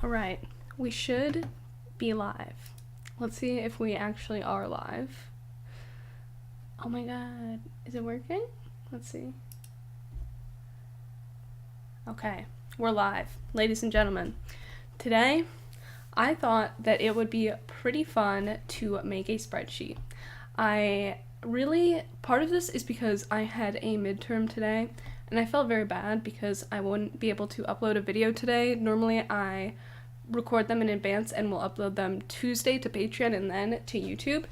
Alright, we should be live. Let's see if we actually are live. Oh my god, is it working? Let's see. Okay, we're live. Ladies and gentlemen, today I thought that it would be pretty fun to make a spreadsheet. Part of this is because I had a midterm today, and I felt very bad because I wouldn't be able to upload a video today. Normally I record them in advance and we'll upload them Tuesday to Patreon and then to YouTube.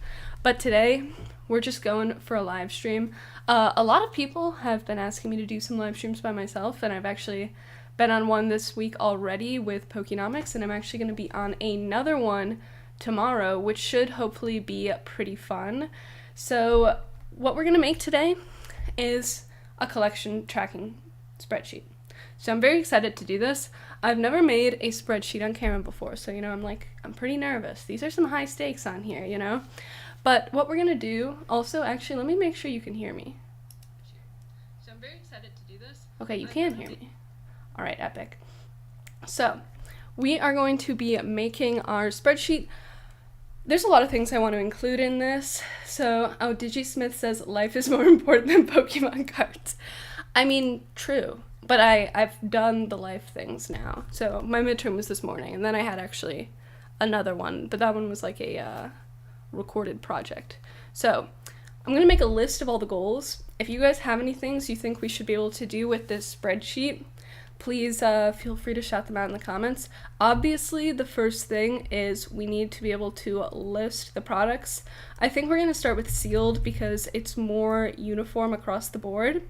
But today, we're just going for a live stream. A lot of people have been asking me to do some live streams by myself, and I've actually been on one this week already with Pokenomics, and I'm actually going to be on another one tomorrow, which should hopefully be pretty fun. So what we're going to make today is a collection tracking spreadsheet. So I'm very excited to do this. I've never made a spreadsheet on camera before, so, I'm pretty nervous. These are some high stakes on here, But what we're going to do, also, actually, let me make sure you can hear me. So I'm very excited to do this. Okay, you can hear me. All right, epic. So we are going to be making our spreadsheet. There's a lot of things I want to include in this. So, DigiSmith says life is more important than Pokemon cards. I mean, true. But I've done the life things now. So my midterm was this morning, and then I had actually another one, but that one was like a recorded project. So I'm going to make a list of all the goals. If you guys have any things you think we should be able to do with this spreadsheet, please feel free to shout them out in the comments. Obviously, the first thing is we need to be able to list the products. I think we're going to start with sealed because it's more uniform across the board.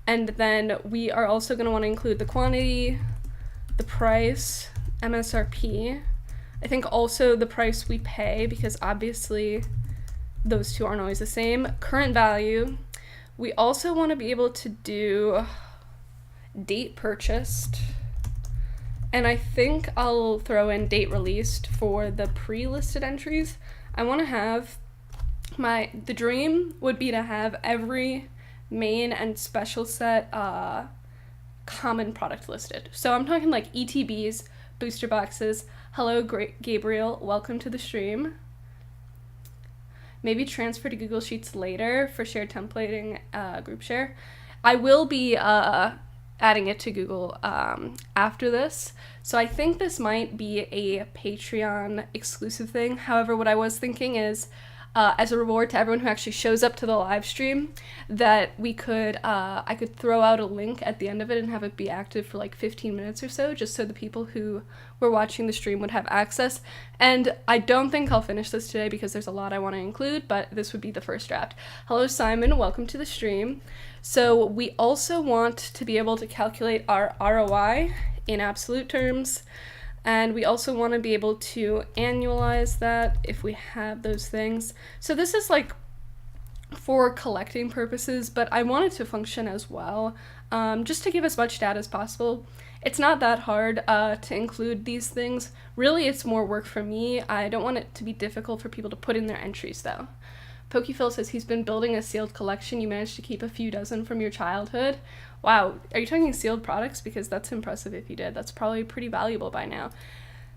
And then we are also going to want to include the quantity, the price, MSRP. I think also the price we pay, because obviously those two aren't always the same. Current value. We also want to be able to do date purchased. And I think I'll throw in date released for the pre-listed entries. I want to have the dream would be to have every main and special set common product listed. So I'm talking like ETBs, booster boxes. Hello, Gabriel, welcome to the stream. Maybe transfer to Google Sheets later for shared templating, group share. I will be adding it to Google after this. So I think this might be a Patreon exclusive thing. However, what I was thinking is as a reward to everyone who actually shows up to the live stream, that I could throw out a link at the end of it and have it be active for like 15 minutes or so, just so the people who were watching the stream would have access. And I don't think I'll finish this today because there's a lot I want to include, but this would be the first draft. Hello, Simon, welcome to the stream. So we also want to be able to calculate our ROI in absolute terms. And we also want to be able to annualize that if we have those things. So this is like for collecting purposes, but I want it to function as well, just to give as much data as possible. It's not that hard to include these things. Really, it's more work for me. I don't want it to be difficult for people to put in their entries, though. Pokephil says he's been building a sealed collection. You managed to keep a few dozen from your childhood. Wow, are you talking sealed products? Because that's impressive if you did. That's probably pretty valuable by now.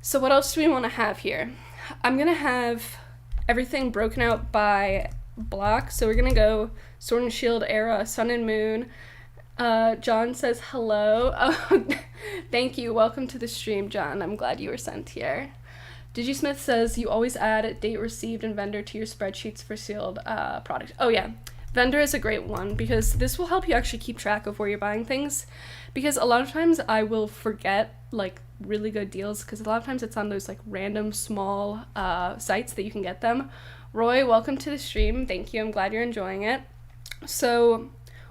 So what else do we want to have here? I'm going to have everything broken out by block. So we're going to go Sword and Shield era, Sun and Moon. John says hello. Oh, thank you. Welcome to the stream, John. I'm glad you were sent here. DigiSmith says you always add date received and vendor to your spreadsheets for sealed products. Oh yeah, vendor is a great one because this will help you actually keep track of where you're buying things, because a lot of times I will forget like really good deals because a lot of times it's on those like random small sites that you can get them. Roy, welcome to the stream. Thank you. I'm glad you're enjoying it. So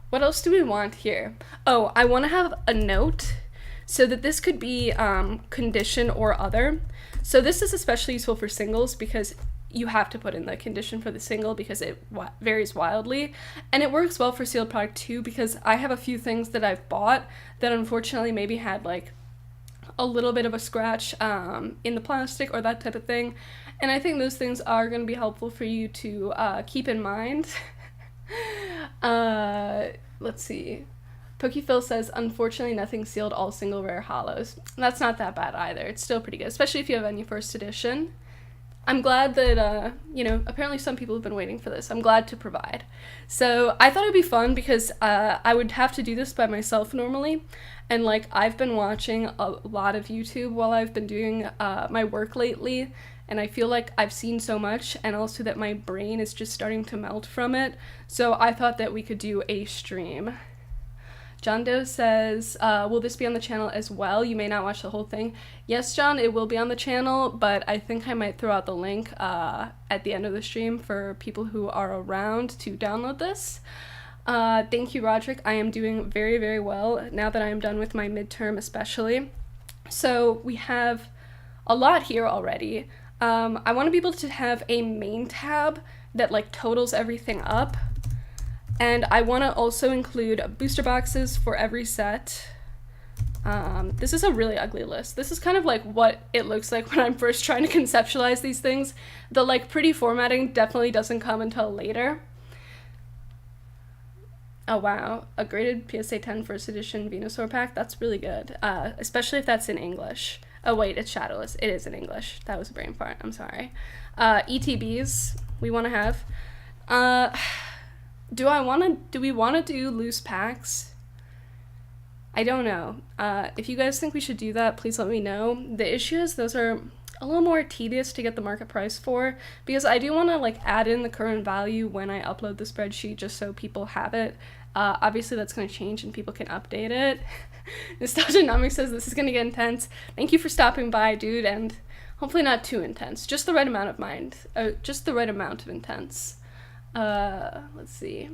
what else do we want here? Oh, I want to have a note so that this could be condition or other. So this is especially useful for singles because you have to put in the condition for the single because it varies wildly. And it works well for sealed product too because I have a few things that I've bought that unfortunately maybe had like a little bit of a scratch in the plastic or that type of thing. And I think those things are going to be helpful for you to keep in mind. Let's see. Pokephil says, unfortunately nothing sealed, all single rare hollows. That's not that bad either. It's still pretty good, especially if you have any first edition. I'm glad that, apparently some people have been waiting for this. I'm glad to provide. So I thought it'd be fun because I would have to do this by myself normally. And, like, I've been watching a lot of YouTube while I've been doing my work lately. And I feel like I've seen so much, and also that my brain is just starting to melt from it. So I thought that we could do a stream. John Doe says, will this be on the channel as well? You may not watch the whole thing. Yes, John, it will be on the channel, but I think I might throw out the link at the end of the stream for people who are around to download this. Thank you, Roderick. I am doing very, very well now that I am done with my midterm especially. So we have a lot here already. I want to be able to have a main tab that, like, totals everything up. And I want to also include booster boxes for every set. This is a really ugly list. This is kind of like what it looks like when I'm first trying to conceptualize these things. The, like, pretty formatting definitely doesn't come until later. Oh wow, a graded PSA 10 first edition Venusaur pack? That's really good, especially if that's in English. Oh wait, it's shadowless. It is in English. That was a brain fart, I'm sorry. ETBs, we want to have. Do we want to do loose packs? I don't know. If you guys think we should do that, please let me know. The issue is those are a little more tedious to get the market price for, because I do want to, like, add in the current value when I upload the spreadsheet just so people have it. Obviously that's going to change and people can update it. Nostalgianomics says this is going to get intense. Thank you for stopping by, dude, and hopefully not too intense. Just the right amount of just the right amount of intense. Let's see.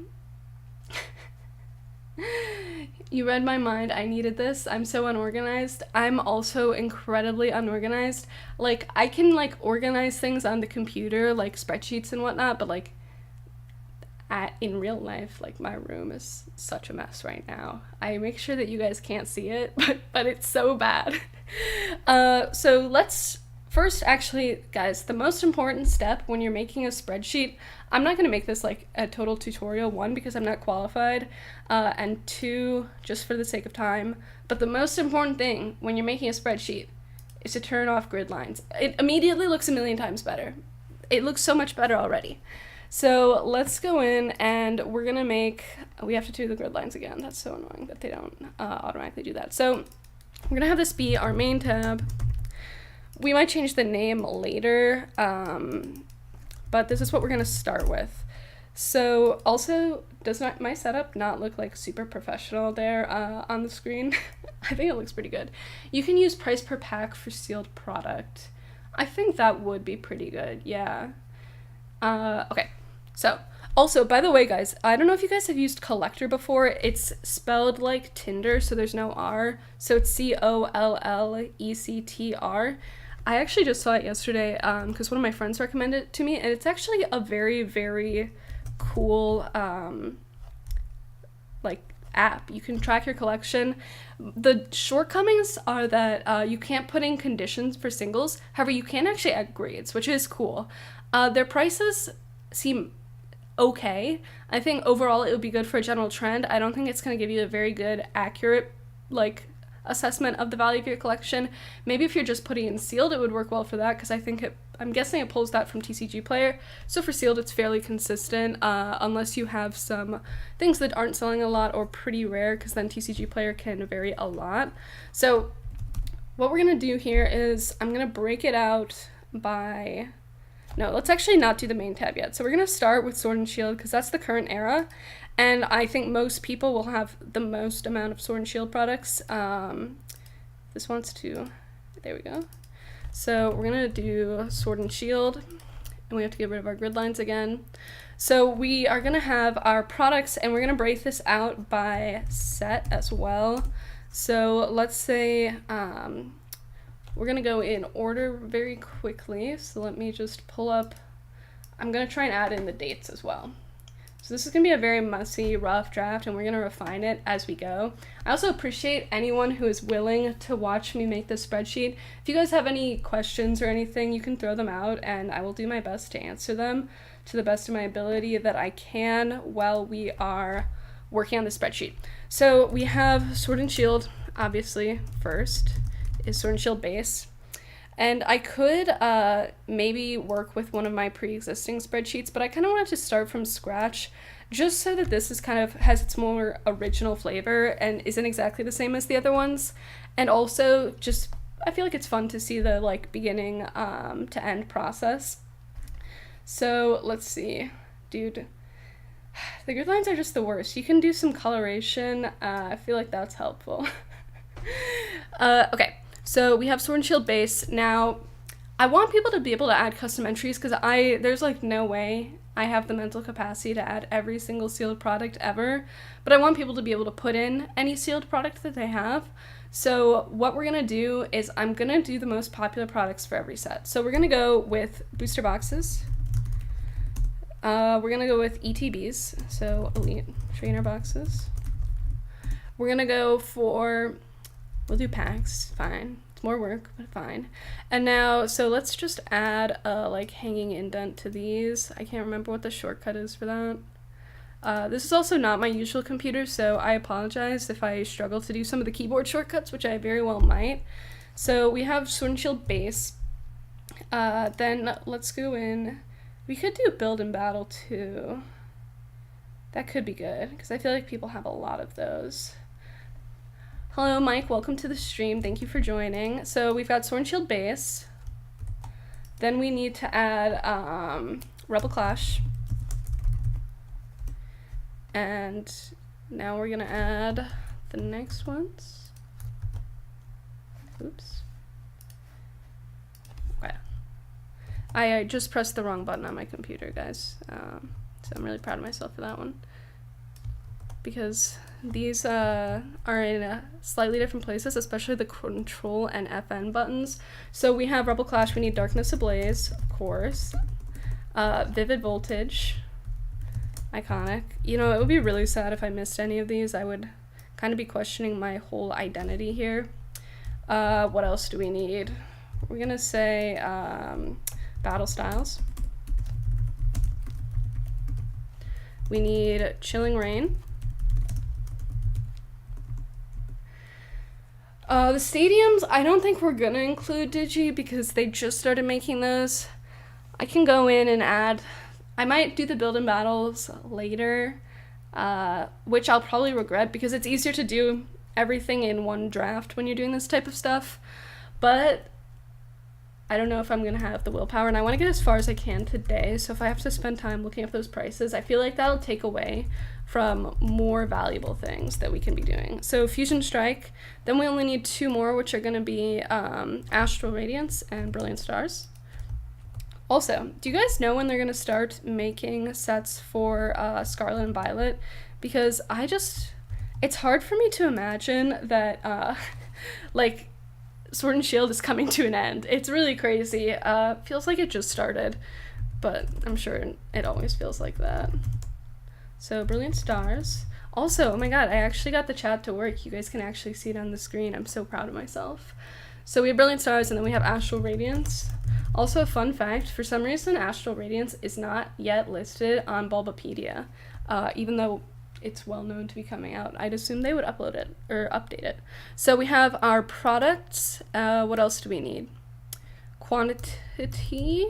You read my mind. I needed this. I'm so unorganized. I'm also incredibly unorganized. Like, I can, like, organize things on the computer, like spreadsheets and whatnot, but, like, in real life, like, my room is such a mess right now. I make sure that you guys can't see it, but it's so bad. So let's first, actually, guys, the most important step when you're making a spreadsheet, I'm not going to make this like a total tutorial, one, because I'm not qualified, and two, just for the sake of time, but the most important thing when you're making a spreadsheet is to turn off grid lines. It immediately looks a million times better. It looks so much better already. So let's go in and we're going to we have to do the grid lines again. That's so annoying that they don't automatically do that. So we're going to have this be our main tab. We might change the name later, but this is what we're going to start with. So also, does my setup not look like super professional there on the screen? I think it looks pretty good. You can use price per pack for sealed product. I think that would be pretty good, yeah. Okay, so also, by the way, guys, I don't know if you guys have used Collector before. It's spelled like Tinder, so there's no R, so it's COLLECTR. I actually just saw it yesterday because one of my friends recommended it to me, and it's actually a very, very cool like app. You can track your collection. The shortcomings are that you can't put in conditions for singles. However, you can actually add grades, which is cool. Their prices seem okay. I think overall it would be good for a general trend. I don't think it's going to give you a very good, accurate, like, assessment of the value of your collection. Maybe if you're just putting in sealed, it would work well for that, because I'm guessing it pulls that from TCG Player. So for sealed, it's fairly consistent, unless you have some things that aren't selling a lot or pretty rare, because then TCG Player can vary a lot. So what we're going to do here is I'm going to break it out by... No, let's actually not do the main tab yet. So we're going to start with Sword and Shield, because that's the current era. And I think most people will have the most amount of Sword and Shield products. This wants to... There we go. So we're going to do Sword and Shield. And we have to get rid of our grid lines again. So we are going to have our products, and we're going to break this out by set as well. So let's say... we're going to go in order very quickly, so let me just pull up, I'm going to try and add in the dates as well. So this is going to be a very messy, rough draft, and we're going to refine it as we go. I also appreciate anyone who is willing to watch me make this spreadsheet. If you guys have any questions or anything, you can throw them out, and I will do my best to answer them to the best of my ability that I can while we are working on the spreadsheet. So we have Sword and Shield, obviously, first, is Sword and Shield base. And I could maybe work with one of my pre-existing spreadsheets, but I kind of wanted to start from scratch just so that this is kind of has its more original flavor and isn't exactly the same as the other ones. And also just, I feel like it's fun to see the like beginning to end process. So let's see, dude. The grid lines are just the worst. You can do some coloration. I feel like that's helpful. Okay, so we have Sword and Shield base. Now, I want people to be able to add custom entries because there's like no way I have the mental capacity to add every single sealed product ever, but I want people to be able to put in any sealed product that they have. So what we're gonna do is I'm gonna do the most popular products for every set. So we're gonna go with booster boxes. We're gonna go with ETBs, so elite trainer boxes. We're gonna go for, we'll do packs, fine. It's more work, but fine. And now, so let's just add a like hanging indent to these. I can't remember what the shortcut is for that. This is also not my usual computer, so I apologize if I struggle to do some of the keyboard shortcuts, which I very well might. So we have Sword and Shield base. Then let's go in. We could do build and battle too. That could be good, because I feel like people have a lot of those. Hello, Mike. Welcome to the stream. Thank you for joining. So we've got Sword and Shield base. Then we need to add Rebel Clash. And now we're going to add the next ones. Oops. I just pressed the wrong button on my computer, guys. So I'm really proud of myself for that one. Because these are in slightly different places, especially the Control and FN buttons. So we have Rebel Clash, we need Darkness Ablaze, of course. Vivid Voltage, iconic. You know, it would be really sad if I missed any of these. I would kind of be questioning my whole identity here. What else do we need? We're gonna say Battle Styles. We need Chilling Rain. The stadiums, I don't think we're gonna include Digi because they just started making those. I can go in and add, I might do the build and battles later, which I'll probably regret because it's easier to do everything in one draft when you're doing this type of stuff. But I don't know if I'm going to have the willpower, and I want to get as far as I can today, so if I have to spend time looking up those prices, I feel like that'll take away from more valuable things that we can be doing. So Fusion Strike, then we only need 2 more, which are going to be Astral Radiance and Brilliant Stars. Also, do you guys know when they're going to start making sets for Scarlet and Violet? Because it's hard for me to imagine that, like, Sword and Shield is coming to an end. It's really crazy. Feels like it just started, but I'm sure it always feels like that. So Brilliant Stars. Also, oh my god, I actually got the chat to work. You guys can actually see it on the screen. I'm so proud of myself. So we have Brilliant Stars, and then we have Astral Radiance. Also, a fun fact, for some reason, Astral Radiance is not yet listed on Bulbapedia, even though it's well known to be coming out. I'd assume they would upload it or update it. So we have our products. What else do we need? Quantity.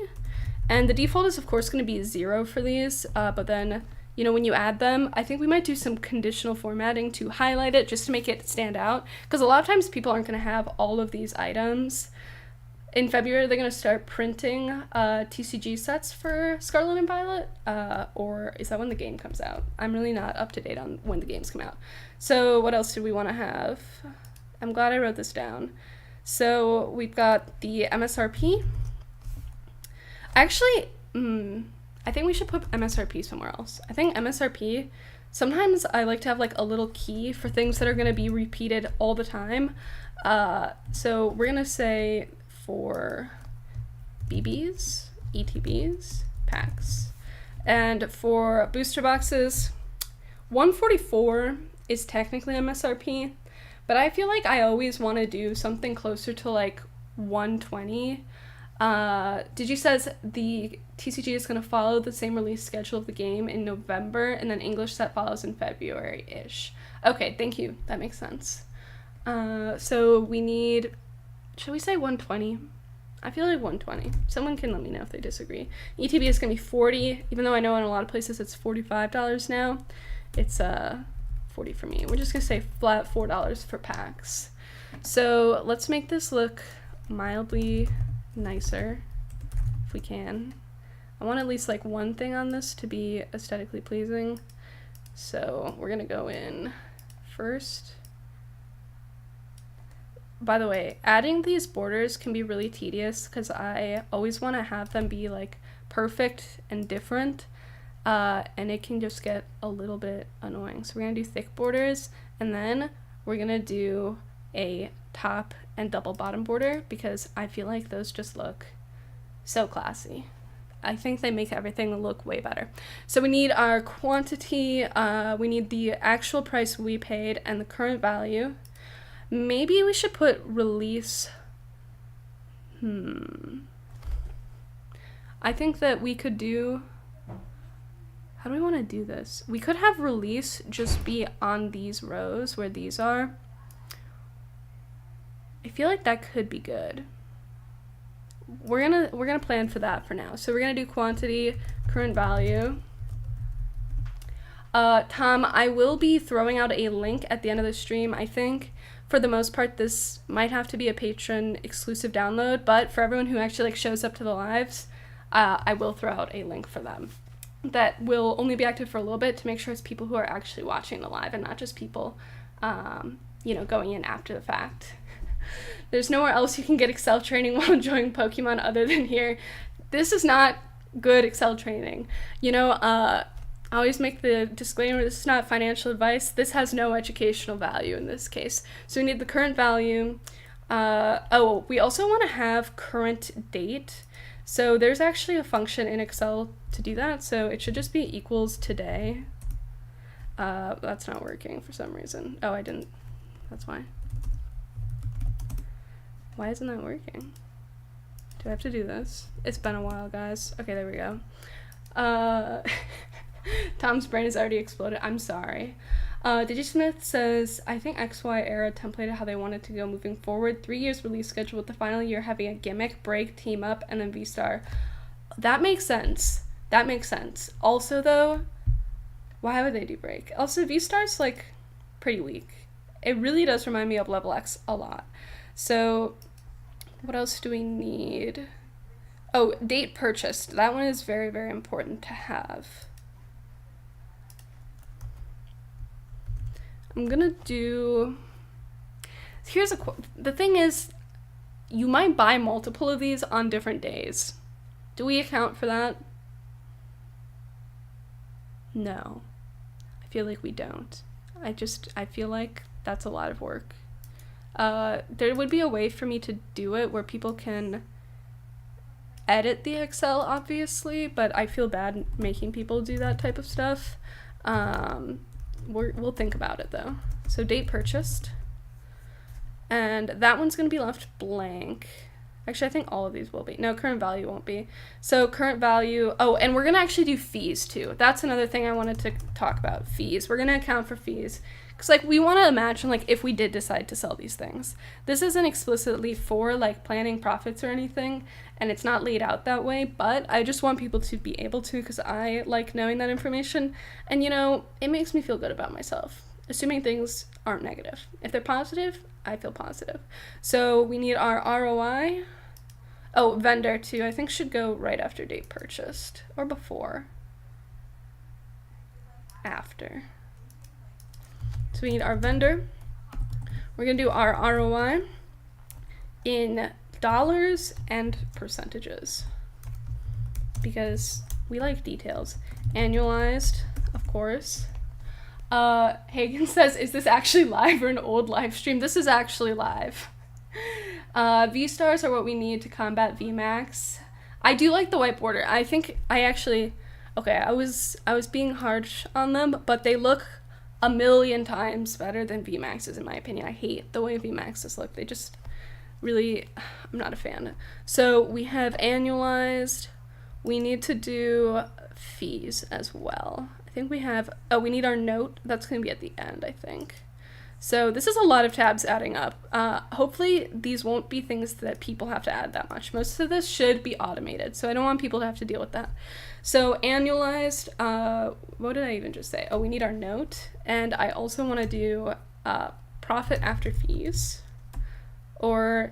And the default is of course going to be 0 for these, but then, you know, when you add them, I think we might do some conditional formatting to highlight it just to make it stand out. Because a lot of times people aren't going to have all of these items. In February, they're going to start printing TCG sets for Scarlet and Violet, or is that when the game comes out? I'm really not up to date on when the games come out. So what else do we want to have? I'm glad I wrote this down. So we've got the MSRP. Actually, I think we should put MSRP somewhere else. I think MSRP, sometimes I like to have like a little key for things that are going to be repeated all the time. So we're going to say for BBs, ETBs, packs. And for booster boxes, 144 is technically MSRP, but I feel like I always want to do something closer to like 120. Did you says the TCG is going to follow the same release schedule of the game in November, and then English set follows in February-ish. Okay, thank you. That makes sense. So we need, should we say 120? I feel like 120. Someone can let me know if they disagree. ETB is going to be 40, even though I know in a lot of places it's $45 now. It's 40 for me. We're just going to say flat $4 for packs. So let's make this look mildly nicer if we can. I want at least like one thing on this to be aesthetically pleasing. So we're going to go in first. By the way, adding these borders can be really tedious because I always want to have them be like perfect and different, and it can just get a little bit annoying. So we're going to do thick borders, and then we're going to do a top and double bottom border because I feel like those just look so classy. I think they make everything look way better. So we need our quantity, we need the actual price we paid and the current value. Maybe we should put release. I think that we could do, how do we want to do this? We could have release just be on these rows where these are. I feel like that could be good. We're gonna plan for that for now. So we're gonna do quantity, current value. Tom, I will be throwing out a link at the end of the stream. I think for the most part this might have to be a patron exclusive download, but for everyone who actually like shows up to the lives, I will throw out a link for them. That will only be active for a little bit to make sure it's people who are actually watching the live and not just people, going in after the fact. There's nowhere else you can get Excel training while enjoying Pokemon other than here. This is not good Excel training. I always make the disclaimer, this is not financial advice. This has no educational value in this case. So we need the current value. We also want to have current date. So there's actually a function in Excel to do that. So it should just be equals today. That's not working for some reason. Oh, I didn't. That's why. Why isn't that working? Do I have to do this? It's been a while, guys. Okay, there we go. Tom's brain has already exploded. I'm sorry. Digismith says, I think XY era templated how they wanted to go moving forward. 3 years release schedule with the final year having a gimmick, break, team up, and then V-Star. That makes sense. That makes sense. Also, though, why would they do break? Also, V-Star's, like, pretty weak. It really does remind me of Level X a lot. So, what else do we need? Oh, date purchased. That one is very, very important to have. I'm gonna do, here's a quote. The thing is, you might buy multiple of these on different days. Do we account for that? No. I feel like we don't. I feel like that's a lot of work. There would be a way for me to do it where people can edit the Excel, obviously, but I feel bad making people do that type of stuff. We'll think about it, though. So date purchased. And that one's going to be left blank. Actually, I think all of these will be. No, current value won't be. So current value. Oh, and we're going to actually do fees, too. That's another thing I wanted to talk about. Fees. We're going to account for fees. Because, like, we want to imagine, like, if we did decide to sell these things. This isn't explicitly for, like, planning profits or anything, and it's not laid out that way, but I just want people to be able to, because I like knowing that information, and, it makes me feel good about myself, assuming things aren't negative. If they're positive, I feel positive. So we need our ROI. Oh, vendor, too, I think should go right after date purchased, or before. After. So we need our vendor. We're going to do our ROI in dollars and percentages because we like details. Annualized, of course. Hagen says, is this actually live or an old live stream? This is actually live. V-stars are what we need to combat VMAX. I do like the white border. I think I was being harsh on them, but they look a million times better than VMAXs in my opinion. I hate the way VMAXs look. They just really, I'm not a fan. So we have annualized. We need to do fees as well. I think we have, oh, we need our note. That's going to be at the end, I think. So this is a lot of tabs adding up. Hopefully these won't be things that people have to add that much. Most of this should be automated, so I don't want people to have to deal with that. So annualized, what did I even just say? Oh, we need our note, and I also want to do profit after fees or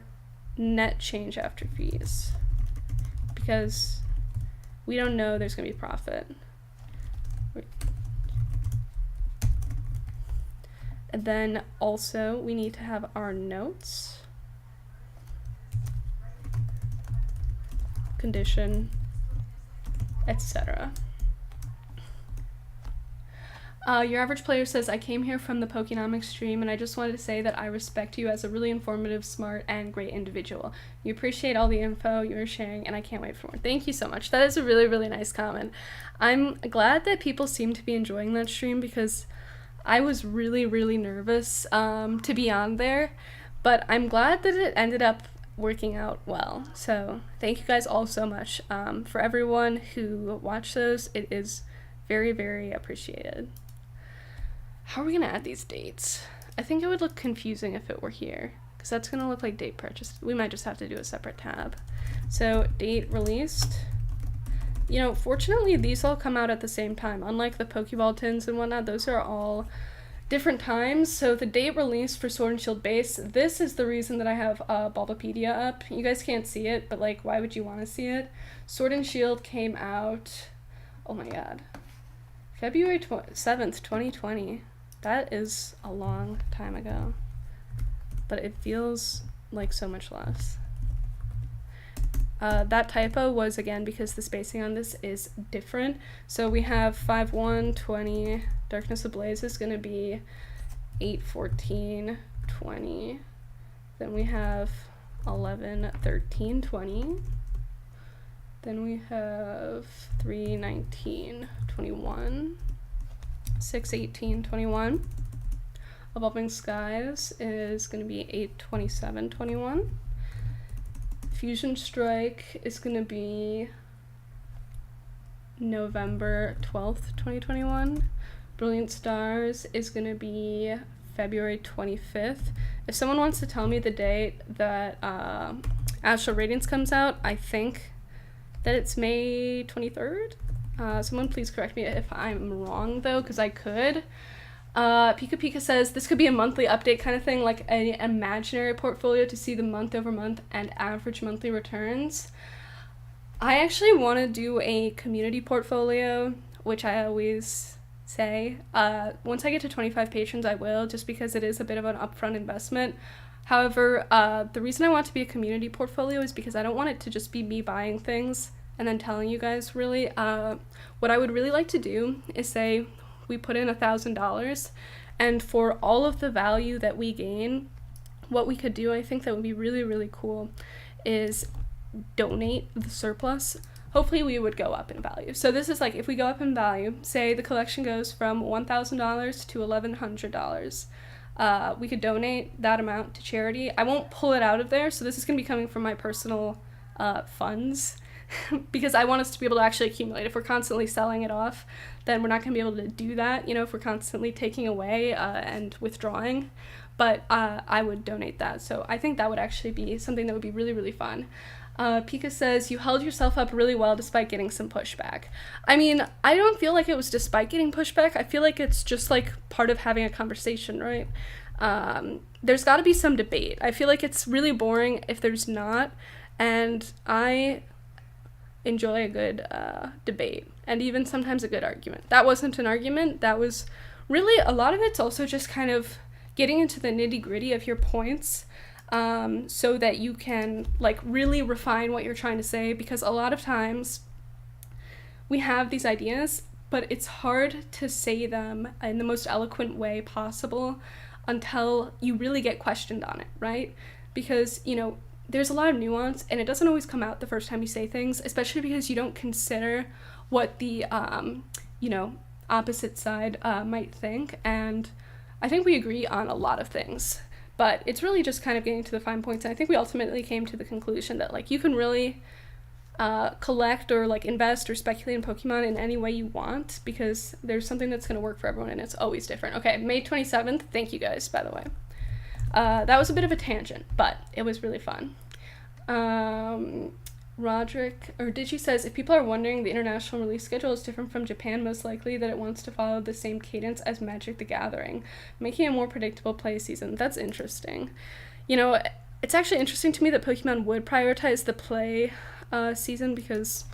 net change after fees, because we don't know there's going to be profit. And then also we need to have our notes, condition, etc. Your average player says, I came here from the Pokenomics stream and I just wanted to say that I respect you as a really informative, smart, and great individual. You appreciate all the info you're sharing and I can't wait for more. Thank you so much. That is a really, really nice comment. I'm glad that people seem to be enjoying that stream because I was really, really nervous to be on there, but I'm glad that it ended up working out well. So thank you guys all so much. For everyone who watched those, it is very, very appreciated. How are we gonna add these dates? I think it would look confusing if it were here, because that's gonna look like date purchased. We might just have to do a separate tab. So date released. You know, fortunately these all come out at the same time. Unlike the Pokeball tins and whatnot, those are all different times. So the date released for Sword and Shield base, this is the reason that I have Bulbapedia up. You guys can't see it, but like, why would you want to see it? Sword and Shield came out, oh my god, February 7th, 2020. That is a long time ago, but it feels like so much less. That typo was, again, because the spacing on this is different. So we have 5/1/20, Darkness Ablaze is going to be 8/14/20. Then we have 11/13/20. Then we have 3/19/21. 6/18/21. Evolving Skies is going to be 8/27/21. Fusion Strike is going to be November 12th, 2021. Brilliant Stars is going to be February 25th. If someone wants to tell me the date that Astral Radiance comes out, I think that it's May 23rd. Someone please correct me if I'm wrong, though, because I could. Pika Pika says, this could be a monthly update kind of thing, like an imaginary portfolio to see the month-over-month and average monthly returns. I actually want to do a community portfolio, which I always say. Once I get to 25 patrons, I will, just because it is a bit of an upfront investment. However, the reason I want it to be a community portfolio is because I don't want it to just be me buying things and then telling you guys, really. What I would really like to do is say we put in $1,000, and for all of the value that we gain, what we could do, I think that would be really, really cool, is donate the surplus. Hopefully we would go up in value. So this is like, if we go up in value, say the collection goes from $1,000 to $1,100, we could donate that amount to charity. I won't pull it out of there, so this is going to be coming from my personal funds, because I want us to be able to actually accumulate. If we're constantly selling it off, then we're not going to be able to do that, you know, if we're constantly taking away and withdrawing. But I would donate that. So I think that would actually be something that would be really, really fun. Pika says, you held yourself up really well despite getting some pushback. I mean, I don't feel like it was despite getting pushback. I feel like it's just like part of having a conversation, right? There's got to be some debate. I feel like it's really boring if there's not. And I enjoy a good debate, and even sometimes a good argument. That wasn't an argument. That was really, a lot of it's also just kind of getting into the nitty-gritty of your points, so that you can like really refine what you're trying to say, because a lot of times we have these ideas, but it's hard to say them in the most eloquent way possible until you really get questioned on it, right? Because, you know, there's a lot of nuance, and it doesn't always come out the first time you say things, especially because you don't consider what the, you know, opposite side might think. And I think we agree on a lot of things. But it's really just kind of getting to the fine points. And I think we ultimately came to the conclusion that like you can really collect or like invest or speculate in Pokemon in any way you want, because there's something that's going to work for everyone and it's always different. Okay, May 27th. Thank you guys, by the way. That was a bit of a tangent, but it was really fun. Roderick, or Digi says, if people are wondering, the international release schedule is different from Japan, most likely that it wants to follow the same cadence as Magic the Gathering, making a more predictable play season. That's interesting. You know, it's actually interesting to me that Pokemon would prioritize the play season, because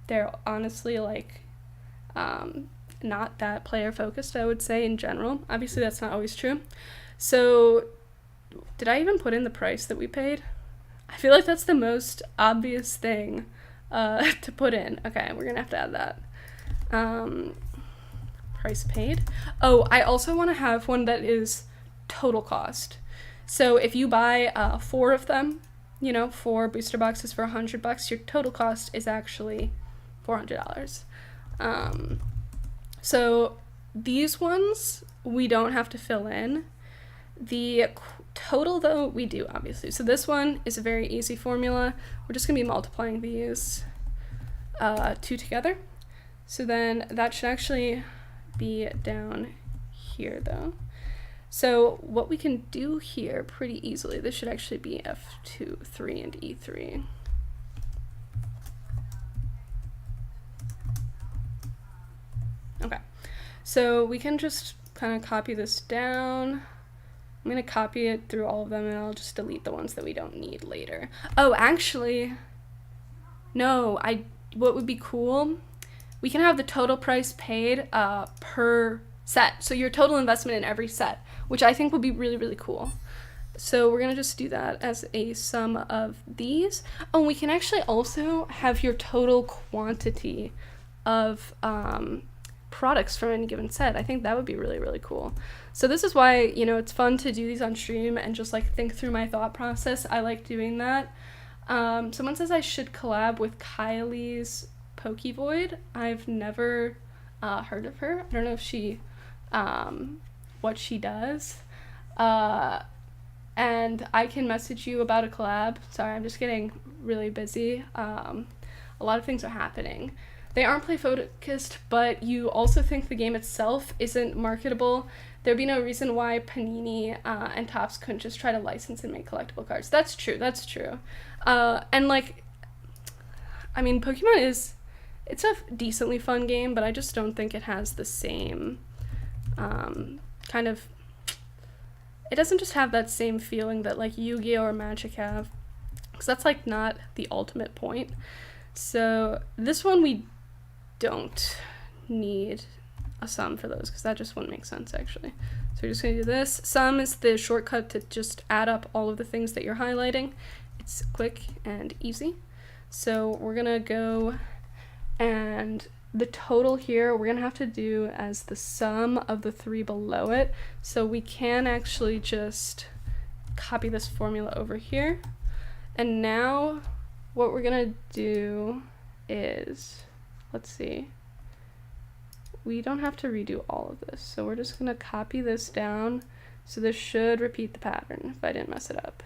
they're honestly, like, not that player focused, I would say, in general. Obviously, that's not always true. So, did I even put in the price that we paid? I feel like that's the most obvious thing to put in. Okay, we're gonna have to add that. Price paid. Oh, I also want to have one that is total cost. So if you buy 4 of them, you know, 4 booster boxes for $100, your total cost is actually $400. So these ones we don't have to fill in. The total, though, we do, obviously. So this one is a very easy formula. We're just going to be multiplying these 2 together. So then that should actually be down here, though. So what we can do here pretty easily, this should actually be F2, 3, and E3. Okay, so we can just kind of copy this down. I'm going to copy it through all of them, and I'll just delete the ones that we don't need later. Oh, actually, no, what would be cool, we can have the total price paid per set. So your total investment in every set, which I think would be really, really cool. So we're going to just do that as a sum of these. Oh, we can actually also have your total quantity of products from any given set. I think that would be really, really cool. So this is why, you know, it's fun to do these on stream and just like think through my thought process. I like doing that. Someone says I should collab with Kylie's Pokevoid. I've never heard of her. I don't know if she, what she does. And I can message you about a collab. Sorry, I'm just getting really busy. A lot of things are happening. They aren't play focused, but you also think the game itself isn't marketable. There'd be no reason why Panini and Topps couldn't just try to license and make collectible cards. That's true, that's true. And like, I mean, Pokemon it's a decently fun game, but I just don't think it has the same kind of, it doesn't just have that same feeling that like Yu-Gi-Oh! Or Magic have, because that's like not the ultimate point. So this one we don't need a sum for those, because that just wouldn't make sense actually. So we're just going to do this. Sum is the shortcut to just add up all of the things that you're highlighting. It's quick and easy. So we're going to go, and the total here we're going to have to do as the sum of the 3 below it. So we can actually just copy this formula over here. And now what we're going to do is, let's see, we don't have to redo all of this. So we're just going to copy this down. So this should repeat the pattern if I didn't mess it up.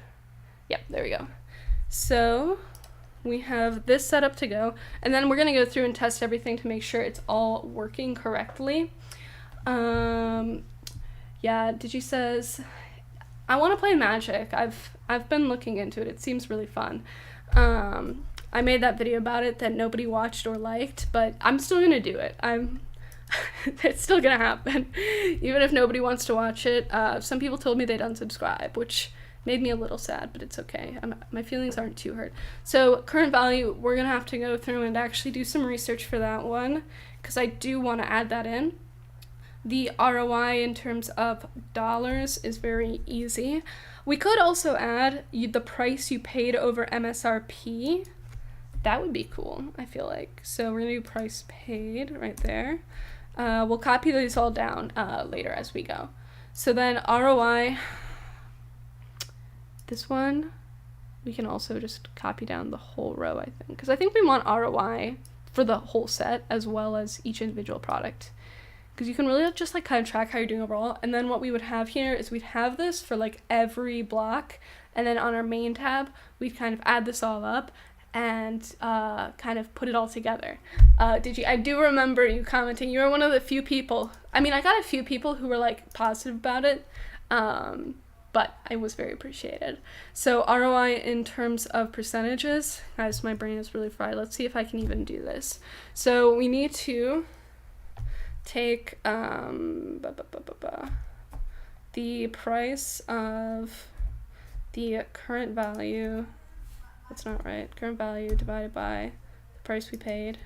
Yep, there we go. So we have this set up to go, and then we're going to go through and test everything to make sure it's all working correctly. Yeah, Digi says, I want to play Magic. I've been looking into it. It seems really fun. I made that video about it that nobody watched or liked, but I'm still gonna do it. It's still gonna happen, even if nobody wants to watch it. Some people told me they'd unsubscribe, which made me a little sad, but it's okay. My feelings aren't too hurt. So current value, we're gonna have to go through and actually do some research for that one, because I do want to add that in. The ROI in terms of dollars is very easy. We could also add the price you paid over MSRP. That would be cool, I feel like. So we're gonna do price paid right there. We'll copy these all down later as we go. So then ROI, this one, we can also just copy down the whole row, I think. Because I think we want ROI for the whole set as well as each individual product. because you can really just like kind of track how you're doing overall. And then what we would have here is we'd have this for like every block, and then on our main tab we'd kind of add this all up and kind of put it all together. I do remember you commenting. You were one of the few people, I mean, I got a few people who were like positive about it, but I was very appreciated. So ROI in terms of percentages, guys, my brain is really fried. Let's see if I can even do this. So we need to take the price of the current value, that's not right, current value divided by the price we paid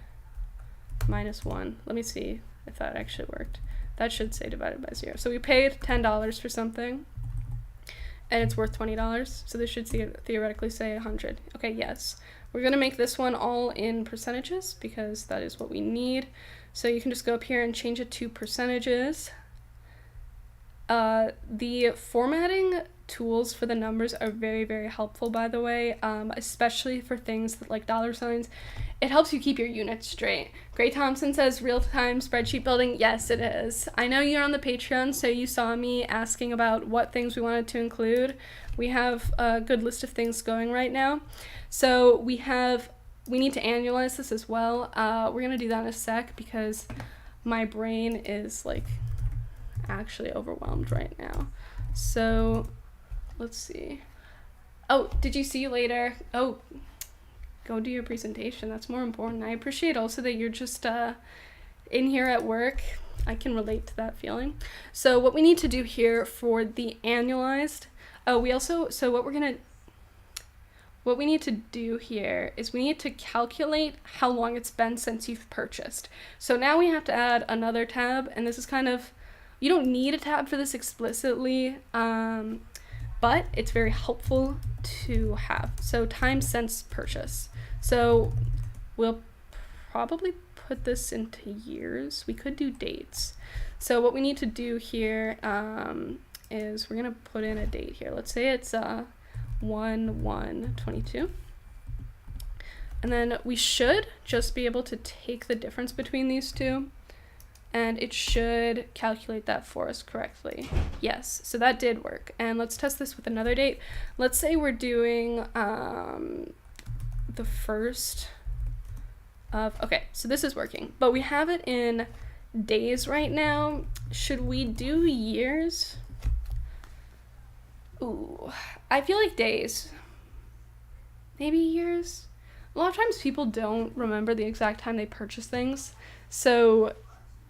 minus 1. Let me see if that actually worked. That should say divided by 0. So we paid $10 for something, and it's worth $20, so this should theoretically say 100. Okay, yes. We're going to make this one all in percentages because that is what we need. So you can just go up here and change it to percentages. The formatting tools for the numbers are very, very helpful, by the way, especially for things that, like dollar signs. It helps you keep your units straight. Gray Thompson says real-time spreadsheet building. Yes, it is. I know you're on the Patreon, so you saw me asking about what things we wanted to include. We have a good list of things going right now. So we need to annualize this as well. We're gonna do that in a sec because my brain is like actually overwhelmed right now. So let's see. Oh, did you see later? Oh, go do your presentation. That's more important. I appreciate also that you're just in here at work. I can relate to that feeling. So what we need to do here for the annualized, what we need to do here is we need to calculate how long it's been since you've purchased. So now we have to add another tab, and this is kind of, you don't need a tab for this explicitly, but it's very helpful to have. So time since purchase. So we'll probably put this into years. We could do dates. So what we need to do here is we're gonna put in a date here. Let's say it's 1/1/22. And then we should just be able to take the difference between these two, and it should calculate that for us correctly. Yes, so that did work. And let's test this with another date. Let's say we're doing the 1st of, okay, so this is working, but we have it in days right now. Should we do years? Ooh, I feel like days. Maybe years? A lot of times people don't remember the exact time they purchase things, so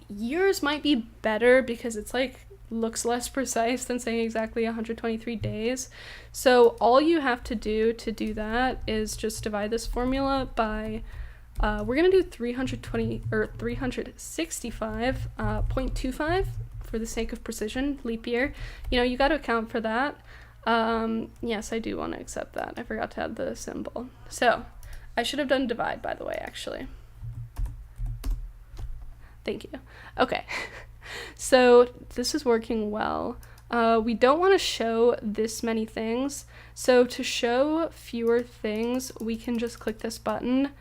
years might be better because it's like looks less precise than saying exactly 123 days. So all you have to do that is just divide this formula by we're gonna do 365.25 for the sake of precision, leap year. You know, you got to account for that. Yes, I do want to accept that. I forgot to add the symbol. So I should have done divide, by the way, actually. Thank you. Okay. So this is working well. We don't want to show this many things. So to show fewer things, we can just click this button.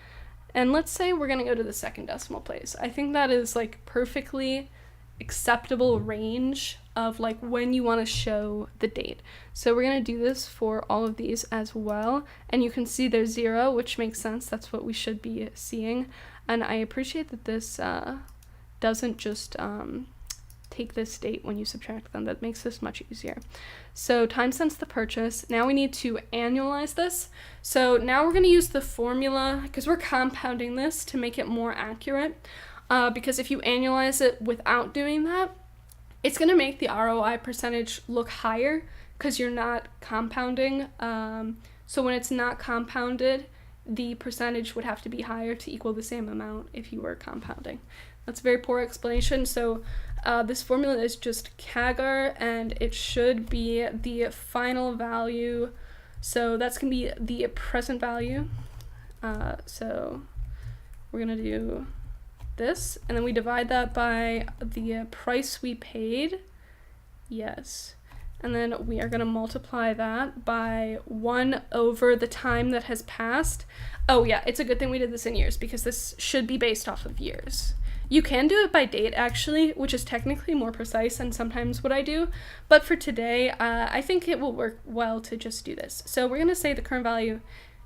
And let's say we're going to go to the second decimal place. I think that is like perfectly acceptable range of like when you want to show the date. So we're going to do this for all of these as well. And you can see there's 0, which makes sense. That's what we should be seeing. And I appreciate that this doesn't just take this date when you subtract them. That makes this much easier. So time since the purchase. Now we need to annualize this. So now we're going to use the formula because we're compounding this to make it more accurate. Because if you annualize it without doing that, it's going to make the ROI percentage look higher because you're not compounding. So when it's not compounded, the percentage would have to be higher to equal the same amount if you were compounding. That's a very poor explanation. So this formula is just CAGR, and it should be the final value. So that's going to be the present value. So we're going to do this, and then we divide that by the price we paid. Yes. And then we are going to multiply that by 1 over the time that has passed. Oh yeah, it's a good thing we did this in years because this should be based off of years. You can do it by date, actually, which is technically more precise than sometimes what I do. But for today, I think it will work well to just do this. So we're going to say the current value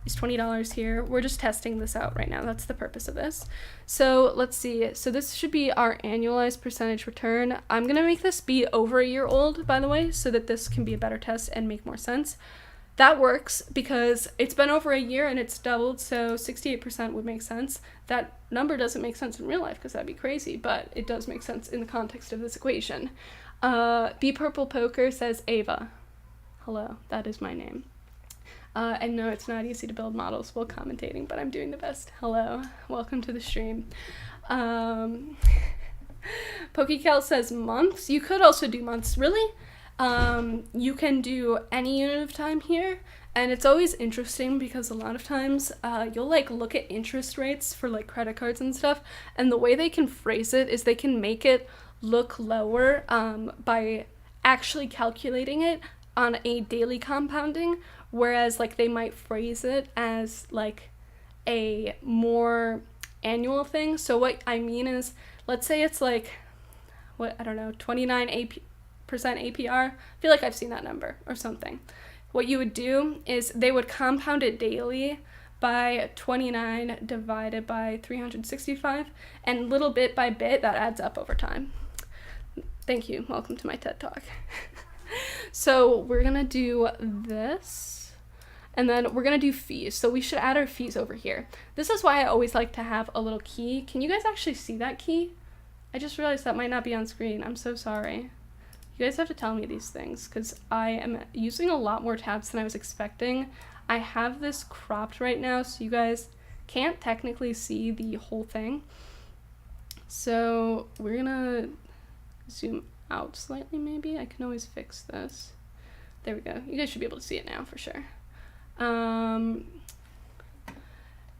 is $20 here. We're just testing this out right now. That's the purpose of this. So let's see. So this should be our annualized percentage return. I'm going to make this be over a year old, by the way, so that this can be a better test and make more sense. That works because it's been over a year and it's doubled, so 68% would make sense. That number doesn't make sense in real life because that'd be crazy, but it does make sense in the context of this equation. Be Purple Poker says Ava. Hello, that is my name. And no, it's not easy to build models while commentating, but I'm doing the best. Hello, welcome to the stream. PokeCal says months. You could also do months, really. You can do any unit of time here, and it's always interesting because a lot of times you'll like look at interest rates for like credit cards and stuff, and the way they can phrase it is they can make it look lower by actually calculating it on a daily compounding, whereas like they might phrase it as like a more annual thing. So what I mean is, let's say it's like, what, I don't know, 29% APR. I feel like I've seen that number or something. What you would do is they would compound it daily by 29 divided by 365, and little bit by bit that adds up over time. Thank you. Welcome to my TED Talk. So we're gonna do this, and then we're gonna do fees. So we should add our fees over here. This is why I always like to have a little key. Can you guys actually see that key? I just realized that might not be on screen. I'm so sorry. You guys have to tell me these things because I am using a lot more tabs than I was expecting. I have this cropped right now, so you guys can't technically see the whole thing. So we're gonna zoom out slightly, maybe. I can always fix this. There we go. You guys should be able to see it now for sure. Am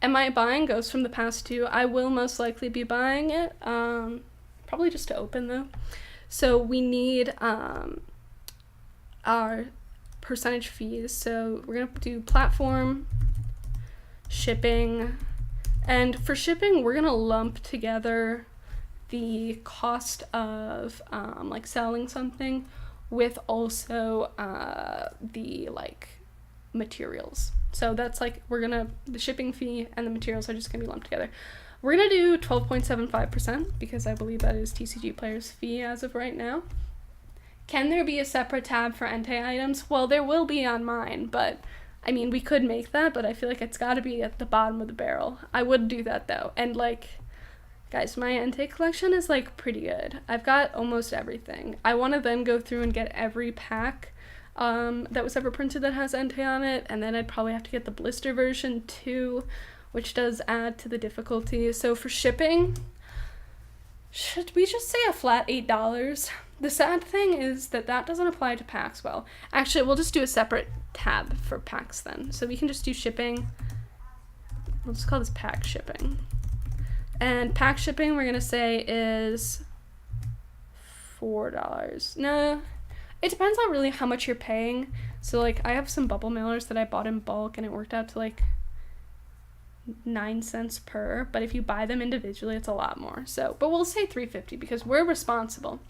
I buying Ghosts from the Past 2? I will most likely be buying it. Probably just to open though. So we need our percentage fees. So we're gonna do platform, shipping, and for shipping we're gonna lump together the cost of like selling something with also the like materials. So that's like the shipping fee and the materials are just gonna be lumped together. We're gonna do 12.75% because I believe that is TCG Player's fee as of right now. Can there be a separate tab for Entei items? Well, there will be on mine, but I mean, we could make that, but I feel like it's gotta be at the bottom of the barrel. I would do that though. And like, guys, my Entei collection is like pretty good. I've got almost everything. I wanna then go through and get every pack that was ever printed that has Entei on it, and then I'd probably have to get the blister version too, which does add to the difficulty. So for shipping, should we just say a flat $8? The sad thing is that that doesn't apply to packs well. Actually, we'll just do a separate tab for packs then. So we can just do shipping. We'll just call this pack shipping. And pack shipping we're gonna say is $4. No, it depends on really how much you're paying. So like I have some bubble mailers that I bought in bulk and it worked out to like 9 cents per, but if you buy them individually it's a lot more. So, but we'll say $3.50 because we're responsible.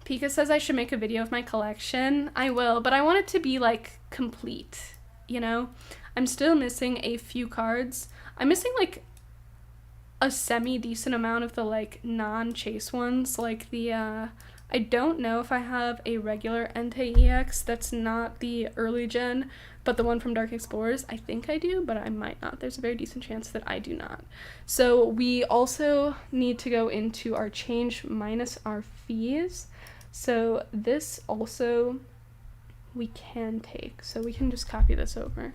Pika says I should make a video of my collection. I will, but I want it to be like complete, you know? I'm still missing a few cards. I'm missing like a semi-decent amount of the like non-chase ones, like the I don't know if I have a regular Entei EX that's not the early gen, but the one from Dark Explorers, I think I do, but I might not. There's a very decent chance that I do not. So we also need to go into our change minus our fees. So this also we can take. So we can just copy this over.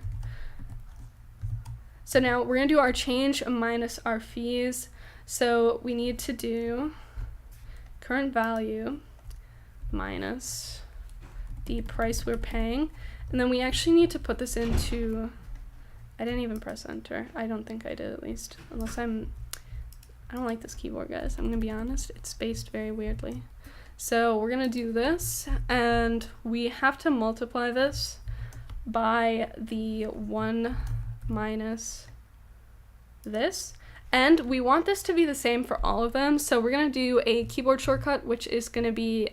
So now we're gonna do our change minus our fees. So we need to do current value minus the price we're paying. And then we actually need to put this into, I didn't even press enter. I don't think I did, at least. Unless I don't like this keyboard, guys. I'm gonna be honest. It's spaced very weirdly. So we're gonna do this, and we have to multiply this by the 1 minus this. And we want this to be the same for all of them, so we're going to do a keyboard shortcut, which is going to be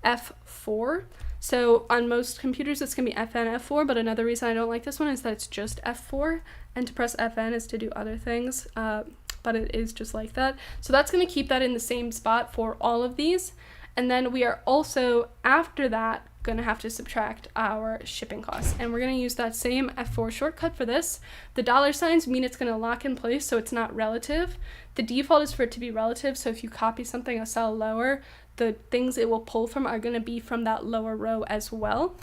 F4. So on most computers it's going to be FN F4, but another reason I don't like this one is that it's just F4, and to press FN is to do other things, but it is just like that. So that's going to keep that in the same spot for all of these. And then we are also, after that, going to have to subtract our shipping costs, and we're going to use that same F4 shortcut for this. The dollar signs mean it's going to lock in place, so it's not relative. The default is for it to be relative, so if you copy something a cell lower, the things it will pull from are going to be from that lower row as well.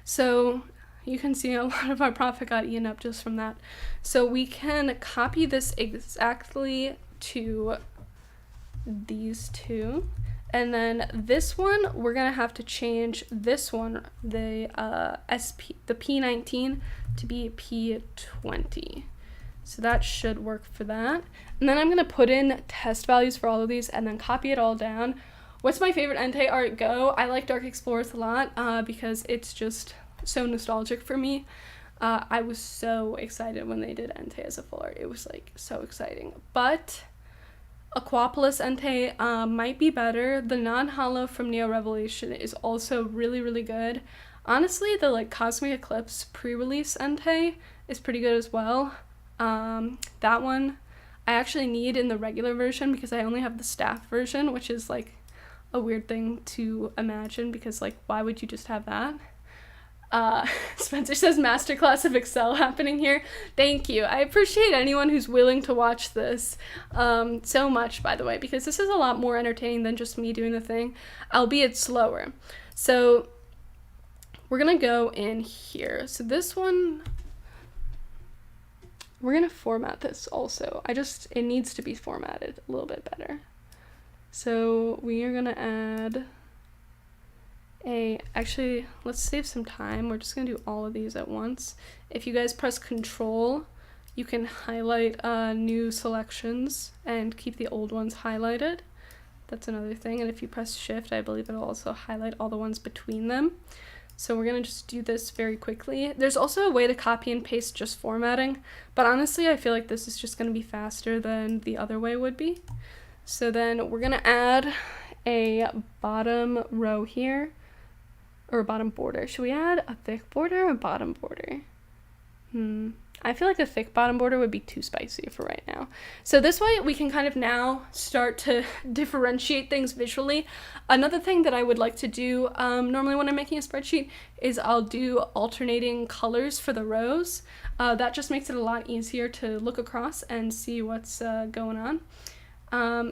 So you can see a lot of our profit got eaten up just from that. So we can copy this exactly to these two. And then this one, we're gonna have to change this one, the P19 to be P20. So that should work for that. And then I'm gonna put in test values for all of these and then copy it all down. What's my favorite Entei art go? I like Dark Explorers a lot because it's just so nostalgic for me. I was so excited when they did Entei as a full art. It was like so exciting. But Aquapolis Entei might be better. The non-hollow from Neo Revelation is also really, really good. Honestly, the like Cosmic Eclipse pre-release Entei is pretty good as well. That one I actually need in the regular version because I only have the staff version, which is like a weird thing to imagine because like why would you just have that? Spencer says masterclass of Excel happening here. Thank you. I appreciate anyone who's willing to watch this so much, by the way, because this is a lot more entertaining than just me doing the thing, albeit slower. So we're gonna go in here. So this one, we're gonna format this also. It needs to be formatted a little bit better. So we are gonna add actually, let's save some time. We're just gonna do all of these at once. If you guys press Control, you can highlight new selections and keep the old ones highlighted. That's another thing. And if you press Shift, I believe it'll also highlight all the ones between them. So we're gonna just do this very quickly. There's also a way to copy and paste just formatting, but honestly, I feel like this is just gonna be faster than the other way would be. So then we're gonna add a bottom row here. Or a bottom border. Should we add a thick border or a bottom border? I feel like a thick bottom border would be too spicy for right now. So this way we can kind of now start to differentiate things visually. Another thing that I would like to do normally when I'm making a spreadsheet is I'll do alternating colors for the rows. That just makes it a lot easier to look across and see what's going on.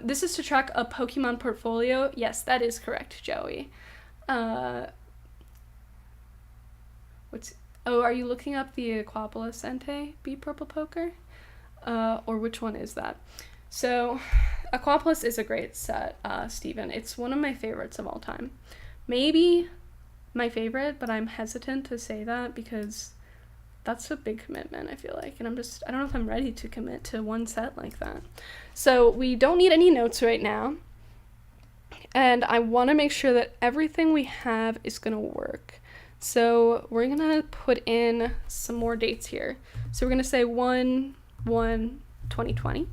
This is to track a Pokemon portfolio. Yes, that is correct, Joey. Are you looking up the Aquapolis Entei Be Purple Poker? Or which one is that? So, Aquapolis is a great set, Steven. It's one of my favorites of all time. Maybe my favorite, but I'm hesitant to say that because that's a big commitment, I feel like. And I don't know if I'm ready to commit to one set like that. So, we don't need any notes right now. And I want to make sure that everything we have is going to work. So we're going to put in some more dates here. So we're going to say 1/1/2020. We're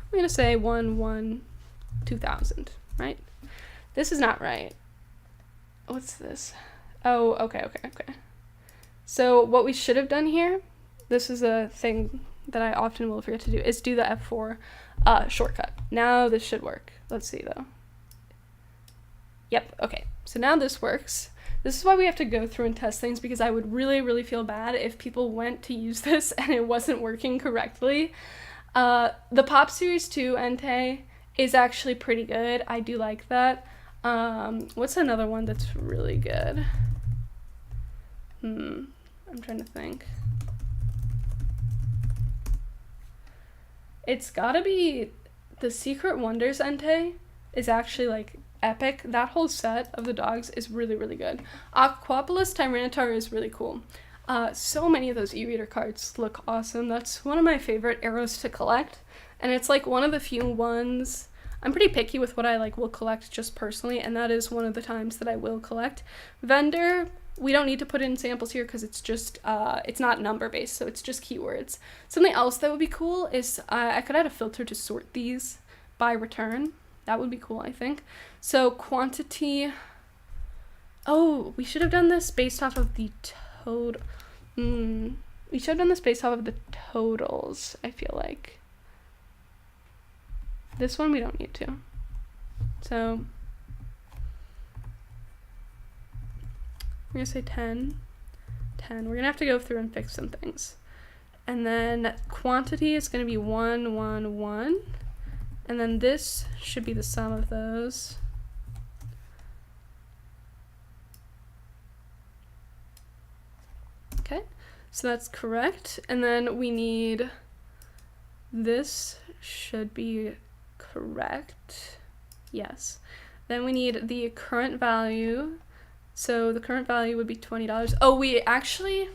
going to say 1/1/2000, right? This is not right. What's this? Oh, okay. So what we should have done here, this is a thing that I often will forget to do, is do the F4 shortcut. Now this should work. Let's see though. Yep, okay. So now this works. This is why we have to go through and test things, because I would really, really feel bad if people went to use this and it wasn't working correctly. The Pop Series 2 Entei is actually pretty good. I do like that. What's another one that's really good? I'm trying to think. It's gotta be the Secret Wonders Entei is actually like epic. That whole set of the dogs is really, really good. Aquapolis Tyranitar is really cool. So many of those e-reader cards look awesome. That's one of my favorite arrows to collect, and it's like one of the few ones. I'm pretty picky with what I will collect just personally, and that is one of the times that I will collect. Vendor, we don't need to put in samples here because it's just, it's not number based, so it's just keywords. Something else that would be cool is I could add a filter to sort these by return. That would be cool, I think. So quantity, oh, we should have done this based off of the total. We should have done this based off of the totals, I feel like. This one we don't need to. So we're gonna say 10. We're gonna have to go through and fix some things. And then quantity is gonna be 1, 1, 1. And then this should be the sum of those. Okay, so that's correct. And then we need, this should be correct. Yes. Then we need the current value. So the current value would be $20. Oh, we actually,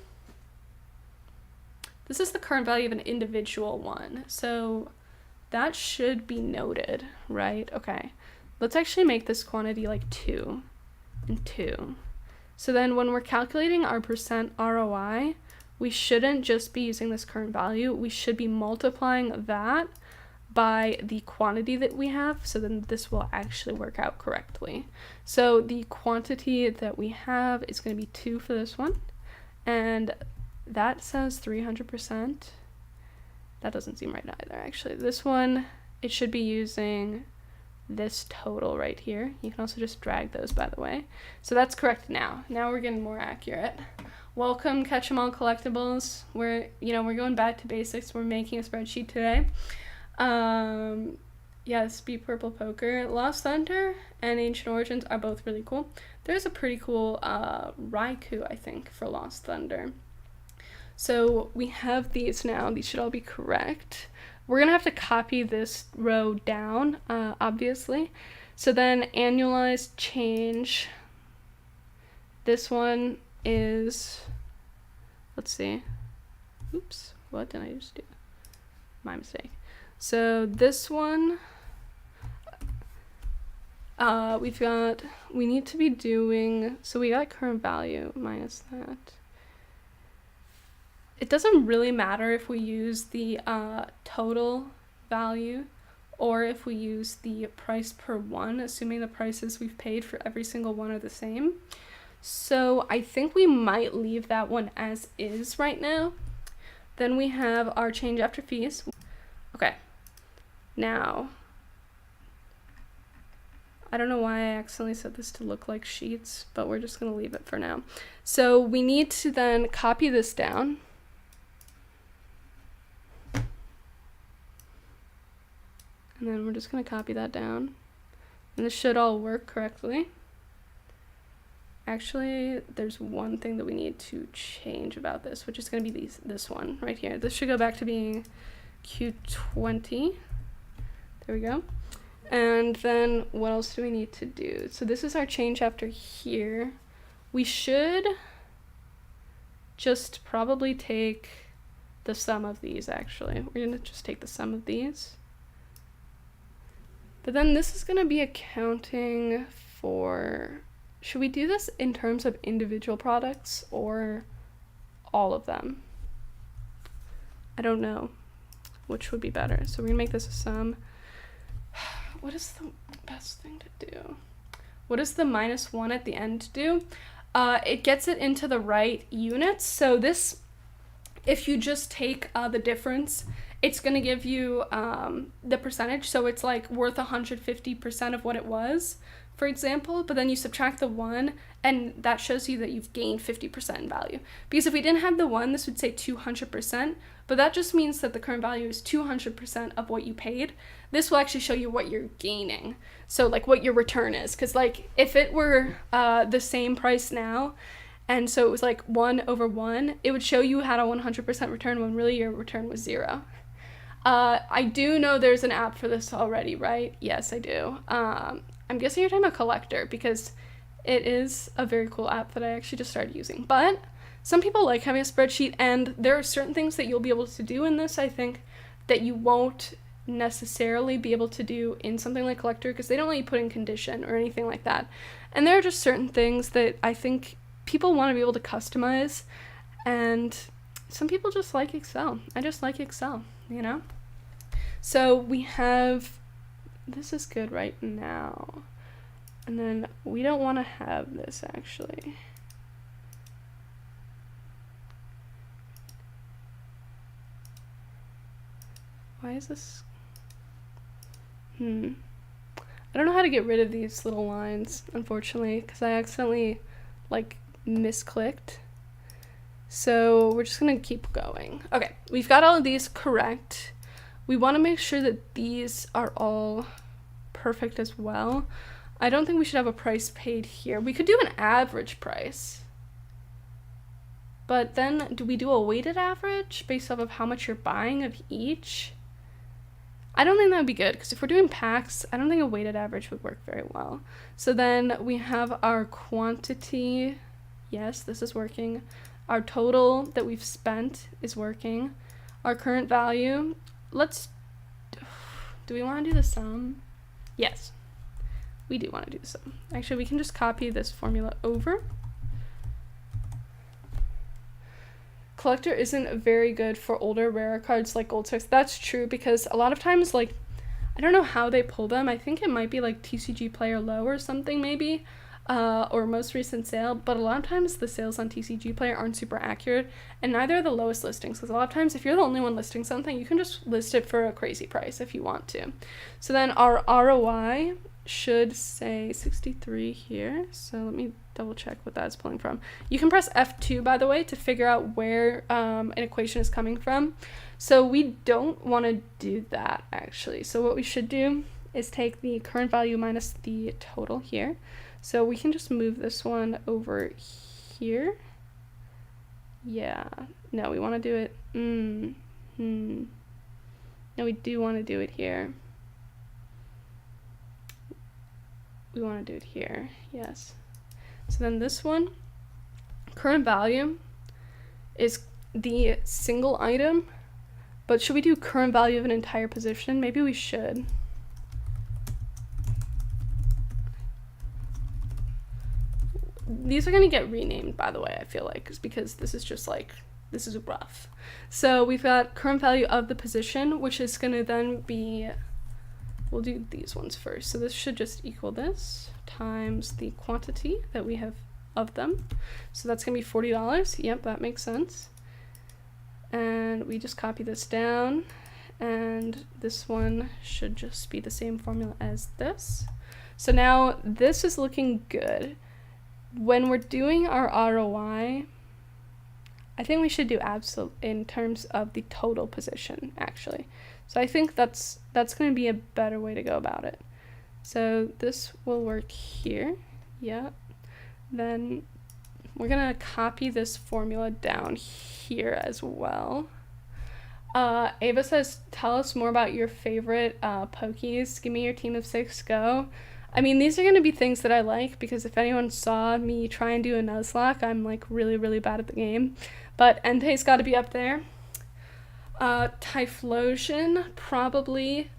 this is the current value of an individual one. So that should be noted, right? Okay. Let's actually make this quantity like 2 and 2. So then when we're calculating our percent ROI, we shouldn't just be using this current value. We should be multiplying that by the quantity that we have, so then this will actually work out correctly. So the quantity that we have is going to be 2 for this one, and that says 300%. That doesn't seem right either, actually. This one, it should be using this total right here. You can also just drag those, by the way. So that's correct now. Now we're getting more accurate. Welcome, Catch 'em All Collectibles. We're going back to basics. We're making a spreadsheet today. Yes, Be Purple Poker. Lost Thunder and Ancient Origins are both really cool. There's a pretty cool Raikou, I think, for Lost Thunder. So we have these now. These should all be correct. We're gonna have to copy this row down, obviously. So then annualized change. This one is, let's see. Oops, what did I just do? My mistake. So this one, we need to be doing, so we got current value minus that. It doesn't really matter if we use the total value or if we use the price per one, assuming the prices we've paid for every single one are the same. So I think we might leave that one as is right now. Then we have our change after fees. Okay. Now, I don't know why I accidentally set this to look like sheets, but we're just going to leave it for now. So we need to then copy this down. And then we're just going to copy that down. And this should all work correctly. Actually, there's one thing that we need to change about this, which is going to be this one right here. This should go back to being Q20. There we go. And then what else do we need to do? So this is our change after here. We should just probably take the sum of these, actually. We're going to just take the sum of these. But then this is going to be accounting for, should we do this in terms of individual products or all of them? I don't know which would be better. So we're going to make this a sum. What is the best thing to do? What does the -1 at the end do? It gets it into the right units. So this, if you just take the difference, it's going to give you the percentage. So it's like worth 150% of what it was, for example, but then you subtract the 1 and that shows you that you've gained 50% in value. Because if we didn't have the 1, this would say 200%, but that just means that the current value is 200% of what you paid. This will actually show you what you're gaining. So like what your return is. Because like if it were the same price now, and so it was like 1/1, it would show you had a 100% return when really your return was 0. I do know there's an app for this already, right? Yes, I do. I'm guessing you're talking about Collector because it is a very cool app that I actually just started using. But some people like having a spreadsheet, and there are certain things that you'll be able to do in this, I think, that you won't necessarily be able to do in something like Collector because they don't let you put in condition or anything like that. And there are just certain things that I think people want to be able to customize, and some people just like Excel. I just like Excel, you know? So we have, this is good right now. And then we don't want to have this actually. Why is this? I don't know how to get rid of these little lines, unfortunately, because I accidentally like misclicked. So we're just gonna keep going. Okay, we've got all of these correct. We want to make sure that these are all perfect as well. I don't think we should have a price paid here. We could do an average price. But then do we do a weighted average based off of how much you're buying of each? I don't think that would be good, because if we're doing packs, I don't think a weighted average would work very well. So then we have our quantity. Yes, this is working. Our total that we've spent is working. Our current value. Do we want to do the sum? Yes, we do want to do the sum. Actually, we can just copy this formula over. Collector isn't very good for older, rarer cards like Gold 6. That's true, because a lot of times, like, I don't know how they pull them. I think it might be like TCG Player Low or something maybe, or most recent sale, but a lot of times the sales on TCG Player aren't super accurate, and neither are the lowest listings, because a lot of times if you're the only one listing something, you can just list it for a crazy price if you want to. So then our ROI should say 63 here, so let me double check what that's pulling from. You can press F2, by the way, to figure out where an equation is coming from. So we don't want to do that, actually. So what we should do is take the current value minus the total here. So we can just move this one over here. Yeah, no, we want to do it. No, we do want to do it here. We want to do it here, yes. So then this one, current value is the single item, but should we do current value of an entire position? Maybe we should. These are going to get renamed, by the way, I feel like, because this is just like, this is rough. So we've got current value of the position, which is going to then be, we'll do these ones first. So this should just equal this times the quantity that we have of them. So that's going to be $40. Yep, that makes sense. And we just copy this down, and this one should just be the same formula as this. So now this is looking good. When we're doing our ROI, I think we should do absolute in terms of the total position, actually. So I think that's going to be a better way to go about it. So this will work here. Yeah. Then we're going to copy this formula down here as well. Ava says, tell us more about your favorite pokies. Give me your team of 6, go. I mean, these are going to be things that I like, because if anyone saw me try and do a Nuzlocke, I'm like really, really bad at the game. But Entei's got to be up there. Typhlosion, probably.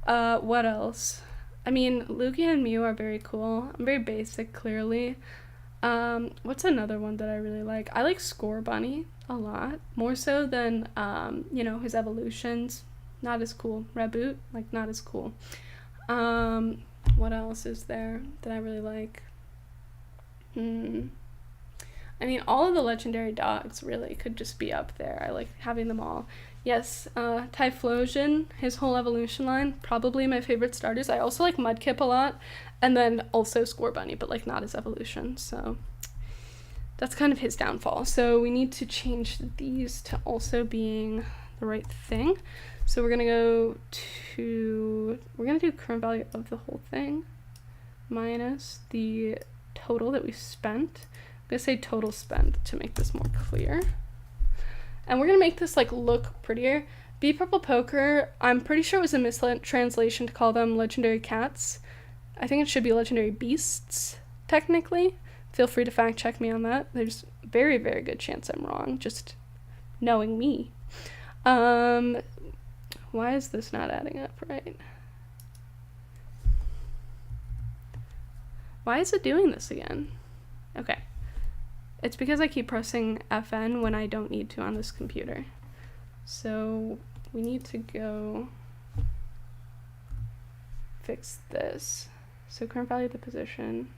What else? I mean, Lugia and Mew are very cool. I'm very basic, clearly. What's another one that I really like? I like Score Bunny a lot, more so than, you know, his evolutions. Not as cool. Reboot, like, not as cool. What else is there that I really like? I mean, all of the legendary dogs really could just be up there. I like having them all. Yes, Typhlosion, his whole evolution line, probably my favorite starters. I also like Mudkip a lot, and then also Score Bunny, but like not his evolution, so that's kind of his downfall. So we need to change these to also being the right thing. So we're gonna do current value of the whole thing minus the total that we spent. I'm gonna say total spent to make this more clear. And we're gonna make this like look prettier. Bee Purple Poker, I'm pretty sure it was a mistranslation to call them legendary cats. I think it should be legendary beasts, technically. Feel free to fact check me on that. There's a very, very good chance I'm wrong, just knowing me. Why is this not adding up right? Why is it doing this again? Okay. It's because I keep pressing FN when I don't need to on this computer. So we need to go fix this. So current value of the position,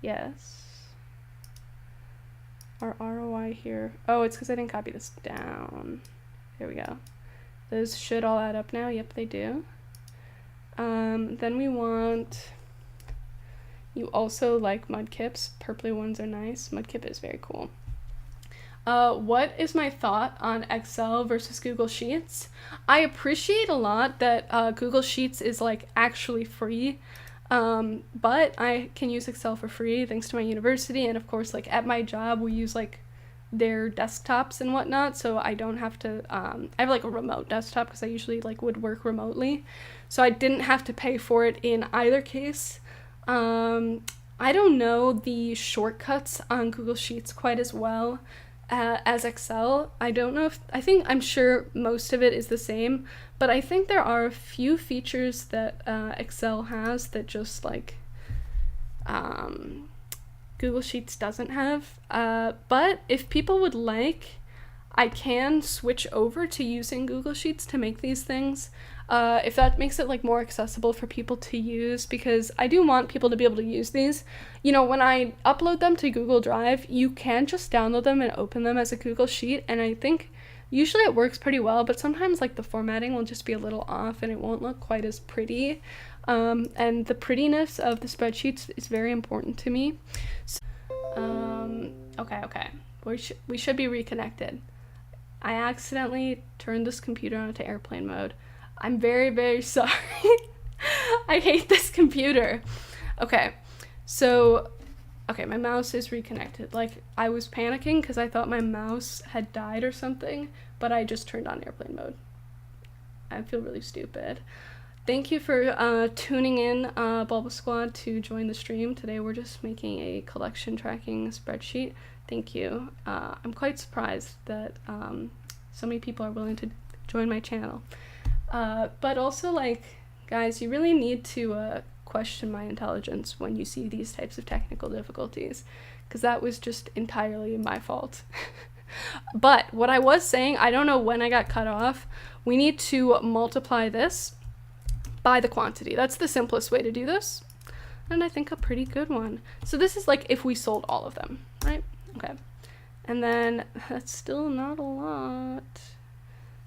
yes. Our ROI here, oh, it's because I didn't copy this down. There we go. Those should all add up now. Yep, they do. Then we want, you also like mudkips. Purpley ones are nice. Mudkip is very cool. What is my thought on Excel versus Google Sheets? I appreciate a lot that Google Sheets is like actually free, but I can use Excel for free thanks to my university, and of course like at my job we use like their desktops and whatnot, so I don't have to, I have like a remote desktop because I usually like would work remotely, so I didn't have to pay for it in either case. I don't know the shortcuts on Google Sheets quite as well as Excel. I don't know if, I'm sure most of it is the same, but I think there are a few features that Excel has that just like Google Sheets doesn't have. But if people would like, I can switch over to using Google Sheets to make these things. If that makes it like more accessible for people to use, because I do want people to be able to use these. You know, when I upload them to Google Drive, you can just download them and open them as a Google Sheet, and I think usually it works pretty well, but sometimes like the formatting will just be a little off and it won't look quite as pretty. And the prettiness of the spreadsheets is very important to me. So, okay. We should be reconnected. I accidentally turned this computer onto airplane mode. I'm very, very sorry. I hate this computer. Okay, so, my mouse is reconnected. Like, I was panicking because I thought my mouse had died or something, but I just turned on airplane mode. I feel really stupid. Thank you for tuning in, Bulba Squad, to join the stream. Today we're just making a collection tracking spreadsheet. Thank you. I'm quite surprised that so many people are willing to join my channel. But also, like, guys, you really need to question my intelligence when you see these types of technical difficulties, because that was just entirely my fault. But what I was saying, I don't know when I got cut off, we need to multiply this by the quantity. That's the simplest way to do this, and I think a pretty good one. So this is like if we sold all of them, right? Okay. And then that's still not a lot.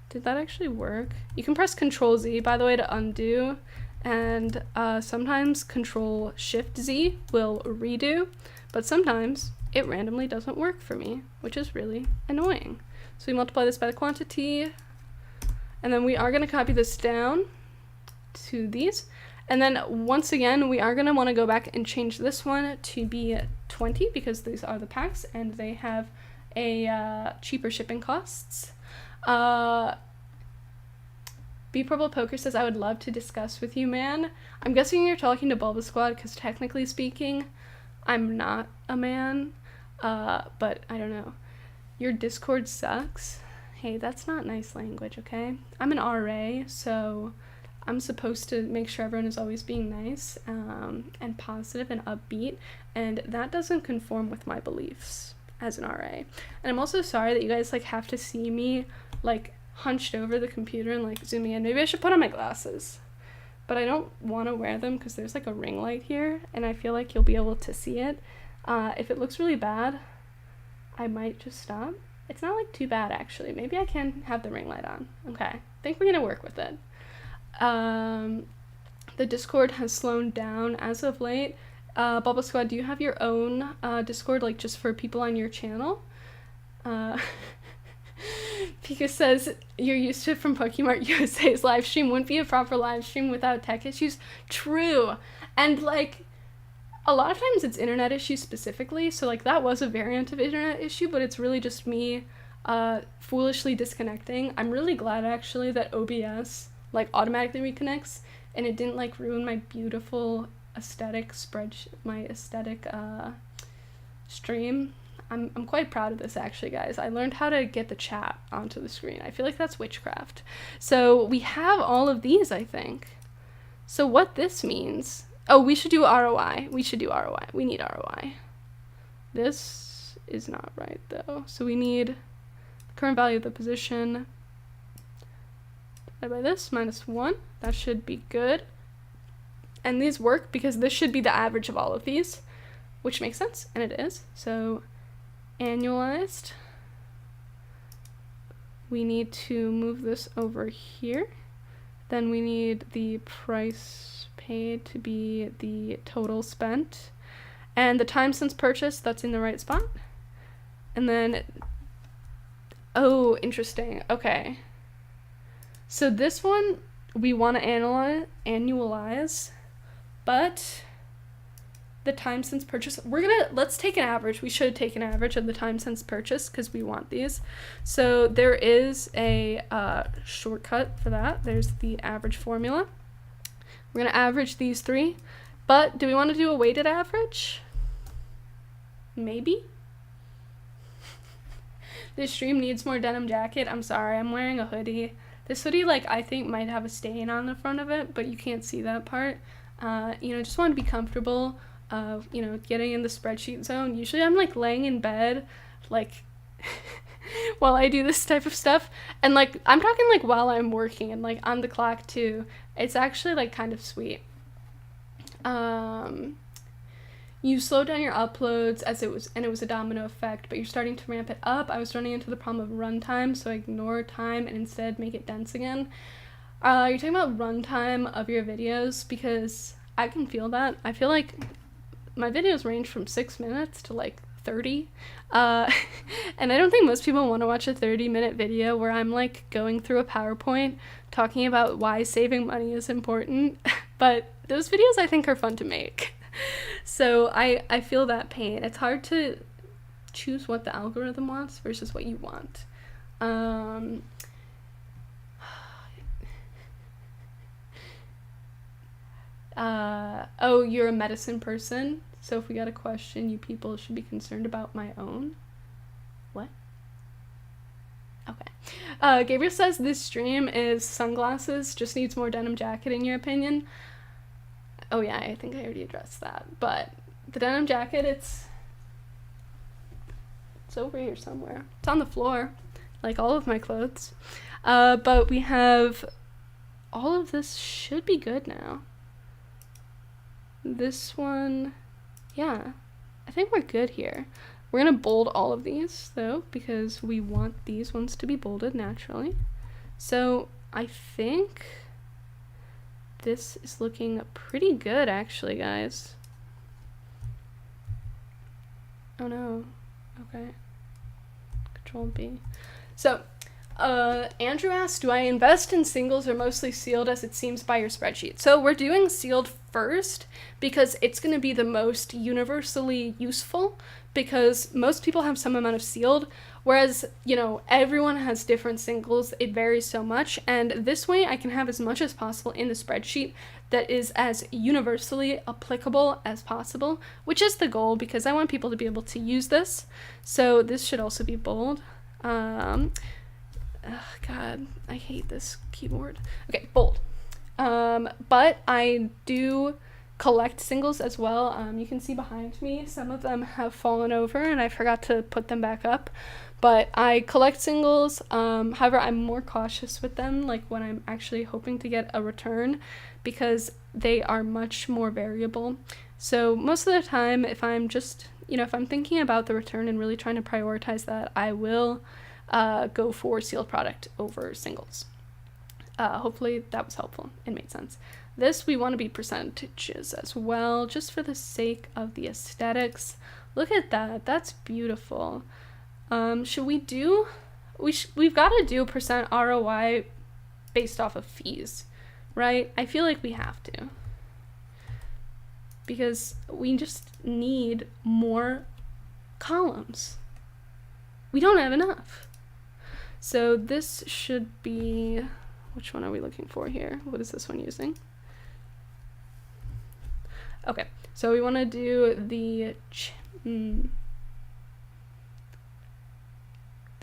Did that actually work? You can press Control Z, by the way, to undo, and sometimes Control Shift Z will redo, but sometimes it randomly doesn't work for me, which is really annoying. So we multiply this by the quantity, and then we are going to copy this down to these, and then once again we are going to want to go back and change this one to be 20 because these are the packs and they have a cheaper shipping costs. B Purple Poker says, I would love to discuss with you, man. I'm guessing you're talking to Bulba Squad because technically speaking I'm not a man, but I don't know. Your Discord sucks. Hey, that's not nice language, okay? I'm an RA, so I'm supposed to make sure everyone is always being nice and positive and upbeat, and that doesn't conform with my beliefs as an RA. And I'm also sorry that you guys like have to see me like hunched over the computer and like zooming in. Maybe I should put on my glasses, but I don't want to wear them because there's like a ring light here, and I feel like you'll be able to see it. If it looks really bad, I might just stop. It's not like too bad actually. Maybe I can have the ring light on. Okay, I think we're gonna work with it. The Discord has slowed down as of late. Bulba Squad, do you have your own Discord, like just for people on your channel? Pika says, you're used to it from Pokemart USA's live stream. Wouldn't be a proper live stream without tech issues. True. And like, a lot of times it's internet issues specifically, so like that was a variant of internet issue, but it's really just me foolishly disconnecting. I'm really glad actually that OBS like automatically reconnects and it didn't like ruin my beautiful aesthetic stream. I'm quite proud of this actually, guys. I learned how to get the chat onto the screen. I feel like that's witchcraft. So we have all of these, I think. So what this means, oh, we should do ROI. We need ROI. This is not right though. So we need the current value of the position divided by this minus 1. That should be good. And these work because this should be the average of all of these, which makes sense, and it is. So annualized, we need to move this over here. Then we need the price paid to be the total spent. And the time since purchase, that's in the right spot. And then, oh, interesting. Okay. So this one, we want to annualize, but the time since purchase, let's take an average. We should take an average of the time since purchase because we want these. So there is a shortcut for that. There's the average formula. We're going to average these three, but do we want to do a weighted average? Maybe. This stream needs more denim jacket. I'm sorry, I'm wearing a hoodie. This hoodie, like, I think might have a stain on the front of it, but you can't see that part. You know, just want to be comfortable, you know, getting in the spreadsheet zone. Usually I'm, like, laying in bed, like, while I do this type of stuff. And, like, I'm talking, like, while I'm working and, like, on the clock, too. It's actually, like, kind of sweet. You slowed down your uploads and it was a domino effect, but you're starting to ramp it up. I was running into the problem of runtime, so I ignore time and instead make it dense again. You're talking about runtime of your videos, because I can feel that. I feel like my videos range from 6 minutes to like 30. And I don't think most people want to watch a 30-minute video where I'm like going through a PowerPoint talking about why saving money is important. But those videos I think are fun to make. So I feel that pain. It's hard to choose what the algorithm wants versus what you want. Oh, you're a medicine person, so if we got a question, you people should be concerned about my own. What? Okay. Gabriel says this stream is sunglasses, just needs more denim jacket in your opinion. Oh yeah, I think I already addressed that, but the denim jacket, it's over here somewhere. It's on the floor, like all of my clothes. But we have, all of this should be good now. This one, yeah, I think we're good here. We're gonna bold all of these though, because we want these ones to be bolded naturally. So I think this is looking pretty good, actually, guys. Oh no. Okay. Control B. So, Andrew asked, do I invest in singles or mostly sealed as it seems by your spreadsheet? So we're doing sealed first because it's going to be the most universally useful, because most people have some amount of sealed, whereas, you know, everyone has different singles. It varies so much, and this way I can have as much as possible in the spreadsheet that is as universally applicable as possible, which is the goal, because I want people to be able to use this. So this should also be bold. God, I hate this keyboard. Okay, bold. But I do collect singles as well. You can see behind me, some of them have fallen over and I forgot to put them back up. But I collect singles, however, I'm more cautious with them, like when I'm actually hoping to get a return, because they are much more variable. So most of the time, if I'm just, you know, if I'm thinking about the return and really trying to prioritize that, I will go for sealed product over singles. Hopefully that was helpful and made sense. This, we want to be percentages as well, just for the sake of the aesthetics. Look at that, that's beautiful. Should we do, we've got to do percent ROI based off of fees, right? I feel like we have to, because we just need more columns. We don't have enough. So this should be, which one are we looking for here? What is this one using? Okay, so we want to do the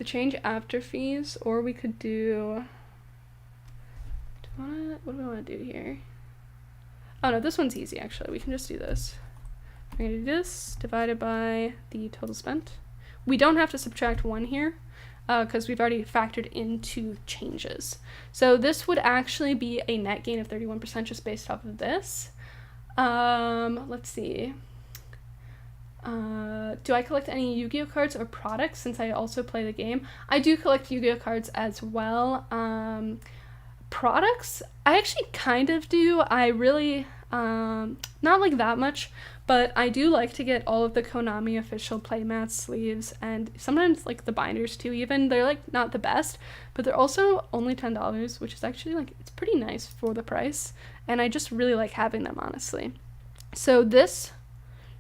change after fees, or we could do, what do we want to do here? Oh no, this one's easy actually. We can just do this. We're going to do this divided by the total spent, we don't have to subtract 1 here because we've already factored into changes. So this would actually be a net gain of 31% just based off of this. Let's see. Do I collect any Yu-Gi-Oh cards or products since I also play the game? I do collect Yu-Gi-Oh cards as well. Products, I actually kind of do. I really, not like that much, but I do like to get all of the Konami official playmats, sleeves, and sometimes like the binders too even. They're like not the best, but they're also only $10, which is actually like, it's pretty nice for the price, and I just really like having them, honestly. So this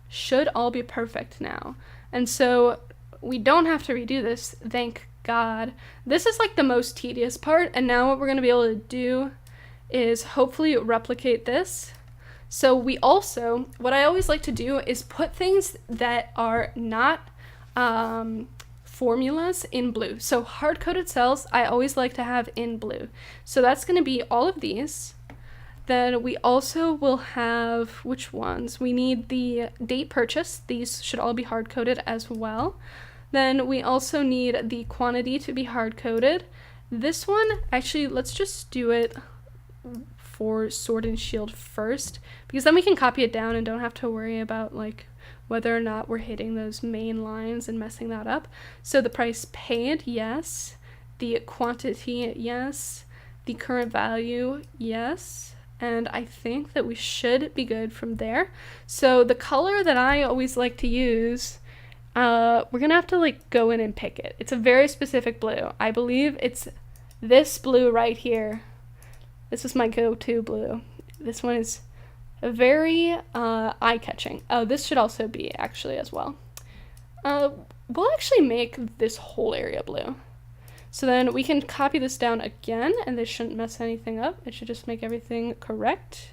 should all be perfect now. And so we don't have to redo this, thank God. This is like the most tedious part, and now what we're going to be able to do is hopefully replicate this. So we also, what I always like to do is put things that are not formulas in blue. So hard-coded cells I always like to have in blue. So that's going to be all of these. Then we also will have, which ones? We need the date purchase. These should all be hard-coded as well. Then we also need the quantity to be hard-coded. This one, actually, let's just do it for Sword and Shield first, because then we can copy it down and don't have to worry about like whether or not we're hitting those main lines and messing that up. So the price paid, yes. The quantity, yes. The current value, yes. And I think that we should be good from there. So the color that I always like to use, we're gonna have to like go in and pick it. It's a very specific blue. I believe it's this blue right here. This is my go-to blue. This one is very eye-catching. Oh, this should also be actually as well. We'll actually make this whole area blue. So then we can copy this down again, and this shouldn't mess anything up. It should just make everything correct.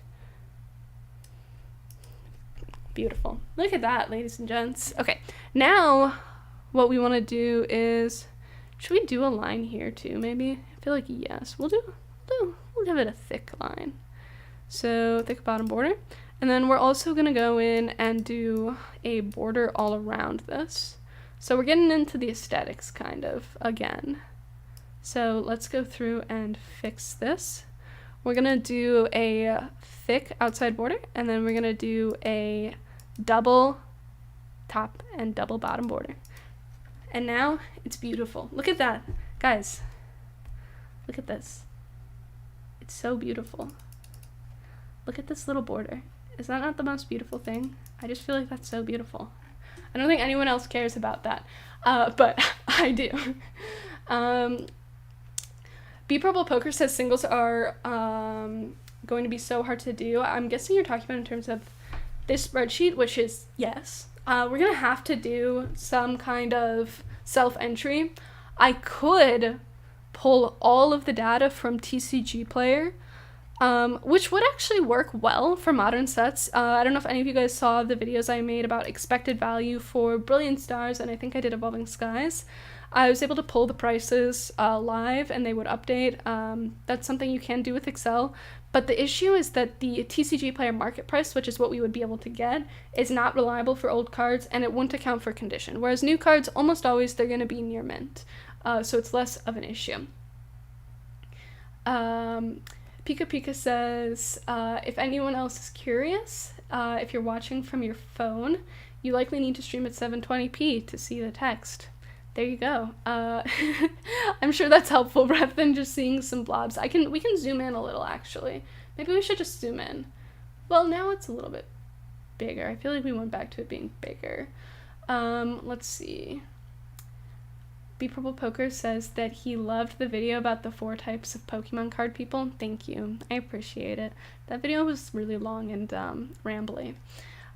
Beautiful. Look at that, ladies and gents. Okay, now what we want to do is, should we do a line here too, maybe? I feel like yes. We'll give it a thick line. So thick bottom border. And then we're also going to go in and do a border all around this. So we're getting into the aesthetics kind of again. So let's go through and fix this. We're going to do a thick outside border, and then we're going to do a double top and double bottom border. And now it's beautiful. Look at that. Guys, look at this. It's so beautiful. Look at this little border. Is that not the most beautiful thing? I just feel like that's so beautiful. I don't think anyone else cares about that, but I do. B Purple Poker says singles are going to be so hard to do. I'm guessing you're talking about in terms of this spreadsheet, which is yes. We're going to have to do some kind of self-entry. I could pull all of the data from TCG Player, which would actually work well for modern sets. I don't know if any of you guys saw the videos I made about expected value for Brilliant Stars, and I think I did Evolving Skies. I was able to pull the prices live, and they would update. That's something you can do with Excel, but the issue is that the TCG Player market price, which is what we would be able to get, is not reliable for old cards, and it wouldn't account for condition, whereas new cards, almost always, they're going to be near mint, so it's less of an issue. Pika Pika says, if anyone else is curious, if you're watching from your phone, you likely need to stream at 720p to see the text. There you go. I'm sure that's helpful rather than just seeing some blobs. We can zoom in a little, actually. Maybe we should just zoom in. Well, now it's a little bit bigger. I feel like we went back to it being bigger. Let's see. B Purple Poker says that he loved the video about the 4 types of Pokemon card people. Thank you. I appreciate it. That video was really long and rambly.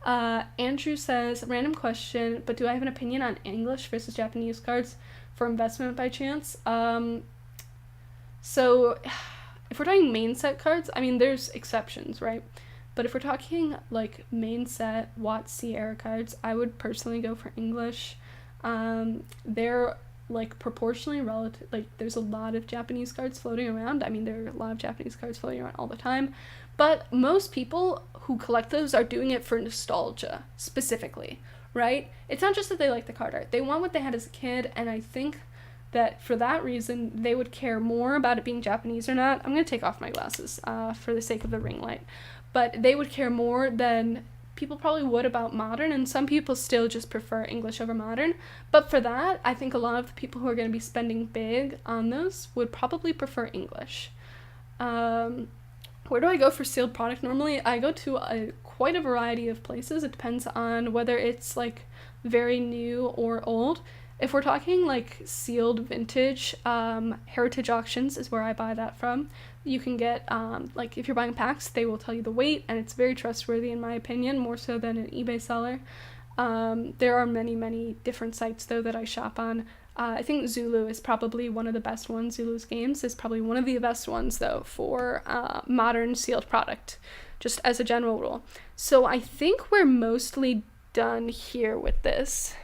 Andrew says, random question, but do I have an opinion on English versus Japanese cards for investment by chance? So if we're talking main set cards, I mean, there's exceptions, right? But if we're talking like main set WotC era cards, I would personally go for English. They're like proportionally relative, like there's a lot of Japanese cards floating around. I mean, there are a lot of Japanese cards floating around all the time, but most people who collect those are doing it for nostalgia specifically, right? It's not just that they like the card art. They want what they had as a kid, and I think that for that reason, they would care more about it being Japanese or not. I'm going to take off my glasses for the sake of the ring light. But they would care more than people probably would about modern, and some people still just prefer English over modern. But for that, I think a lot of the people who are going to be spending big on those would probably prefer English. Where do I go for sealed product normally? I go to quite a variety of places. It depends on whether it's like very new or old. If we're talking like sealed vintage, Heritage Auctions is where I buy that from. You can get, like if you're buying packs, they will tell you the weight, and it's very trustworthy in my opinion, more so than an eBay seller. There are many, many different sites though that I shop on. I think Zulu is probably one of the best ones. Zulu's Games is probably one of the best ones though for modern sealed product, just as a general rule. So I think we're mostly done here with this.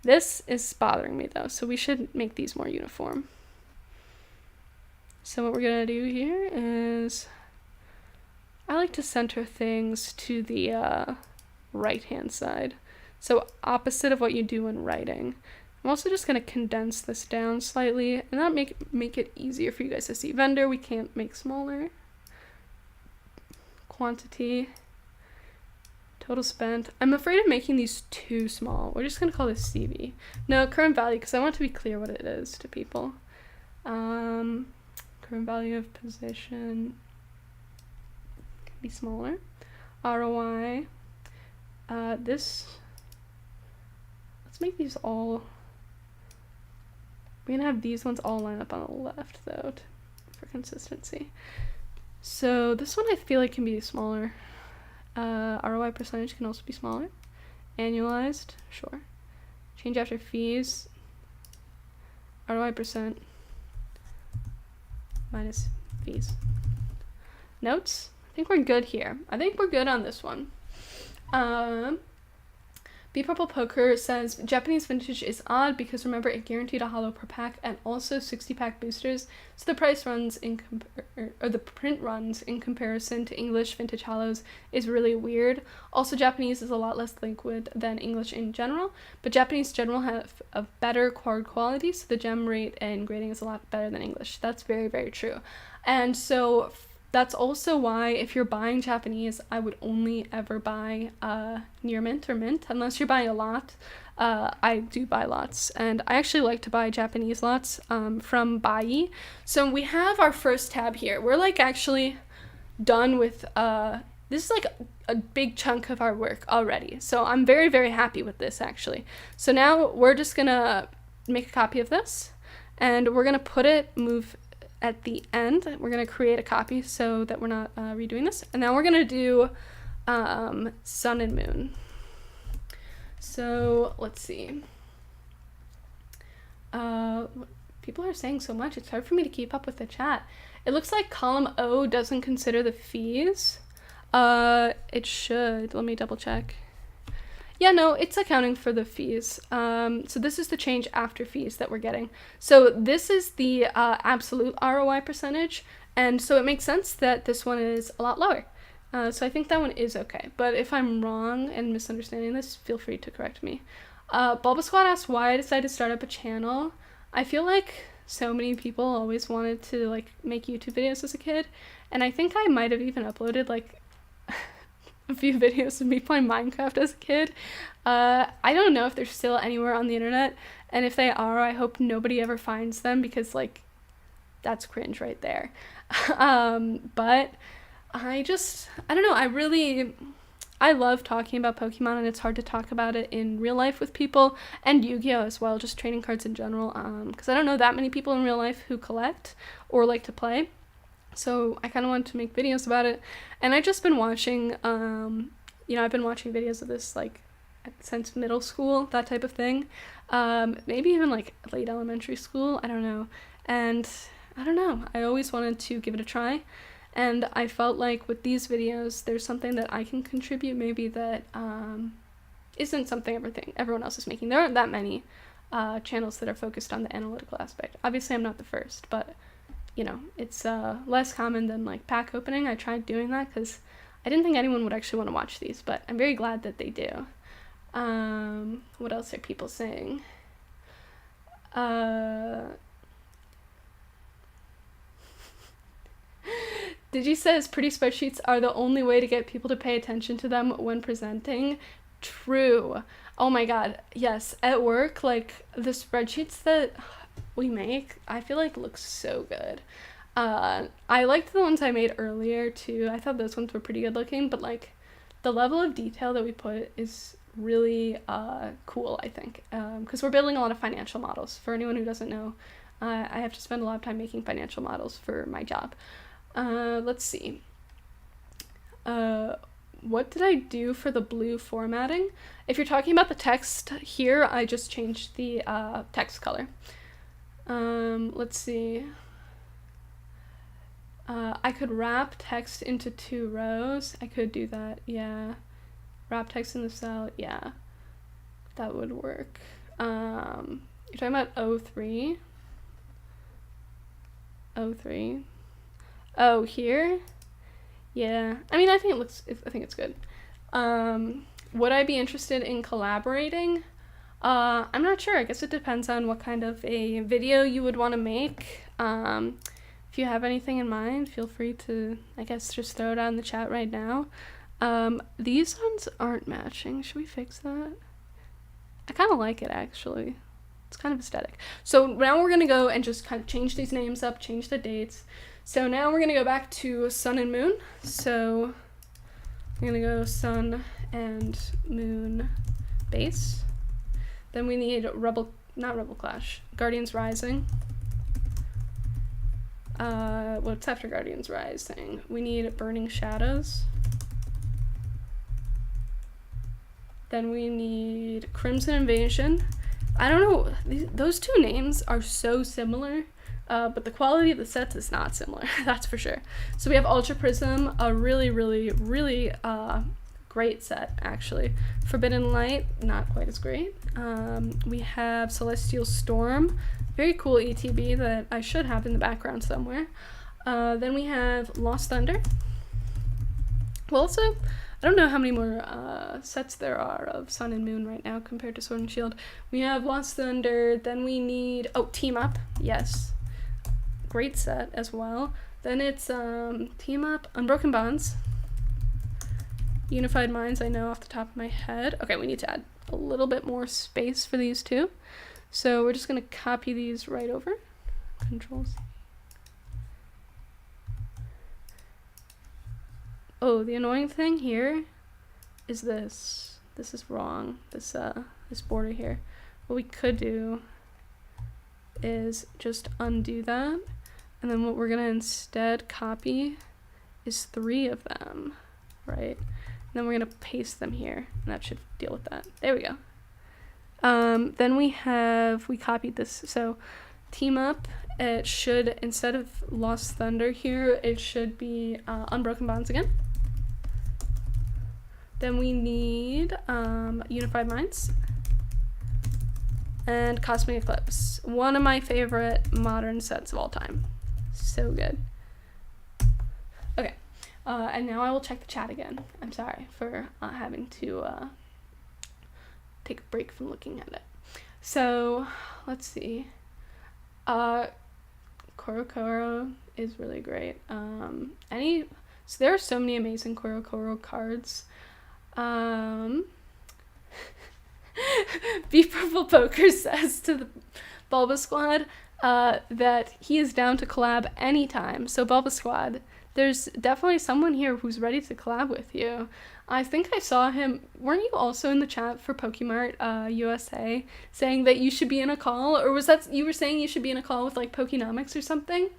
This is bothering me though, so we should make these more uniform. So what we're gonna do here is, I like to center things to the right hand side. So opposite of what you do in writing. I'm also just gonna condense this down slightly, and that make it easier for you guys to see. Vendor, we can't make smaller. Quantity. Total spent. I'm afraid of making these too small. We're just gonna call this CV. No, current value, because I want to be clear what it is to people. Current value of position can be smaller. ROI. Let's make these all. We're gonna have these ones all line up on the left though, for consistency. So this one I feel like can be smaller. ROI percentage can also be smaller. Annualized, sure. Change after fees. ROI percent minus fees. Notes. I think we're good here. I think we're good on this one. B Purple Poker says Japanese vintage is odd because remember it guaranteed a holo per pack and also 60-pack boosters, so the price runs or the print runs in comparison to English vintage holos is really weird. Also, Japanese is a lot less liquid than English in general, but Japanese in general have a better card quality, so the gem rate and grading is a lot better than English. That's very, very true. And so that's also why if you're buying Japanese, I would only ever buy near mint or mint, unless you're buying a lot. I do buy lots, and I actually like to buy Japanese lots from Bai. So we have our first tab here. We're like actually done with, this is like a big chunk of our work already. So I'm very, very happy with this actually. So now we're just gonna make a copy of this, and we're gonna move at the end. We're going to create a copy so that we're not redoing this. And now we're going to do sun and moon. So let's see. People are saying so much. It's hard for me to keep up with the chat. It looks like column O doesn't consider the fees. It should. Let me double check. Yeah, no, it's accounting for the fees. So this is the change after fees that we're getting. So this is the absolute ROI percentage, and so it makes sense that this one is a lot lower. So I think that one is okay. But if I'm wrong and misunderstanding this, feel free to correct me. Bulba Squad asked why I decided to start up a channel. I feel like so many people always wanted to like make YouTube videos as a kid, and I think I might have even uploaded like a few videos of me playing Minecraft as a kid. I don't know if they're still anywhere on the internet, and if they are, I hope nobody ever finds them because like that's cringe right there. But I don't know, I love talking about Pokemon, and it's hard to talk about it in real life with people, and Yu-Gi-Oh as well, just trading cards in general, because I don't know that many people in real life who collect or like to play. So I kind of wanted to make videos about it, and I've just been watching, I've been watching videos of this like since middle school, that type of thing, maybe even like late elementary school, I don't know, and I don't know, I always wanted to give it a try, and I felt like with these videos, there's something that I can contribute maybe that isn't something everyone else is making. There aren't that many channels that are focused on the analytical aspect. Obviously, I'm not the first, but you know, it's less common than like pack opening. I tried doing that because I didn't think anyone would actually want to watch these, but I'm very glad that they do. What else are people saying? Digi says pretty spreadsheets are the only way to get people to pay attention to them when presenting. True. Oh my god, yes. At work, like, the spreadsheets that we make, I feel like look so good. I liked the ones I made earlier too. I thought those ones were pretty good looking, but like the level of detail that we put is really cool, I think, because we're building a lot of financial models. For anyone who doesn't know, I have to spend a lot of time making financial models for my job. Let's see. What did I do for the blue formatting? If you're talking about the text here, I just changed the text color. Let's see. I could wrap text into 2 rows. I could do that, yeah. Wrap text in the cell, yeah. That would work. You're talking about O3? O3. Oh, here? Yeah. I mean, I think it's good. Would I be interested in collaborating? I'm not sure. I guess it depends on what kind of a video you would want to make. If you have anything in mind, feel free to, I guess, just throw it out in the chat right now. These ones aren't matching. Should we fix that? I kind of like it, actually. It's kind of aesthetic. So now we're going to go and just kind of change these names up, change the dates. So now we're going to go back to sun and moon. So I'm going to go sun and moon base. Then we need Rebel Clash, Guardians Rising. What's after Guardians Rising? We need Burning Shadows. Then we need Crimson Invasion. I don't know, those two names are so similar, but the quality of the sets is not similar, that's for sure. So we have Ultra Prism, a really, really, really great set, actually. Forbidden Light, not quite as great. We have Celestial Storm, very cool ETB that I should have in the background somewhere. Then we have Lost Thunder. Well, also, I don't know how many more sets there are of Sun and Moon right now compared to Sword and Shield. We have Lost Thunder, then we need, Team Up, yes. Great set as well. Then it's Team Up, Unbroken Bonds. Unified Minds, I know off the top of my head. Okay, we need to add a little bit more space for these two. So we're just gonna copy these right over. Control C. Oh, the annoying thing here is this. This is wrong. This border here. What we could do is just undo that. And then what we're gonna instead copy is 3 of them, right? And then we're gonna paste them here, and that should deal with that. There we go. Then we copied this. So Team Up, it should, instead of Lost Thunder here, it should be Unbroken Bonds again. Then we need Unified Minds and Cosmic Eclipse. One of my favorite modern sets of all time. So good. Okay, and now I will check the chat again. I'm sorry for having to take a break from looking at it. So let's see. Korokoro is really great. So there are so many amazing Korokoro cards. Beef Purple Poker says to the Bulba Squad that he is down to collab anytime. So Bulba Squad, there's definitely someone here who's ready to collab with you. I think I saw him, weren't you also in the chat for Pokemart USA saying that you should be in a call? Or was that, you were saying you should be in a call with like Pokenomics or something?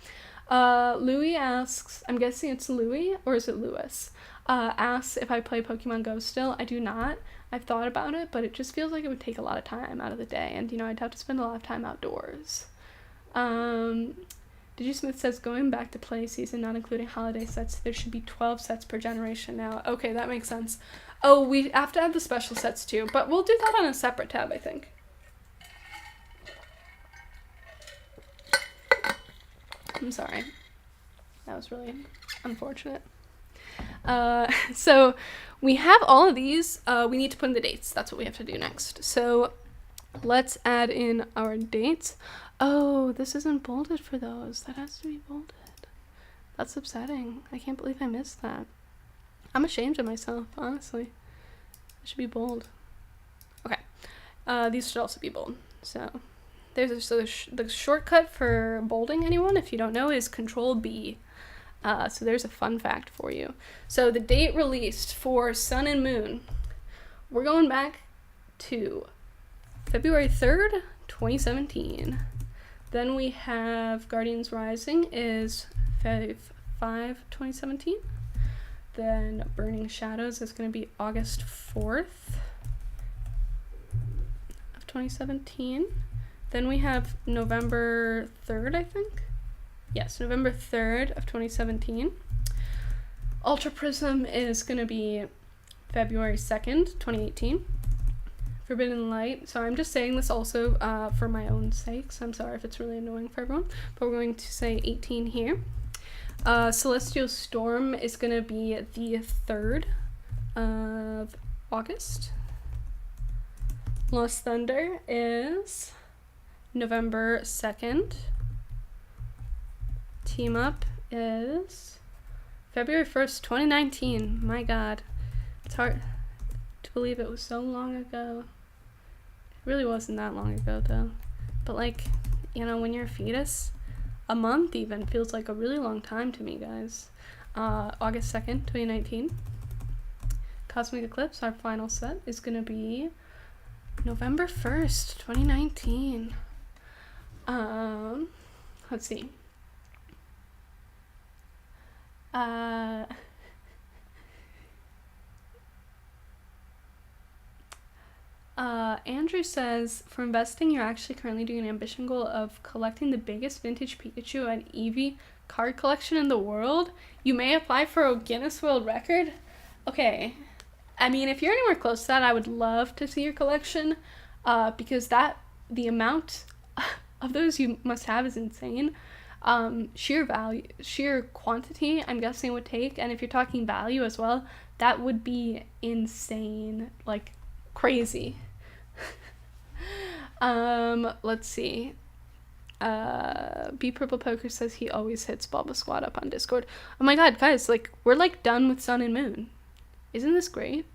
Louis asks, I'm guessing it's Louis, or is it Lewis? Asks if I play Pokemon Go still. I do not. I've thought about it, but it just feels like it would take a lot of time out of the day, and, you know, I'd have to spend a lot of time outdoors. Digi Smith says, going back to play season, not including holiday sets, there should be 12 sets per generation now. Okay, that makes sense. Oh, we have to add the special sets too, but we'll do that on a separate tab, I think. I'm sorry. That was really unfortunate. So we have all of these. We need to put in the dates. That's what we have to do next. So let's add in our dates. Oh, this isn't bolded for those. That has to be bolded. That's upsetting. I can't believe I missed that. I'm ashamed of myself, honestly. It should be bold. Okay. These should also be bold. So there's the shortcut for bolding, anyone, if you don't know, is Control B. So there's a fun fact for you. So the date released for Sun and Moon, we're going back to February 3rd, 2017. Then we have Guardians Rising is Feb 5, 2017. Then Burning Shadows is going to be August 4th of 2017. Then we have November 3rd, I think. Yes, November 3rd of 2017. Ultra Prism is going to be February 2nd, 2018. Forbidden Light. So I'm just saying this also for my own sake, so I'm sorry if it's really annoying for everyone, but we're going to say 18 here. Celestial Storm is going to be the 3rd of August. Lost Thunder is November 2nd. Team Up is February 1st, 2019. My god. It's hard to believe it was so long ago. It really wasn't that long ago, though. But, like, you know, when you're a fetus, a month even feels like a really long time to me, guys. August 2nd, 2019. Cosmic Eclipse, our final set, is going to be November 1st, 2019. Let's see. Andrew says, for investing, you're actually currently doing an ambition goal of collecting the biggest vintage Pikachu and Eevee card collection in the world. You may apply for a Guinness World Record. Okay. I mean, if you're anywhere close to that, I would love to see your collection, because the amount of those you must have is insane. Sheer value, sheer quantity, I'm guessing would take, and if you're talking value as well, that would be insane, like crazy. Let's see. B Purple Poker says he always hits Bulba Squad up on Discord. Oh my god, guys, like, we're like done with Sun and Moon. Isn't this great?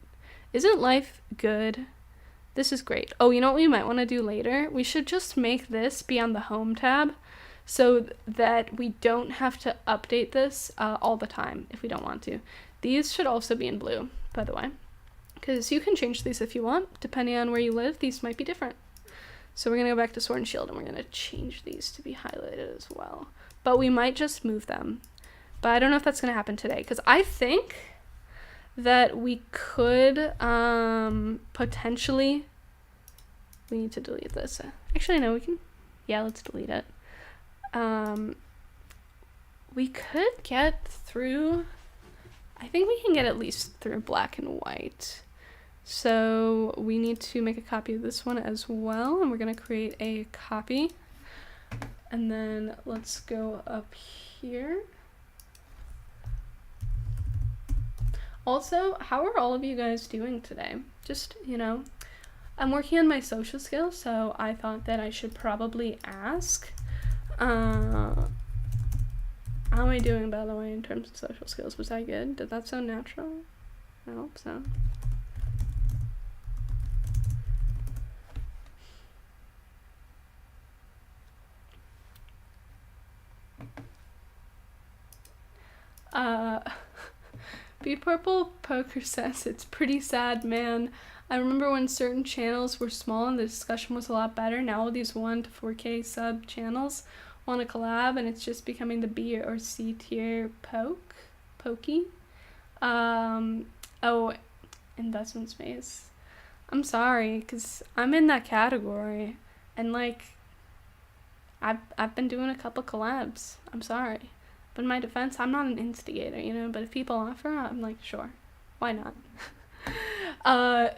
Isn't life good? This is great. Oh, you know what we might want to do later? We should just make this be on the home tab so that we don't have to update this all the time if we don't want to. These should also be in blue, by the way, because you can change these if you want. Depending on where you live, these might be different. So we're going to go back to Sword and Shield, and we're going to change these to be highlighted as well. But we might just move them. But I don't know if that's going to happen today, because I think that we could potentially... We need to delete this. Actually, no, we can... Yeah, let's delete it. We could get through... I think we can get at least through black and white. So we need to make a copy of this one as well, and we're going to create a copy. And then let's go up here. Also, how are all of you guys doing today? Just, you know, I'm working on my social skills, so I thought that I should probably ask. How am I doing, by the way, in terms of social skills? Was I good? Did that sound natural? I hope so. B Purple Poker says, it's pretty sad, man. I remember when certain channels were small and the discussion was a lot better. Now all these 1 to 4K sub channels want to collab, and it's just becoming the B or C tier pokey. Oh, investment space. I'm sorry, because I'm in that category, and like, I've been doing a couple collabs. I'm sorry. But in my defense, I'm not an instigator, you know, but if people offer, I'm like, sure, why not?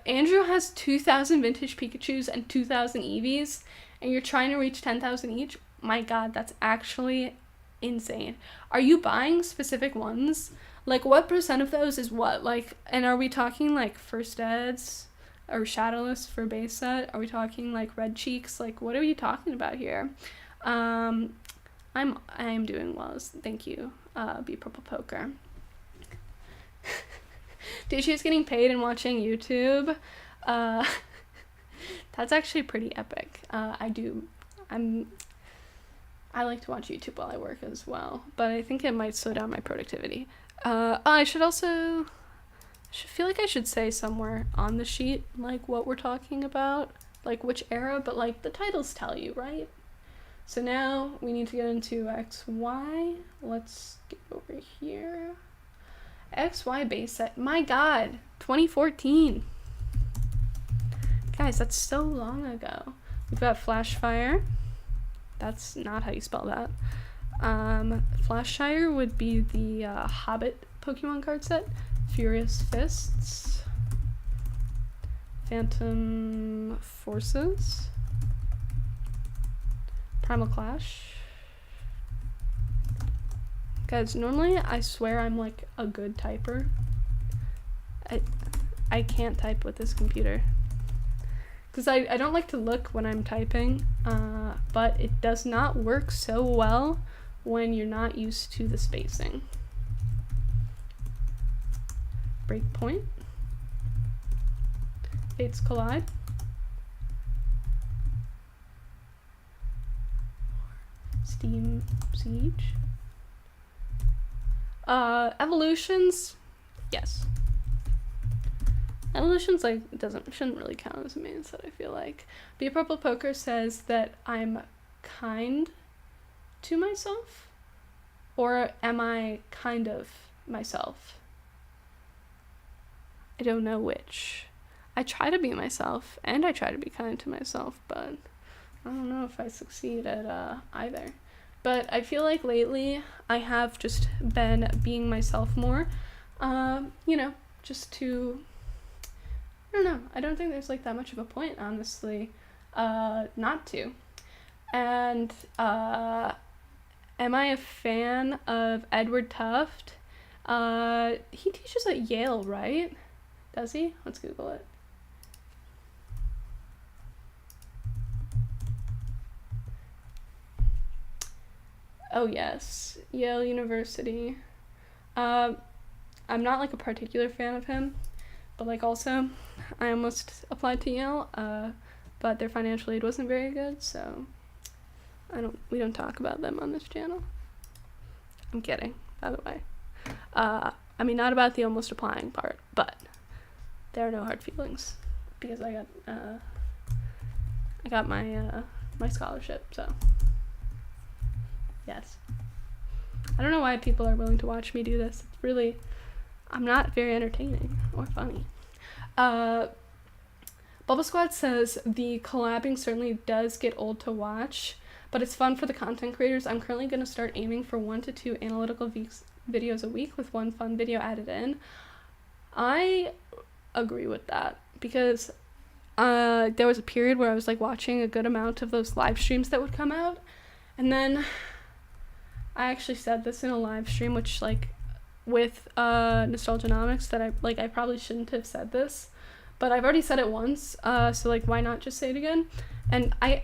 Andrew has 2,000 vintage Pikachus and 2,000 Eevees, and you're trying to reach 10,000 each? My god, that's actually insane. Are you buying specific ones? Like, what percent of those is what? Like, and are we talking, like, first eds or shadowless for base set? Are we talking, like, red cheeks? Like, what are we talking about here? I am doing well. Thank you, Be Purple Poker. Dude, she's getting paid and watching YouTube. That's actually pretty epic. I like to watch YouTube while I work as well, but I think it might slow down my productivity. I feel like I should say somewhere on the sheet, like, what we're talking about, like, which era, but, like, the titles tell you, right? So now we need to get into XY. Let's get over here. XY base set. My god, 2014. Guys, that's so long ago. We've got Flashfire. That's not how you spell that. Flashfire would be the Hobbit Pokemon card set. Furious Fists. Phantom Forces. Primal Clash. Guys, normally I swear I'm like a good typer. I can't type with this computer. Because I don't like to look when I'm typing, but it does not work so well when you're not used to the spacing. Breakpoint. Fates Collide. Steam Siege. Evolutions. Yes. Evolutions, like, shouldn't really count as a main set, I feel like. Be Purple Poker says that I'm kind to myself, or am I kind of myself? I don't know which. I try to be myself, and I try to be kind to myself, but I don't know if I succeed at either. But I feel like lately I have just been being myself more, just to... I don't know. I don't think there's, like, that much of a point, honestly, not to. And, am I a fan of Edward Tufte? He teaches at Yale, right? Does he? Let's Google it. Oh, yes. Yale University. I'm not, like, a particular fan of him. But, like, also, I almost applied to Yale, but their financial aid wasn't very good, so we don't talk about them on this channel. I'm kidding, by the way. I mean, not about the almost applying part, but there are no hard feelings, because I got my, my scholarship, so, yes. I don't know why people are willing to watch me do this. It's really... I'm not very entertaining or funny. Bubble Squad says, the collabing certainly does get old to watch, but it's fun for the content creators. I'm currently going to start aiming for 1 to 2 analytical videos a week with 1 fun video added in. I agree with that, because there was a period where I was, like, watching a good amount of those live streams that would come out, and then I actually said this in a live stream, which, like, with Nostalgianomics, that I probably shouldn't have said this, but I've already said it once, so, like, why not just say it again? And I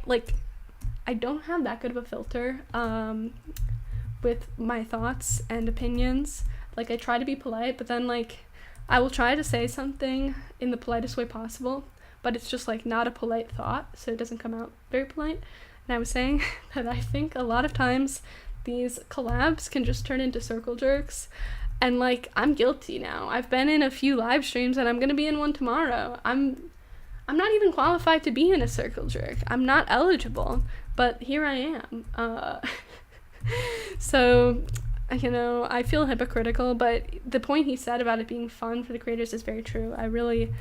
don't have that good of a filter with my thoughts and opinions. Like, I try to be polite, but then, like, I will try to say something in the politest way possible, but it's just, like, not a polite thought, so it doesn't come out very polite. And I was saying that I think a lot of times these collabs can just turn into circle jerks. And, like, I'm guilty now. I've been in a few live streams, and I'm gonna be in one tomorrow. I'm not even qualified to be in a circle jerk. I'm not eligible, but here I am. So, you know, I feel hypocritical, but the point he said about it being fun for the creators is very true. I really,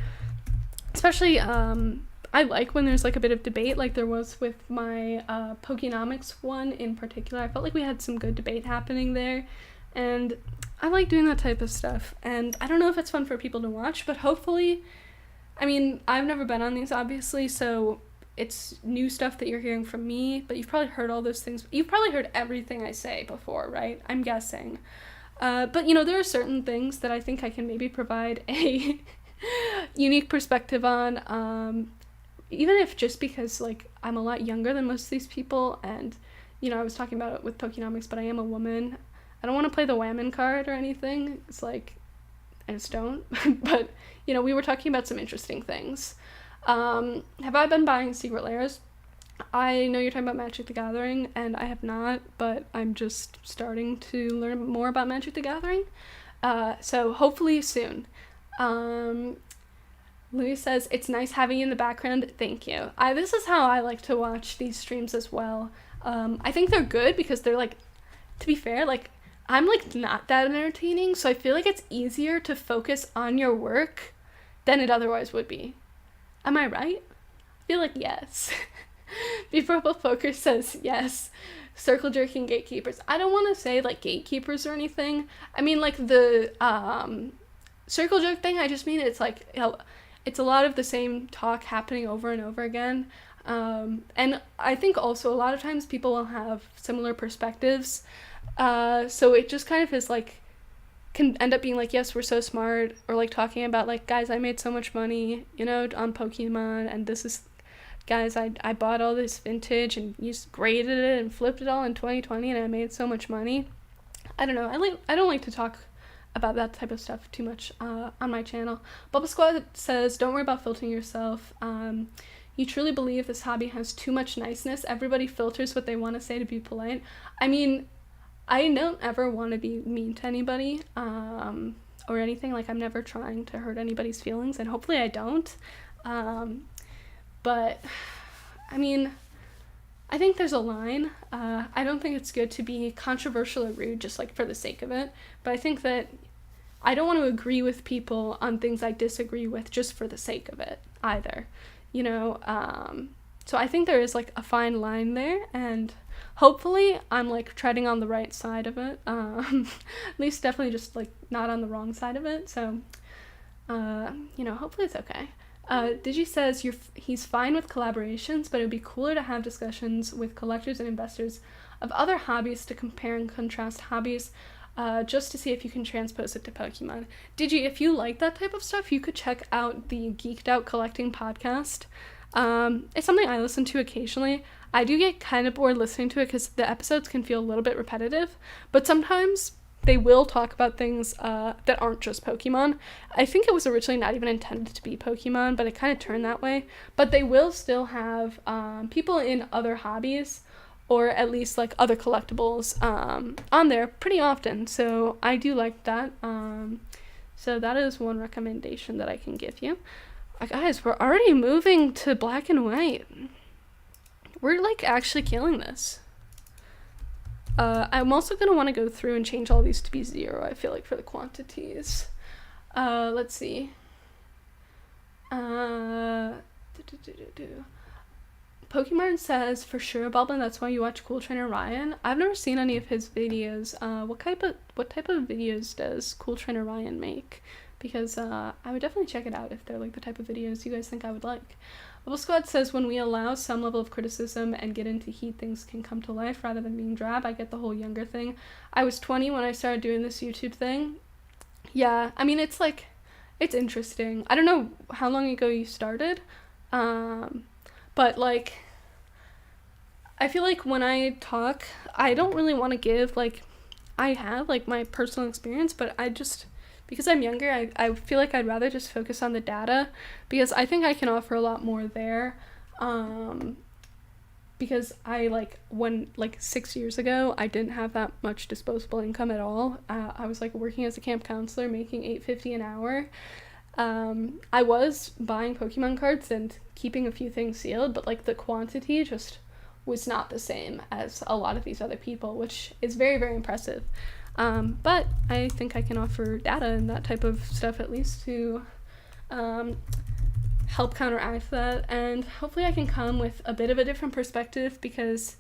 especially, I like when there's, like, a bit of debate, like there was with my Pokenomics one in particular. I felt like we had some good debate happening there, and I like doing that type of stuff, and I don't know if it's fun for people to watch, but hopefully, I mean, I've never been on these, obviously, so it's new stuff that you're hearing from me, but you've probably heard all those things. You've probably heard everything I say before, right? I'm guessing. But, you know, there are certain things that I think I can maybe provide a unique perspective on, even if just because, like, I'm a lot younger than most of these people, and, you know, I was talking about it with Pokenomics, but I am a woman. I don't want to play the whammon card or anything. It's like, I just don't. But, you know, we were talking about some interesting things. Have I been buying Secret Lairs? I know you're talking about Magic the Gathering, and I have not, but I'm just starting to learn more about Magic the Gathering. So hopefully soon. Louis says, it's nice having you in the background. Thank you. This is how I like to watch these streams as well. I think they're good because they're, like, to be fair, like, I'm, like, not that entertaining, so I feel like it's easier to focus on your work than it otherwise would be. Am I right? I feel like yes. Purple Poker says yes. Circle jerking gatekeepers. I don't want to say, like, gatekeepers or anything. I mean, like, the circle jerk thing, I just mean it's, like, you know, it's a lot of the same talk happening over and over again. And I think also a lot of times people will have similar perspectives. So it just kind of is, like, can end up being like, yes, we're so smart, or, like, talking about, like, guys, I made so much money, you know, on Pokemon, and this is, guys, I bought all this vintage and just graded it and flipped it all in 2020 and I made so much money. I don't know, I don't like to talk about that type of stuff too much on my channel. Bubble Squad says, don't worry about filtering yourself. You truly believe this hobby has too much niceness. Everybody filters what they want to say to be polite. I mean, I don't ever want to be mean to anybody, or anything. Like, I'm never trying to hurt anybody's feelings, and hopefully I don't. But, I mean, I think there's a line. I don't think it's good to be controversial or rude just, like, for the sake of it. But I think that I don't want to agree with people on things I disagree with just for the sake of it either. You know, so I think there is, like, a fine line there, and hopefully I'm, like, treading on the right side of it. At least definitely just, like, not on the wrong side of it. So, you know, hopefully it's okay. Digi says he's fine with collaborations, but it would be cooler to have discussions with collectors and investors of other hobbies to compare and contrast hobbies, just to see if you can transpose it to Pokemon. Digi, if you like that type of stuff, you could check out the Geeked Out Collecting podcast. It's something I listen to occasionally. I do get kind of bored listening to it because the episodes can feel a little bit repetitive, but sometimes they will talk about things that aren't just Pokemon. I think it was originally not even intended to be Pokemon, but it kind of turned that way. But they will still have people in other hobbies, or at least, like, other collectibles on there pretty often. So I do like that. So that is one recommendation that I can give you. Guys, we're already moving to black and white. We're, like, actually killing this. I'm also going to want to go through and change all these to be 0, I feel like, for the quantities. Let's see. Pokemon says, for sure, Boblin, that's why you watch Cool Trainer Ryan. I've never seen any of his videos. What type of videos does Cool Trainer Ryan make? Because I would definitely check it out if they're, like, the type of videos you guys think I would like. Bubble Squad says, when we allow some level of criticism and get into heat, things can come to life rather than being drab. I get the whole younger thing. I was 20 when I started doing this YouTube thing. Yeah, I mean, it's, like, it's interesting. I don't know how long ago you started, but, like, I feel like when I talk, I don't really want to give, like, I have, like, my personal experience, but I just, because I'm younger, I feel like I'd rather just focus on the data, because I think I can offer a lot more there, because I, like, when, like, 6 years ago, I didn't have that much disposable income at all. I was, like, working as a camp counselor, making $8.50 an hour. I was buying Pokemon cards and keeping a few things sealed, but, like, the quantity just was not the same as a lot of these other people, which is very, very impressive. But I think I can offer data and that type of stuff at least to help counteract that, and hopefully I can come with a bit of a different perspective, because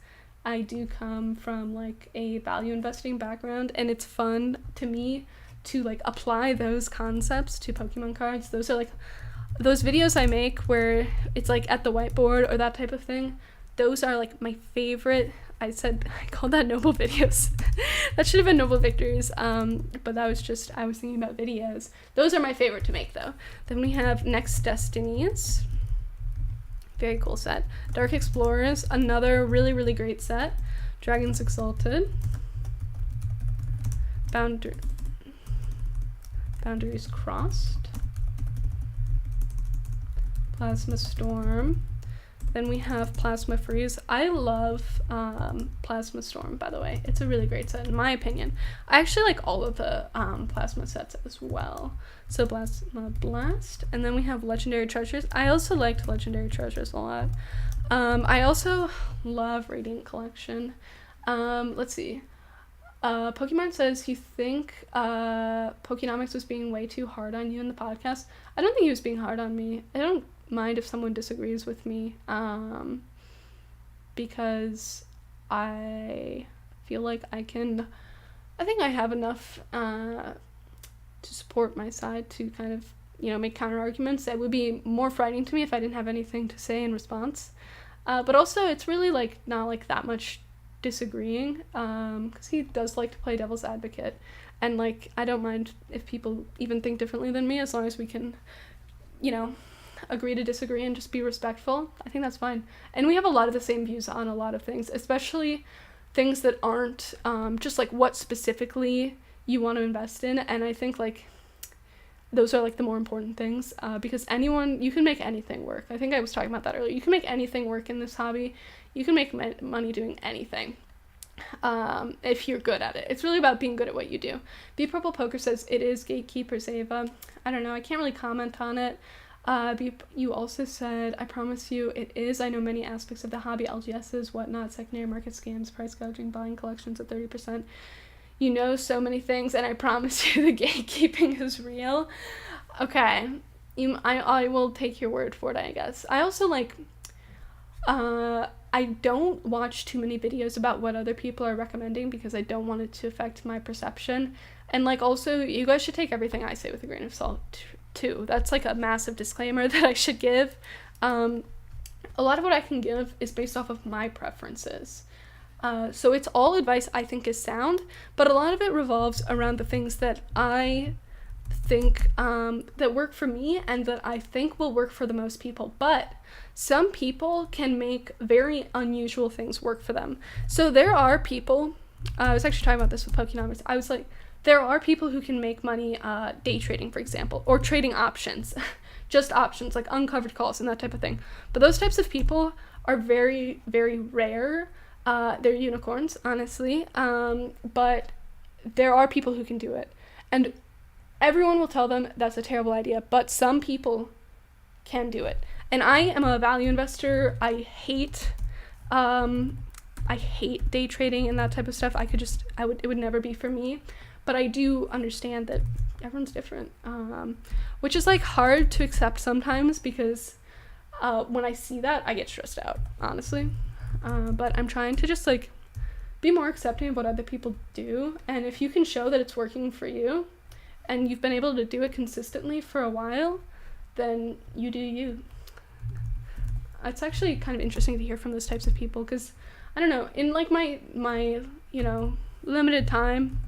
I do come from, like, a value investing background, and it's fun to me to, like, apply those concepts to Pokemon cards. Those are, like, those videos I make where it's, like, at the whiteboard or that type of thing. Those are, like, my favorite I called that Noble Videos. That should have been Noble Victories, but that was just, I was thinking about videos. Those are my favorite to make, though. Then we have Next Destinies. Very cool set. Dark Explorers, another really, really great set. Dragons Exalted. Boundaries Crossed. Plasma Storm. Then we have Plasma Freeze. I love Plasma Storm, by the way. It's a really great set, in my opinion. I actually like all of the Plasma sets as well. So Plasma Blast. And then we have Legendary Treasures. I also liked Legendary Treasures a lot. I also love Radiant Collection. Let's see. Pokemon says you think Pokenomics was being way too hard on you in the podcast. I don't think he was being hard on me. I don't mind if someone disagrees with me, because I feel like I think I have enough to support my side to kind of, make counter arguments. It would be more frightening to me if I didn't have anything to say in response, but also it's really like not like that much disagreeing, because he does like to play devil's advocate, and like I don't mind if people even think differently than me, as long as we can agree to disagree and just be respectful. I think that's fine. And we have a lot of the same views on a lot of things, especially things that aren't just like what specifically you want to invest in. And I think like those are like the more important things, because you can make anything work. I think I was talking about that earlier. You can make anything work in this hobby. You can make money doing anything, if you're good at it. It's really about being good at what you do. Be Purple Poker says it is Gatekeeper's Ava. I don't know. I can't really comment on it. You also said, I promise you it is. I know many aspects of the hobby, LGSs, whatnot, secondary market scams, price gouging, buying collections at 30%. You know so many things, and I promise you the gatekeeping is real. Okay. I will take your word for it, I guess. I also I don't watch too many videos about what other people are recommending because I don't want it to affect my perception. And also, you guys should take everything I say with a grain of salt too. That's like a massive disclaimer that I should give. A lot of what I can give is based off of my preferences. So it's all advice I think is sound, but a lot of it revolves around the things that I think that work for me and that I think will work for the most people. But some people can make very unusual things work for them. So there are people, I was actually talking about this with Pokenomics. I was like, there are people who can make money day trading, for example, or trading options, just options like uncovered calls and that type of thing. But those types of people are very, very rare. They're unicorns, honestly. But there are people who can do it. And everyone will tell them that's a terrible idea, but some people can do it. And I am a value investor. I hate day trading and that type of stuff. It would never be for me. But I do understand that everyone's different, which is hard to accept sometimes because when I see that, I get stressed out, honestly. But I'm trying to just be more accepting of what other people do. And if you can show that it's working for you and you've been able to do it consistently for a while, then you do you. It's actually kind of interesting to hear from those types of people because, I don't know, in my limited time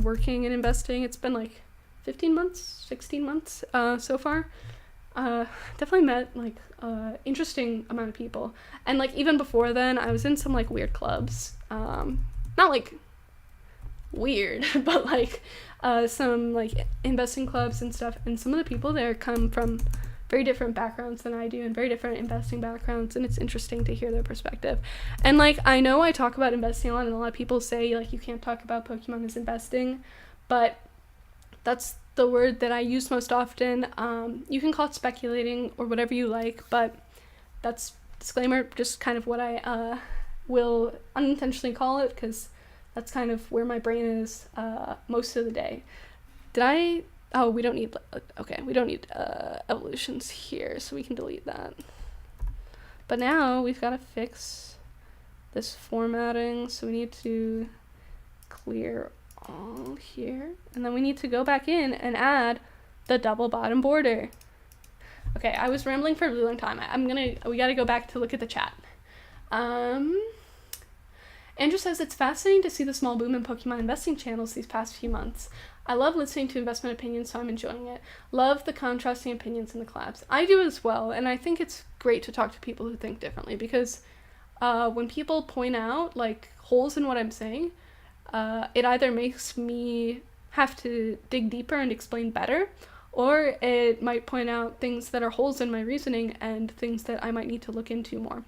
working and investing, it's been 15 months, 16 months so far. Definitely met interesting amount of people, and even before then I was in some weird clubs, not weird but some investing clubs and stuff, and some of the people there come from very different backgrounds than I do and very different investing backgrounds, and it's interesting to hear their perspective. And I know I talk about investing a lot, and a lot of people say you can't talk about Pokemon as investing, but that's the word that I use most often. You can call it speculating or whatever you like, but that's, disclaimer, just kind of what I will unintentionally call it because that's kind of where my brain is most of the day. We don't need evolutions here, so we can delete that. But now we've got to fix this formatting, so we need to clear all here, and then we need to go back in and add the double bottom border. Okay, I was rambling for a really long time. We gotta go back to look at the chat. Andrew says, it's fascinating to see the small boom in Pokemon investing channels these past few months. I love listening to investment opinions, so I'm enjoying it. Love the contrasting opinions in the collabs. I do as well, and I think it's great to talk to people who think differently, because when people point out, like, holes in what I'm saying, it either makes me have to dig deeper and explain better, or it might point out things that are holes in my reasoning and things that I might need to look into more.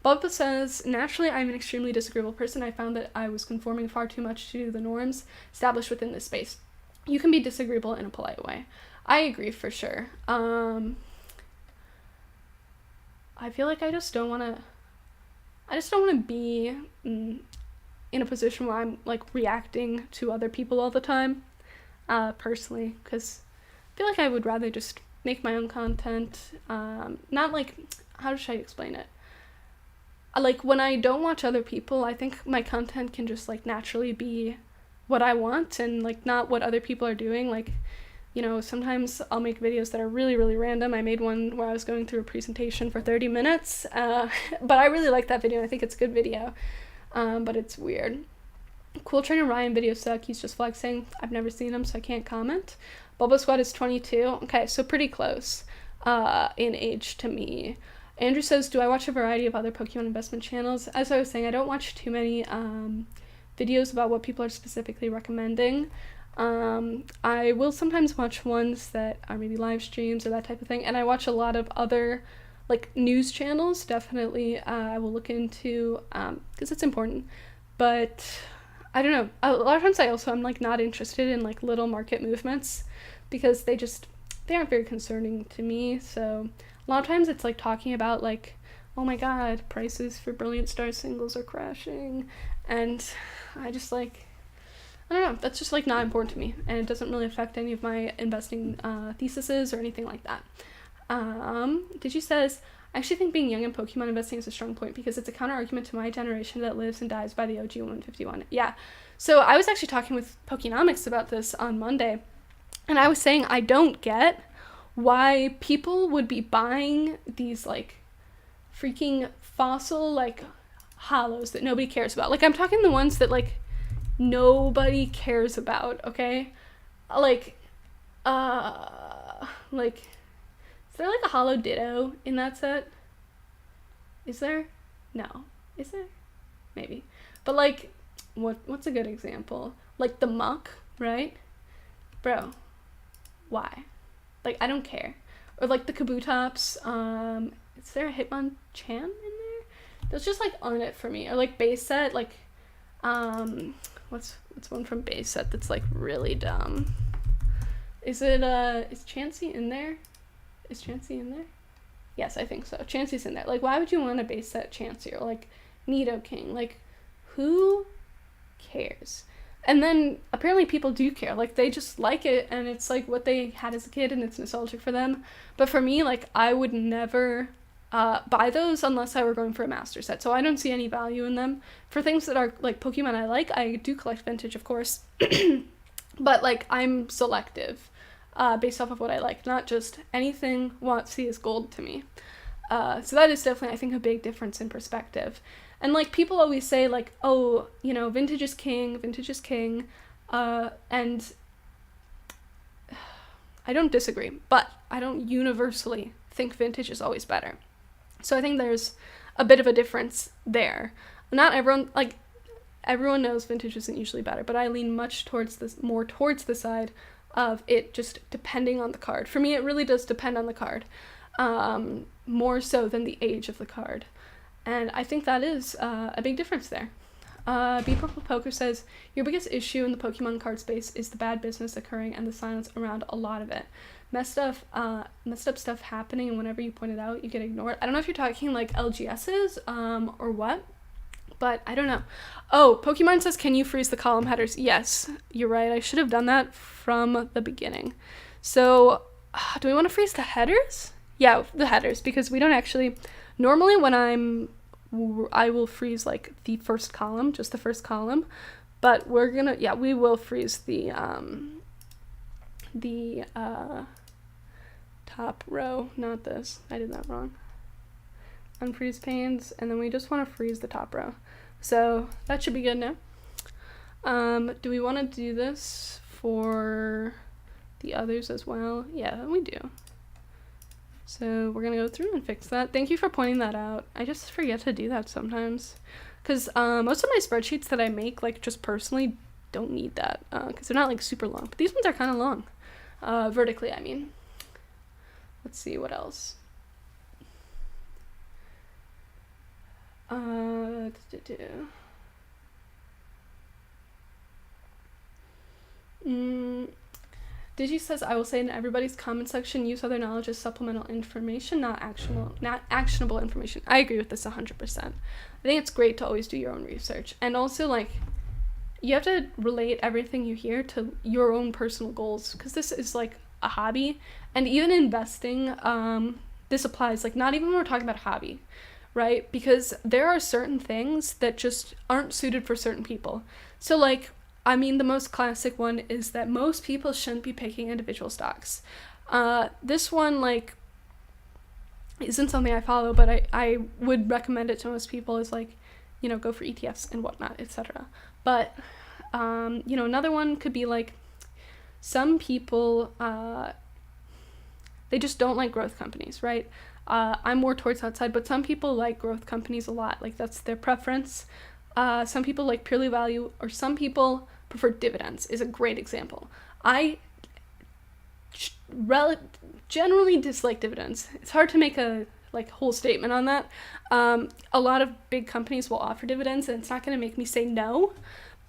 Bubba says, naturally, I'm an extremely disagreeable person. I found that I was conforming far too much to the norms established within this space. You can be disagreeable in a polite way. I agree for sure. I feel like I just don't want to be in a position where I'm, like, reacting to other people all the time, personally, because I feel like I would rather just make my own content, not, like, how should I explain it? Like, when I don't watch other people, I think my content can just, like, naturally be what I want and, like, not what other people are doing. Like, you know, sometimes I'll make videos that are really, really random. I made one where I was going through a presentation for 30 minutes, but I really like that video. I think it's a good video, but it's weird. Cool Trainer Ryan videos suck. He's just flexing. I've never seen him, so I can't comment. Bulba Squad is 22. Okay, so pretty close in age to me. Andrew says, do I watch a variety of other Pokemon investment channels? As I was saying, I don't watch too many videos about what people are specifically recommending. I will sometimes watch ones that are maybe live streams or that type of thing, and I watch a lot of other, like, news channels. Definitely I will look into, because it's important, but I don't know, a lot of times I'm, like, not interested in, like, little market movements, because they aren't very concerning to me. So a lot of times it's, like, talking about, like, oh my god, prices for Brilliant Star singles are crashing, and I just, like, I don't know, that's just, like, not important to me, and it doesn't really affect any of my investing theses or anything like that. Digi says, I actually think being young in Pokemon investing is a strong point, because it's a counter-argument to my generation that lives and dies by the OG 151. Yeah, so I was actually talking with Pokenomics about this on Monday, and I was saying I don't get why people would be buying these, like, freaking fossil, like, hollows that nobody cares about. Like, I'm talking the ones that, like, nobody cares about, okay? Like, is there, like, a hollow Ditto in that set? Is there? No. Is there? Maybe. But, like, what's a good example? Like, the Muck, right? Bro, why? Like, I don't care. Or, like, the Kabutops, is there a Hitmonchan in there? Those just, like, aren't it for me. Or, like, base set, like, what's one from base set that's, like, really dumb? Is Chansey in there? Is Chansey in there? Yes, I think so. Chansey's in there. Like, why would you want to base set Chansey or, like, Nidoking? Like, who cares? And then apparently people do care. Like, they just like it, and it's, like, what they had as a kid, and it's nostalgic for them. But for me, like, I would never buy those unless I were going for a master set. So I don't see any value in them. For things that are, like, Pokemon I do collect vintage, of course. But, like, I'm selective based off of what I like, not just anything WotC is gold to me. So that is definitely, I think, a big difference in perspective. And, like, people always say, like, oh, you know, vintage is king, and I don't disagree, but I don't universally think vintage is always better. So I think there's a bit of a difference there. Not everyone, like, everyone knows vintage isn't usually better, but I lean much more towards the side of it just depending on the card. For me, it really does depend on the card, more so than the age of the card. And I think that is a big difference there. B Purple Poker says, your biggest issue in the Pokemon card space is the bad business occurring and the silence around a lot of it. Messed up stuff happening, and whenever you point it out, you get ignored. I don't know if you're talking, like, LGSs or what, but I don't know. Oh, Pokemon says, can you freeze the column headers? Yes, you're right. I should have done that from the beginning. So, do we want to freeze the headers? Yeah, the headers, because we don't actually... Normally when I will freeze, like, the first column, just the first column, but we will freeze the top row, not this. I did that wrong. Unfreeze panes, and then we just want to freeze the top row. So that should be good now. Do we want to do this for the others as well? Yeah, we do. So we're going to go through and fix that. Thank you for pointing that out. I just forget to do that sometimes. Because most of my spreadsheets that I make, like, just personally don't need that. Because they're not, like, super long. But these ones are kind of long. Vertically, I mean. Let's see, what else? Digi says, I will say in everybody's comment section, use other knowledge as supplemental information, not actionable information. I agree with this 100%. I think it's great to always do your own research. And also, like, you have to relate everything you hear to your own personal goals, because this is, like, a hobby. And even investing, this applies, like, not even when we're talking about hobby, right? Because there are certain things that just aren't suited for certain people. So, like, I mean, the most classic one is that most people shouldn't be picking individual stocks. This one, like, isn't something I follow, but I would recommend it to most people is, like, you know, go for ETFs and whatnot, etc. But, you know, another one could be, like, some people, they just don't like growth companies, right? I'm more towards that side, but some people like growth companies a lot. Like, that's their preference. Some people like purely value, or some people prefer dividends is a great example. I generally dislike dividends. It's hard to make a whole statement on that. A lot of big companies will offer dividends, and it's not going to make me say no,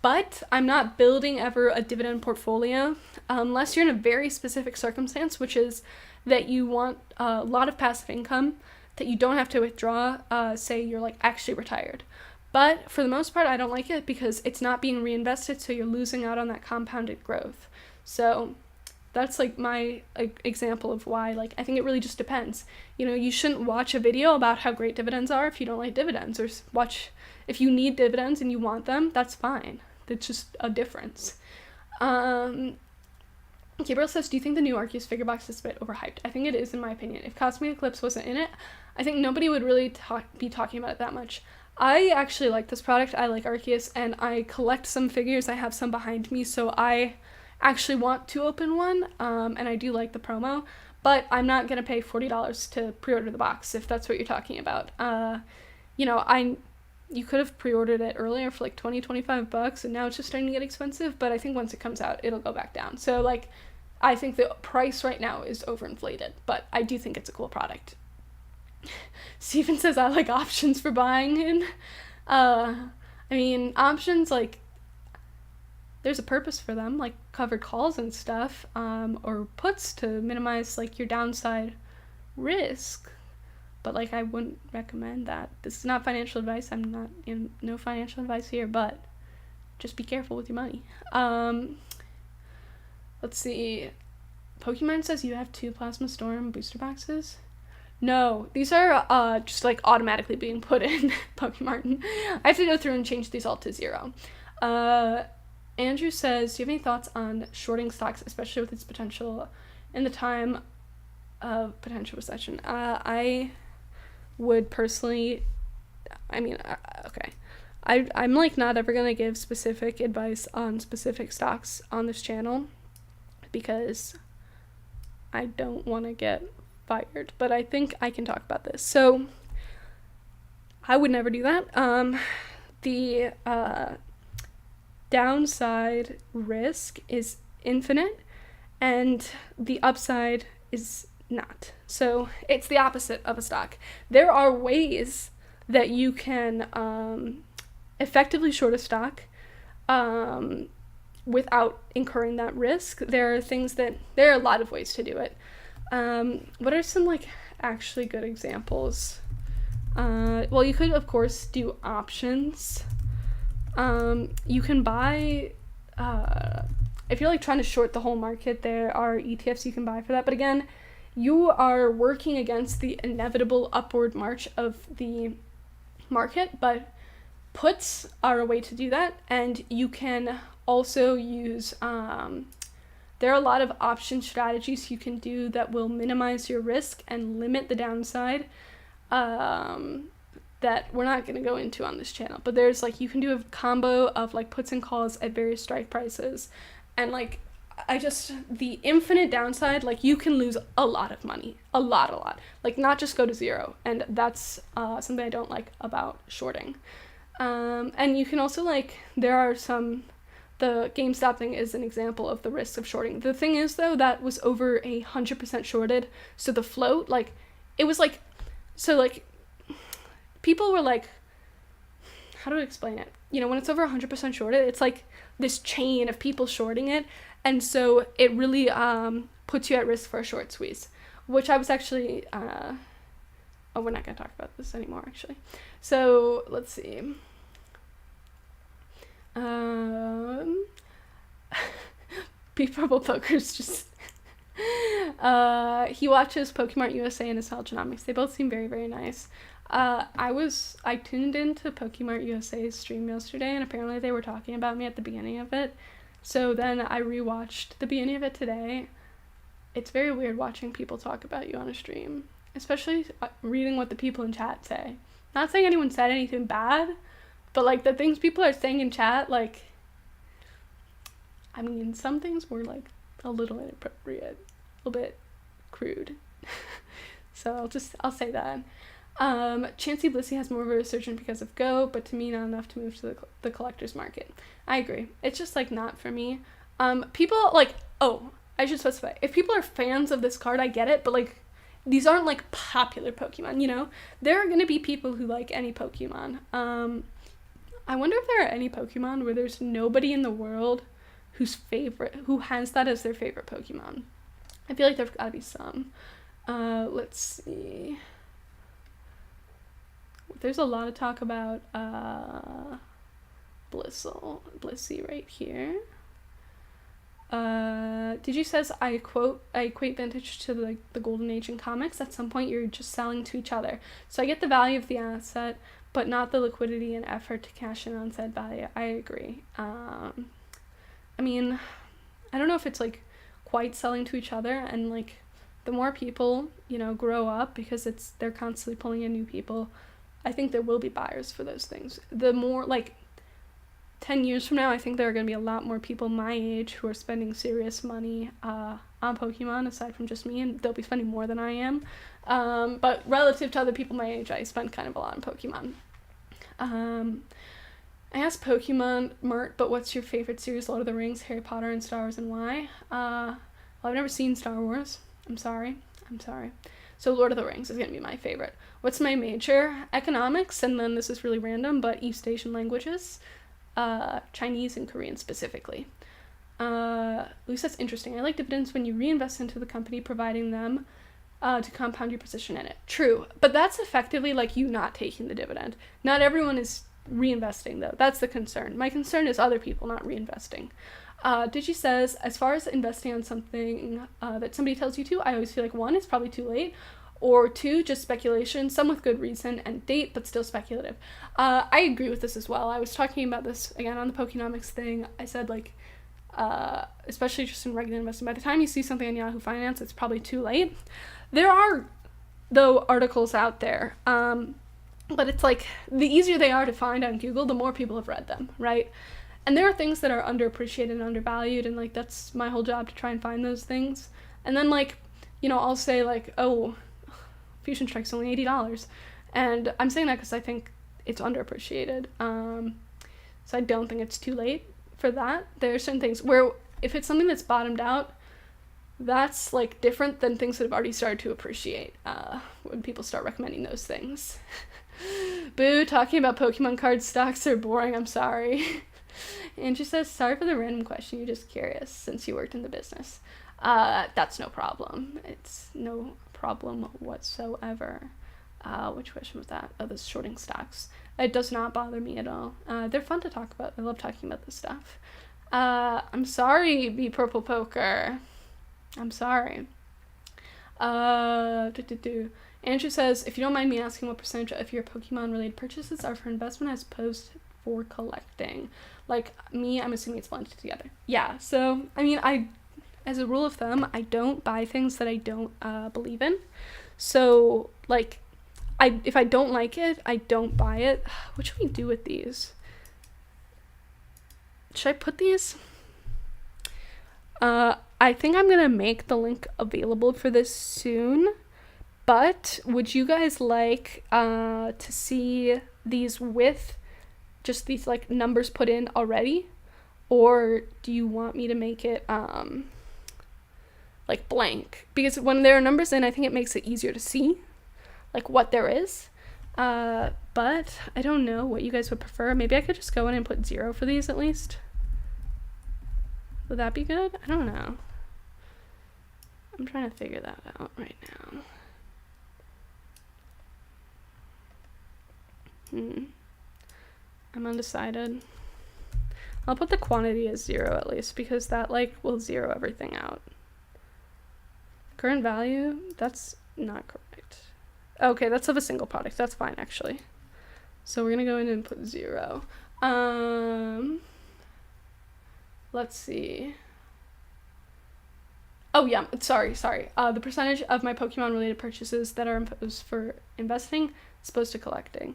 but I'm not building ever a dividend portfolio unless you're in a very specific circumstance, which is that you want a lot of passive income that you don't have to withdraw, say you're, like, actually retired. But for the most part, I don't like it because it's not being reinvested, so you're losing out on that compounded growth. So that's, like, my example of why, like, I think it really just depends. You know, you shouldn't watch a video about how great dividends are if you don't like dividends, or watch if you need dividends and you want them, that's fine. It's just a difference. Gabriel says, do you think the new Arceus figure box is a bit overhyped? I think it is, in my opinion. If Cosmic Eclipse wasn't in it, I think nobody would really be talking about it that much. I actually like this product. I like Arceus, and I collect some figures. I have some behind me, so I actually want to open one, and I do like the promo, but I'm not going to pay $40 to pre-order the box, if that's what you're talking about. You know, you could have pre-ordered it earlier for, like, $20-$25, and now it's just starting to get expensive, but I think once it comes out, it'll go back down. So, like, I think the price right now is overinflated, but I do think it's a cool product. Steven says, I like options for buying in. I mean, options, like, there's a purpose for them, like covered calls and stuff, or puts to minimize, like, your downside risk. But, like, I wouldn't recommend that. This is not financial advice. I'm not in no financial advice here, but just be careful with your money. Let's see. Pokemon says you have 2 Plasma Storm booster boxes. No, these are just, like, automatically being put in Pokemon. I have to go through and change these all to 0. Andrew says, do you have any thoughts on shorting stocks, especially with its potential in the time of potential recession? I would personally, I mean, okay. I'm, like, not ever going to give specific advice on specific stocks on this channel because I don't want to get fired, but I think I can talk about this. So I would never do that. The downside risk is infinite and the upside is not. So it's the opposite of a stock. There are ways that you can effectively short a stock without incurring that risk. There are a lot of ways to do it. What are some, like, actually good examples? Well, you could, of course, do options. You can buy, if you're, like, trying to short the whole market, there are ETFs you can buy for that. But again, you are working against the inevitable upward march of the market, but puts are a way to do that. And you can also use, there are a lot of option strategies you can do that will minimize your risk and limit the downside. that we're not going to go into on this channel, but there's like, you can do a combo of like puts and calls at various strike prices, and like, the infinite downside, like you can lose a lot of money, a lot, like not just go to zero, and that's something I don't like about shorting. And you can also like, there are some, the GameStop thing is an example of the risks of shorting. The thing is though, that was over 100% shorted, so the float, like, it was like, so like, people were like, how do I explain it? You know, when it's over 100% shorted, it's like this chain of people shorting it, and so it really puts you at risk for a short squeeze, which I was actually, oh, we're not going to talk about this anymore, actually. So, let's see. Beef Purple Poker's just... he watches Pokemart USA and his Genomics. They both seem very, very nice. I tuned into Pokemart USA's stream yesterday, and apparently they were talking about me at the beginning of it. So then I rewatched the beginning of it today. It's very weird watching people talk about you on a stream, especially reading what the people in chat say. Not saying anyone said anything bad, but like the things people are saying in chat, like, I mean, some things were like a little inappropriate, a little bit crude. So I'll say that. Chansey Blissey has more of a resurgence because of Go, but to me not enough to move to the collector's market. I agree. It's just like not for me. People like, oh, I should specify, if people are fans of this card, I get it, but like, these aren't like popular Pokemon, you know? There are gonna be people who like any Pokemon. I wonder if there are any Pokemon where there's nobody in the world who has that as their favorite Pokemon. I feel like there's gotta be some. Let's see. There's a lot of talk about Blissey right here. Digi says, I equate vintage to the golden age in comics. At some point you're just selling to each other. So I get the value of the asset, but not the liquidity and effort to cash in on said value. I agree. I mean, I don't know if it's like quite selling to each other, and like the more people, you know, grow up, because they're constantly pulling in new people, I think there will be buyers for those things. The more, like, 10 years from now, I think there are going to be a lot more people my age who are spending serious money on Pokemon, aside from just me, and they'll be spending more than I am. But relative to other people my age, I spend kind of a lot on Pokemon. I asked Pokemon Mart, but what's your favorite series? Lord of the Rings, Harry Potter, and Star Wars, and why? Well, I've never seen Star Wars. I'm sorry. So Lord of the Rings is going to be my favorite. What's my major? Economics, and then this is really random, but East Asian languages. Chinese and Korean specifically. At least that's interesting. I like dividends when you reinvest into the company, providing them to compound your position in it. True, but that's effectively like you not taking the dividend. Not everyone is reinvesting, though. That's the concern. My concern is other people not reinvesting. Digi says, as far as investing on something that somebody tells you to, I always feel like 1, it's probably too late, or 2, just speculation, some with good reason and date, but still speculative. I agree with this as well. I was talking about this again on the Pokenomics thing. I said, like, especially just in regular investing, by the time you see something on Yahoo Finance, it's probably too late. There are, though, articles out there, but it's like, the easier they are to find on Google, the more people have read them, right? And there are things that are underappreciated and undervalued, and, like, that's my whole job to try and find those things. And then, like, you know, I'll say, like, oh, Fusion Strike's only $80. And I'm saying that because I think it's underappreciated. So I don't think it's too late for that. There are certain things where if it's something that's bottomed out, that's, like, different than things that have already started to appreciate when people start recommending those things. Boo, talking about Pokemon card stocks are boring, I'm sorry. Andrew says, sorry for the random question, you're just curious since you worked in the business. That's no problem. It's no problem whatsoever. Which question was that? Oh, the shorting stocks. It does not bother me at all. They're fun to talk about. I love talking about this stuff. I'm sorry, Be Purple Poker. I'm sorry. Andrew says, if you don't mind me asking, what percentage of your Pokemon-related purchases are for investment as opposed for collecting? Like, me, I'm assuming it's blended together. Yeah, so, I mean, as a rule of thumb, I don't buy things that I don't believe in. So, like, if I don't like it, I don't buy it. What should we do with these? Should I put these? I think I'm gonna make the link available for this soon, but would you guys like to see these with just these like numbers put in already, or do you want me to make it like blank? Because when there are numbers in, I think it makes it easier to see like what there is. But I don't know what you guys would prefer. Maybe I could just go in and put 0 for these at least. Would that be good? I don't know. I'm trying to figure that out right now. I'm undecided. I'll put the quantity as 0 at least, because that like will zero everything out. Current value, that's not correct. Okay, that's of a single product. That's fine actually. So we're gonna go in and put 0. Let's see. Oh yeah, sorry. The percentage of my Pokemon related purchases that are imposed for investing as opposed to collecting.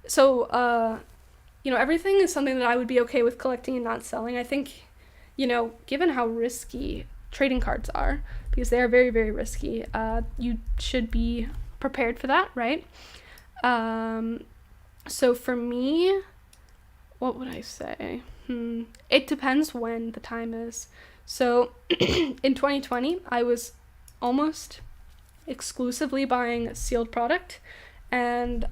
So, everything is something that I would be okay with collecting and not selling. I think, given how risky trading cards are, because they are very, very risky, you should be prepared for that, right? So for me, what would I say? It depends when the time is. So in 2020, I was almost exclusively buying sealed product and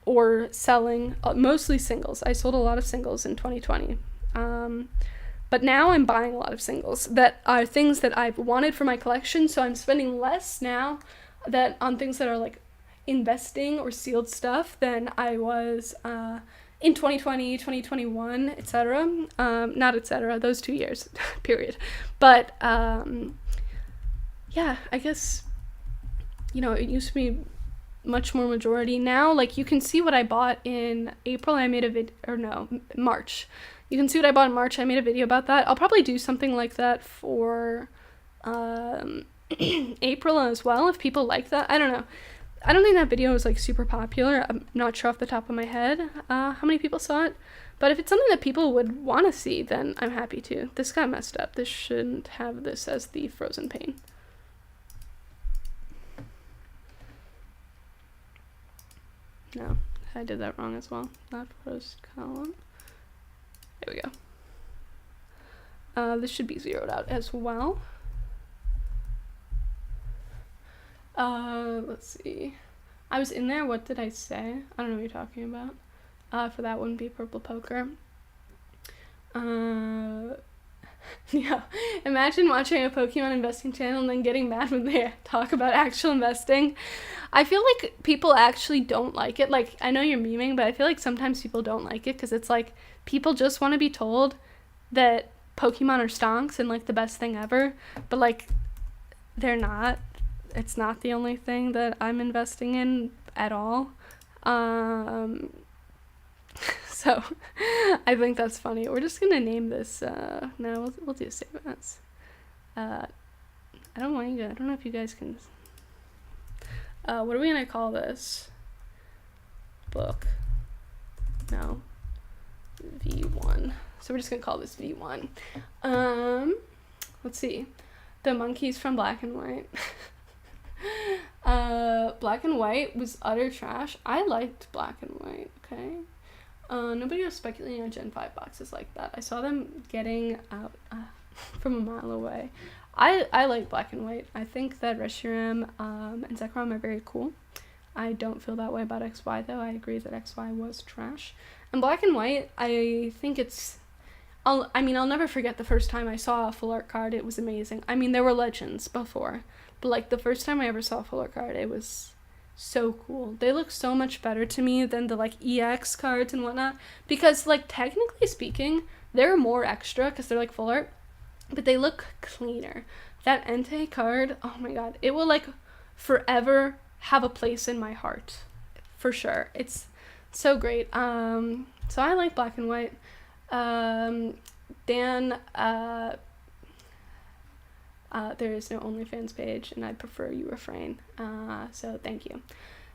or selling mostly singles. I sold a lot of singles in 2020. But now I'm buying a lot of singles that are things that I've wanted for my collection, so I'm spending less now that on things that are like investing or sealed stuff than I was in 2020, 2021, etc. Not etc., those 2 years, period. But yeah, I guess, it used to be much more majority. Now, like, you can see what I bought in April. I made a video, or no, March. You can see what I bought in March. I made a video about that. I'll probably do something like that for April as well, if people like that. I don't know. I don't think that video was like super popular. I'm not sure off the top of my head how many people saw it. But if it's something that people would want to see, then I'm happy to. This got messed up. This shouldn't have this as the frozen pane. No, I did that wrong as well. Not photos column. There we go. This should be zeroed out as well. Let's see. I was in there. What did I say? I don't know what you're talking about. For that wouldn't be purple poker. Yeah. Imagine watching a Pokemon investing channel and then getting mad when they talk about actual investing. I feel like people actually don't like it. Like, I know you're memeing, but I feel like sometimes people don't like it because it's like people just want to be told that Pokemon are stonks and like the best thing ever, but like they're not. It's not the only thing that I'm investing in at all. So I think that's funny. We're just gonna name this. No, we'll do statements. I don't know if you guys can. What are we gonna call this? Book. No. V1. So we're just gonna call this V1. Let's see. The monkeys from Black and White. Black and White was utter trash. I liked Black and White, okay? Nobody was speculating on Gen 5 boxes like that. I saw them getting out from a mile away. I like Black and White. I think that Reshiram and Zekrom are very cool. I don't feel that way about XY though. I agree that XY was trash. And Black and White, I think I'll never forget the first time I saw a full art card. It was amazing. I mean, there were legends before, but like the first time I ever saw a full art card, it was so cool. They look so much better to me than the like EX cards and whatnot, because like technically speaking, they're more extra because they're like full art, but they look cleaner. That Entei card, oh my god, it will like forever have a place in my heart, for sure. It's so great. So I like Black and White. Dan, there is no OnlyFans page, and I prefer you refrain. So thank you.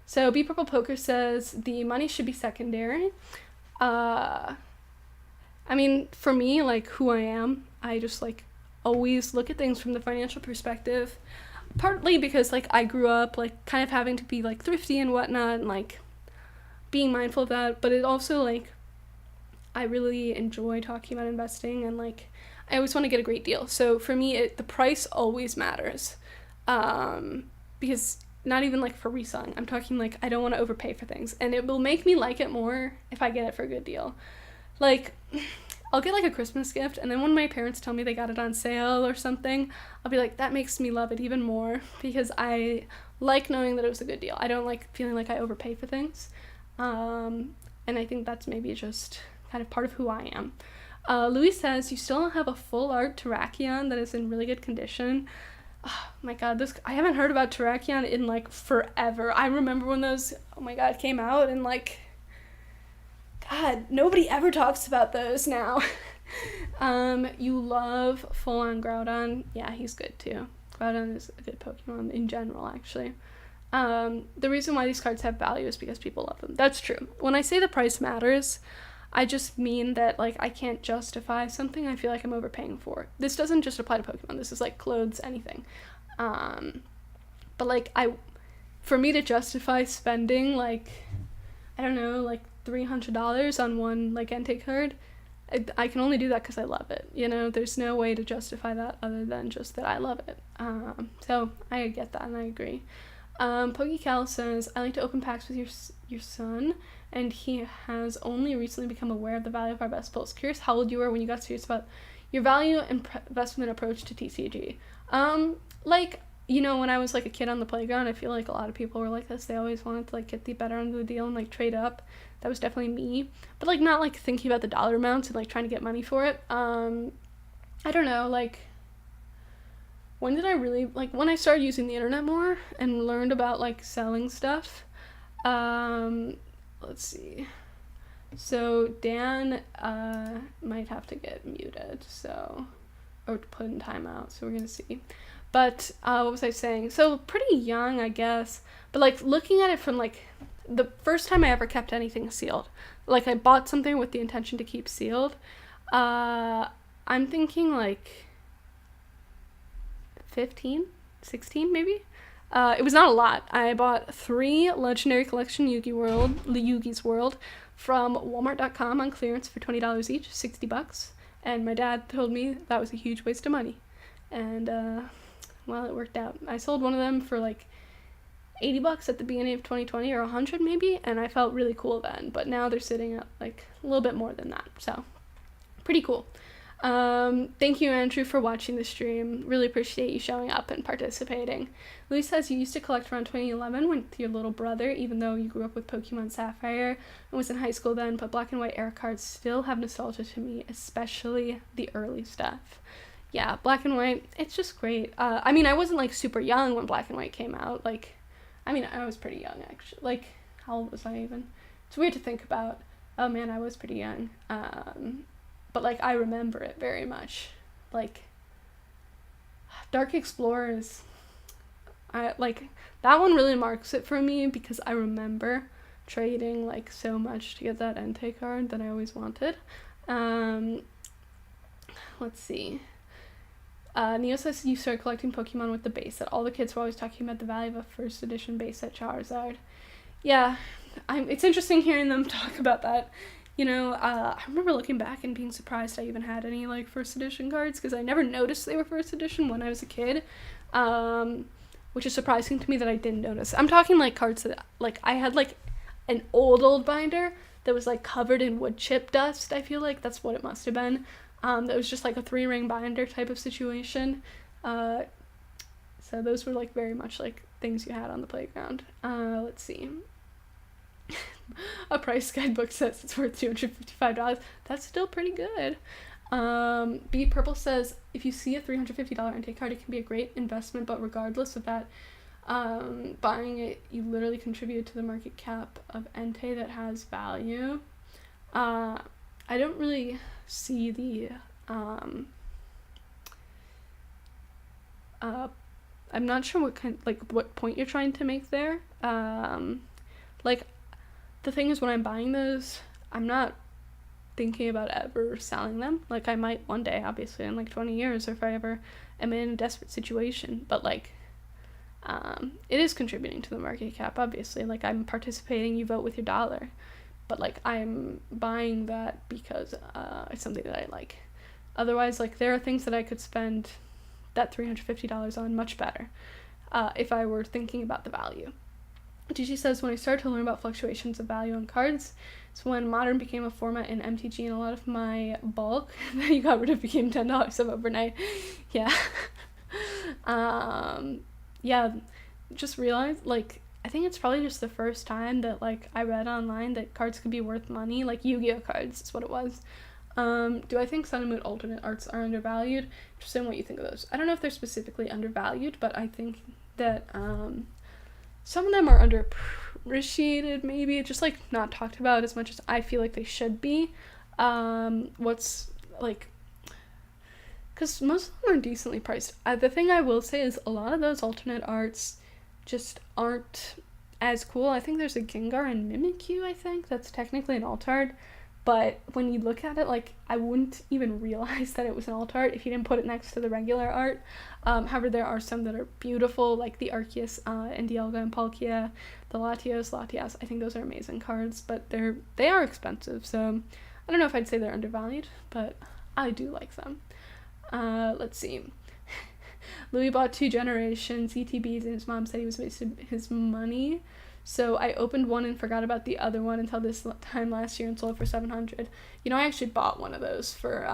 So B Purple Poker says the money should be secondary. I mean, for me, like, who I am, I just, like, always look at things from the financial perspective. Partly because, like, I grew up, like, kind of having to be, like, thrifty and whatnot, and, like, being mindful of that. But it also, like, I really enjoy talking about investing, and, like, I always want to get a great deal. So for me, the price always matters. Because not even, like, for reselling. I'm talking, like, I don't want to overpay for things. And it will make me like it more if I get it for a good deal. Like, I'll get, like, a Christmas gift, and then when my parents tell me they got it on sale or something, I'll be like, that makes me love it even more, because I like knowing that it was a good deal. I don't like feeling like I overpay for things. And I think that's maybe just kind of part of who I am. Louis says, you still don't have a full art Terrakion that is in really good condition. Oh my god, I haven't heard about Terrakion in, like, forever. I remember when those, oh my god, came out, and, like, god, nobody ever talks about those now. You love full-on Groudon. Yeah, he's good too. Groudon is a good Pokemon in general, actually. The reason why these cards have value is because people love them. That's true. When I say the price matters, I just mean that, like, I can't justify something I feel like I'm overpaying for. This doesn't just apply to Pokemon. This is, like, clothes, anything. But, like, for me to justify spending, like, I don't know, like, $300 on one, like, Entei card, I can only do that because I love it. You know, there's no way to justify that other than just that I love it. So I get that, and I agree. PokeCal says, I like to open packs with your son, and he has only recently become aware of the value of our best pulls. Curious how old you were when you got serious about your value and investment approach to TCG. Like, you know, when I was, like, a kid on the playground, I feel like a lot of people were like this. They always wanted to, like, get the better end of the deal and, like, trade up. That was definitely me. But, like, not, like, thinking about the dollar amounts and, like, trying to get money for it. I don't know, like, when did I really, like, when I started using the internet more and learned about, like, selling stuff. Let's see. So Dan might have to get muted, so, or put in timeout, so we're gonna see. But what was I saying? So pretty young, I guess, but, like, looking at it from, like, the first time I ever kept anything sealed, like, I bought something with the intention to keep sealed, I'm thinking, like, 15, 16 maybe. It was not a lot. I bought 3 Legendary Collection Yugi's World from Walmart.com on clearance for $20 each, $60, and my dad told me that was a huge waste of money, and well, it worked out. I sold one of them for, like, $80 at the beginning of 2020, or 100 maybe, and I felt really cool then, but now they're sitting at, like, a little bit more than that, so pretty cool. Thank you, Andrew, for watching the stream. Really appreciate you showing up and participating. Louis says you used to collect around 2011 with your little brother, even though you grew up with Pokemon Sapphire and was in high school then, but black and white era cards still have nostalgia to me, especially the early stuff. Yeah, black and white, it's just great. I mean, I wasn't, like, super young when black and white came out. Like, I mean, I was pretty young, actually. Like, how old was I even? It's weird to think about. Oh, man, I was pretty young. But, like, I remember it very much. Like, Dark Explorers, like, that one really marks it for me because I remember trading, like, so much to get that Entei card that I always wanted. Let's see. Neo says you started collecting Pokemon with the base set. All the kids were always talking about the value of a first edition base set Charizard. Yeah, it's interesting hearing them talk about that. You know, I remember looking back and being surprised I even had any, like, first edition cards, because I never noticed they were first edition when I was a kid, which is surprising to me that I didn't notice. I'm talking, like, cards that, like, I had, like, an old binder that was, like, covered in wood chip dust. I feel like that's what it must have been. That was just, like, a 3-ring binder type of situation. So those were, like, very much, like, things you had on the playground. Let's see. A price guidebook says it's worth $255. That's still pretty good. B Purple says, if you see a $350 Entei card, it can be a great investment, but regardless of that, buying it, you literally contribute to the market cap of Entei that has value. I don't really see the, I'm not sure what point you're trying to make there. Like, the thing is, when I'm buying those, I'm not thinking about ever selling them. Like, I might one day, obviously, in like 20 years, or if I ever am in a desperate situation. But like, it is contributing to the market cap, obviously. Like, I'm participating, you vote with your dollar. But like, I'm buying that because it's something that I like. Otherwise, like, there are things that I could spend that $350 on much better if I were thinking about the value. Gigi says, when I started to learn about fluctuations of value on cards, it's when Modern became a format in MTG, and a lot of my bulk that you got rid of became $10 of overnight. Yeah. Yeah, just realized, like, I think it's probably just the first time that, like, I read online that cards could be worth money, like Yu-Gi-Oh cards is what it was. Do I think Sun and Moon alternate arts are undervalued? Interesting what you think of those. I don't know if they're specifically undervalued, but I think that, some of them are underappreciated, maybe, just, like, not talked about as much as I feel like they should be. What's, like, because most of them are decently priced. The thing I will say is a lot of those alternate arts just aren't as cool. I think there's a Gengar and Mimikyu, I think, that's technically an alt art, but when you look at it, like, I wouldn't even realize that it was an alt art if you didn't put it next to the regular art. However, there are some that are beautiful, like the Arceus and Dialga and Palkia, the Latias. I think those are amazing cards, but they are expensive, so I don't know if I'd say they're undervalued, but I do like them. Let's see. Louis bought 2 generations ETBs, and his mom said he was wasting his money. So I opened one and forgot about the other one until this time last year and sold for $700. You know, I actually bought one of those for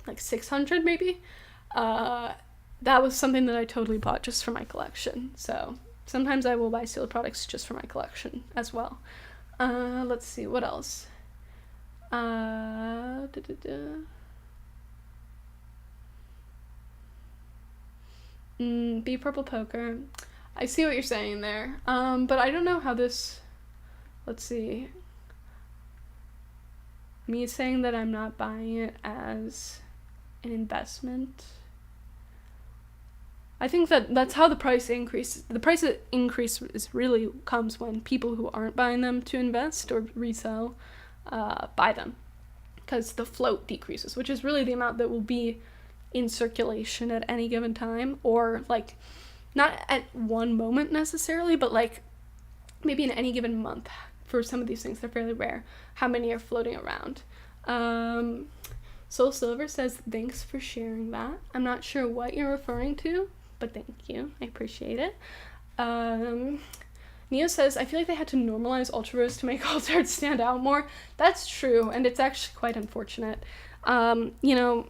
like $600 maybe. That was something that I totally bought just for my collection. So sometimes I will buy sealed products just for my collection as well. Let's see, what else? Be Purple Poker. I see what you're saying there. But I don't know how this, let's see. Me saying that I'm not buying it as an investment. I think that's how the price increases. The price increase really comes when people who aren't buying them to invest or resell buy them, because the float decreases, which is really the amount that will be in circulation at any given time, or like not at one moment necessarily, but like maybe in any given month. For some of these things, they're fairly rare, how many are floating around. Soul Silver says, thanks for sharing that. I'm not sure what you're referring to, but thank you, I appreciate it. Neo says, I feel like they had to normalize Ultra Rose to make alt art stand out more. That's true, and it's actually quite unfortunate. You know,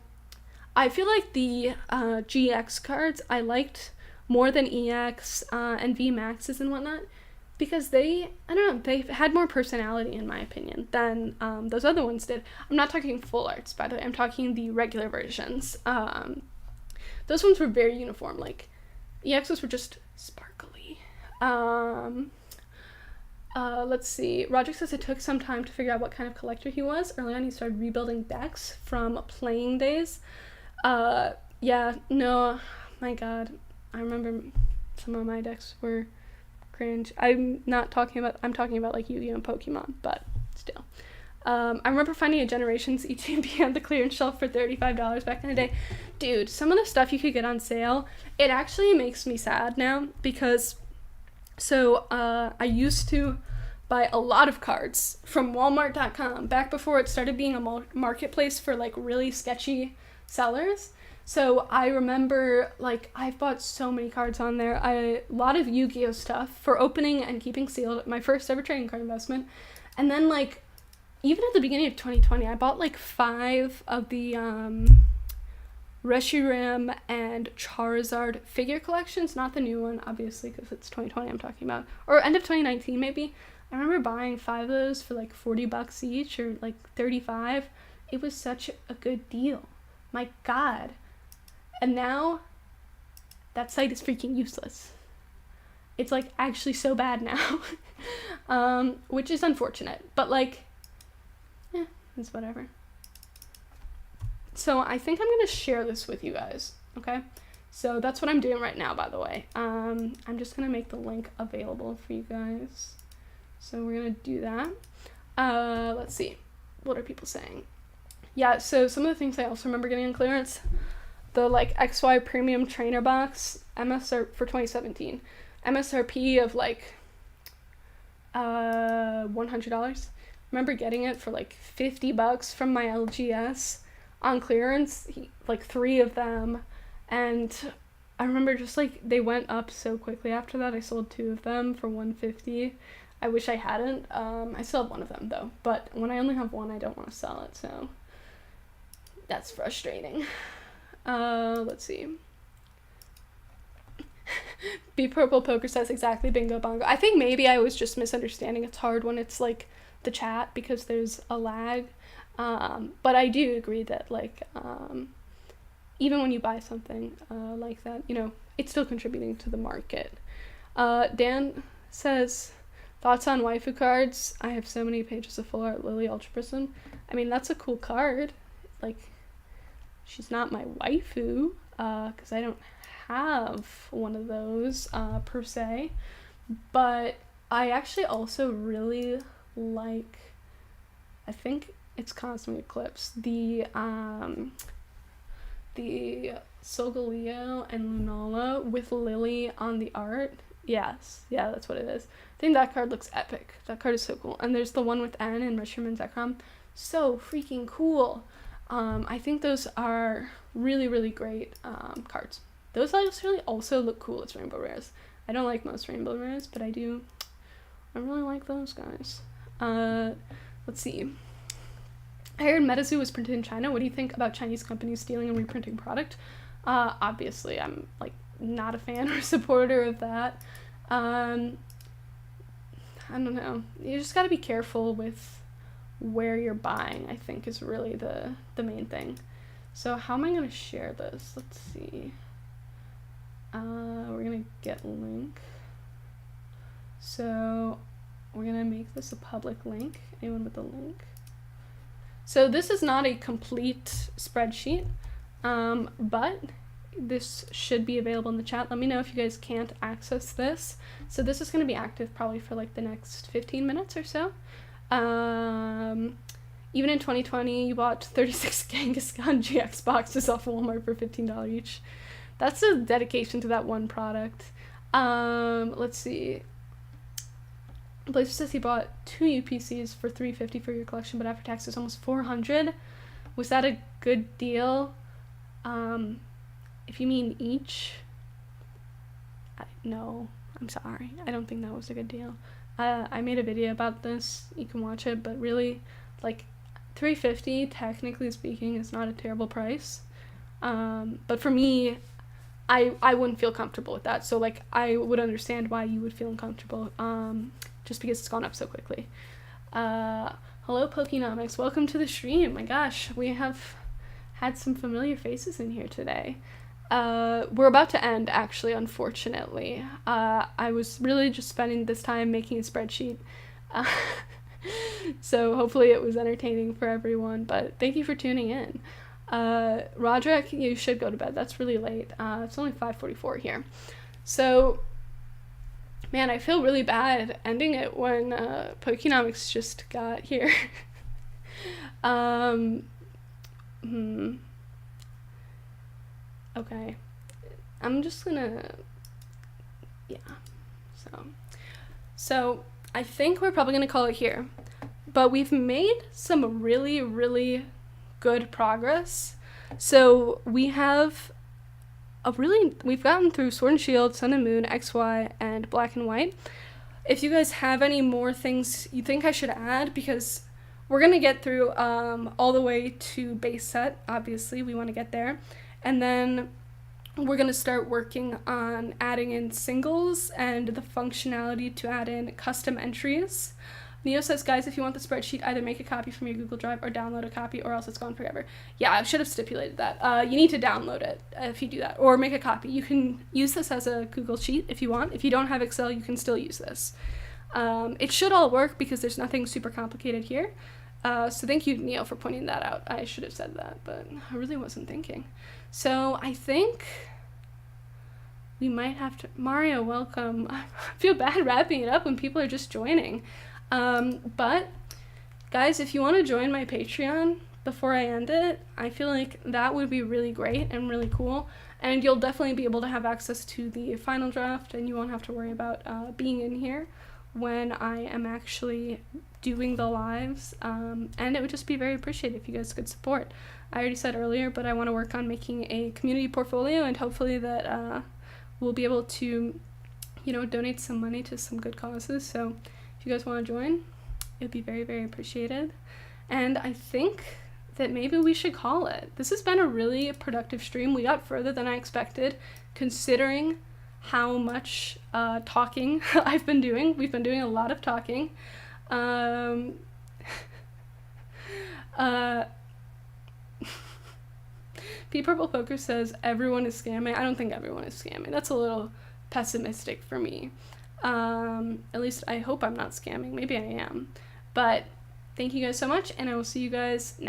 I feel like the GX cards I liked more than EX and VMAXs and whatnot, because they had more personality, in my opinion, than those other ones did. I'm not talking full arts, by the way. I'm talking the regular versions. Those ones were very uniform. Like, EXs were just sparkly. Let's see. Roger says it took some time to figure out what kind of collector he was. Early on, he started rebuilding decks from playing days. Yeah, no, my god. I remember some of my decks were cringe. I'm talking about like Yu-Gi-Oh! And Pokemon, but still. I remember finding a Generations ETB on the clearance shelf for $35 back in the day. Dude, some of the stuff you could get on sale, it actually makes me sad now, because I used to buy a lot of cards from Walmart.com back before it started being a marketplace for like really sketchy sellers. So I remember, like, I've bought so many cards on there. A lot of Yu-Gi-Oh stuff for opening and keeping sealed, my first ever trading card investment. And then, like, even at the beginning of 2020, I bought like 5 of the Reshiram and Charizard figure collections, not the new one, obviously, because it's 2020 I'm talking about, or end of 2019 maybe. I remember buying 5 of those for like $40 each, or like $35. It was such a good deal. My god. And now that site is freaking useless. It's like actually so bad now. Which is unfortunate, but like, it's whatever. So I think I'm gonna share this with you guys, okay? So that's what I'm doing right now, by the way. I'm just going to make the link available for you guys. So we're going to do that. Let's see. What are people saying? Yeah, so some of the things I also remember getting on clearance, the like XY premium trainer box, MSRP for 2017, MSRP of like $100. Remember getting it for like $50 from my LGS on clearance, like 3 of them, and I remember just like they went up so quickly after that. I sold 2 of them for $150. I wish I hadn't. I still have 1 of them though, but when I only have 1, I don't want to sell it, so that's frustrating. Let's see. Be Purple Poker says exactly, bingo bongo. I think maybe I was just misunderstanding. It's hard when it's like the chat because there's a lag. But I do agree that like even when you buy something like that, you know, it's still contributing to the market. Dan says, thoughts on waifu cards? I have so many pages of full art Lily Ultra Prism. I mean, that's a cool card. Like, she's not my waifu, because I don't have one of those per se, but I actually also really like, I think it's Cosmic Eclipse, the Solgaleo and Lunala with Lily on the art. Yes, yeah, that's what it is. I think that card looks epic. That card is so cool. And there's the one with N and Richardman Zekrom. So freaking cool. I think those are really, really great cards. Those actually also look cool as Rainbow Rares. I don't like most Rainbow Rares, but I really like those guys. Let's see. I heard MetaZoo was printed in China. What do you think about Chinese companies stealing and reprinting product? Obviously, I'm like not a fan or supporter of that. I don't know. You just got to be careful with where you're buying, I think, is really the main thing. So how am I going to share this? Let's see. We're going to get link. So we're going to make this a public link. Anyone with the link? So this is not a complete spreadsheet, but this should be available in the chat. Let me know if you guys can't access this. So this is going to be active probably for like the next 15 minutes or so. Even in 2020, you bought 36 Kangaskhan GX boxes off Walmart for $15 each. That's a dedication to that one product. Let's see. Blazer says he bought 2 UPCs for $350 for your collection, but after tax it was almost $400. Was that a good deal? If you mean each, no, I'm sorry. I don't think that was a good deal. I made a video about this. You can watch it, but really, like, $350, technically speaking, is not a terrible price. But for me, I wouldn't feel comfortable with that. So, like, I would understand why you would feel uncomfortable, just because it's gone up so quickly. Hello, Pokenomics. Welcome to the stream. My gosh, we have had some familiar faces in here today. We're about to end, actually, unfortunately. I was really just spending this time making a spreadsheet. So hopefully it was entertaining for everyone, but thank you for tuning in. Roderick, you should go to bed. That's really late. It's only 5:44 here. So, man, I feel really bad ending it when Pokenomics just got here. Okay. I'm just gonna, yeah. So I think we're probably gonna call it here. But we've made some really, really good progress. So we've gotten through Sword and Shield, Sun and Moon, XY, and Black and White. If you guys have any more things you think I should add, because we're gonna get through all the way to base set, obviously, we wanna get there. And then we're gonna start working on adding in singles and the functionality to add in custom entries. Neo says, guys, if you want the spreadsheet, either make a copy from your Google Drive or download a copy, or else it's gone forever. Yeah, I should have stipulated that. You need to download it if you do that, or make a copy. You can use this as a Google Sheet if you want. If you don't have Excel, you can still use this. It should all work because there's nothing super complicated here. So thank you, Neo, for pointing that out. I should have said that, but I really wasn't thinking. So I think we might have to, Mario, welcome. I feel bad wrapping it up when people are just joining. But guys, if you want to join my Patreon before I end it, I feel like that would be really great and really cool. And you'll definitely be able to have access to the final draft, and you won't have to worry about being in here when I am actually doing the lives. And it would just be very appreciated if you guys could support. I already said earlier, but I want to work on making a community portfolio, and hopefully that we'll be able to, donate some money to some good causes. So if you guys want to join, it'd be very, very appreciated. And I think that maybe we should call it. This has been a really productive stream. We got further than I expected, considering how much talking I've been doing. We've been doing a lot of talking. P Purple Poker says everyone is scamming. I don't think everyone is scamming. That's a little pessimistic for me. At least I hope I'm not scamming. Maybe I am. But thank you guys so much, and I will see you guys next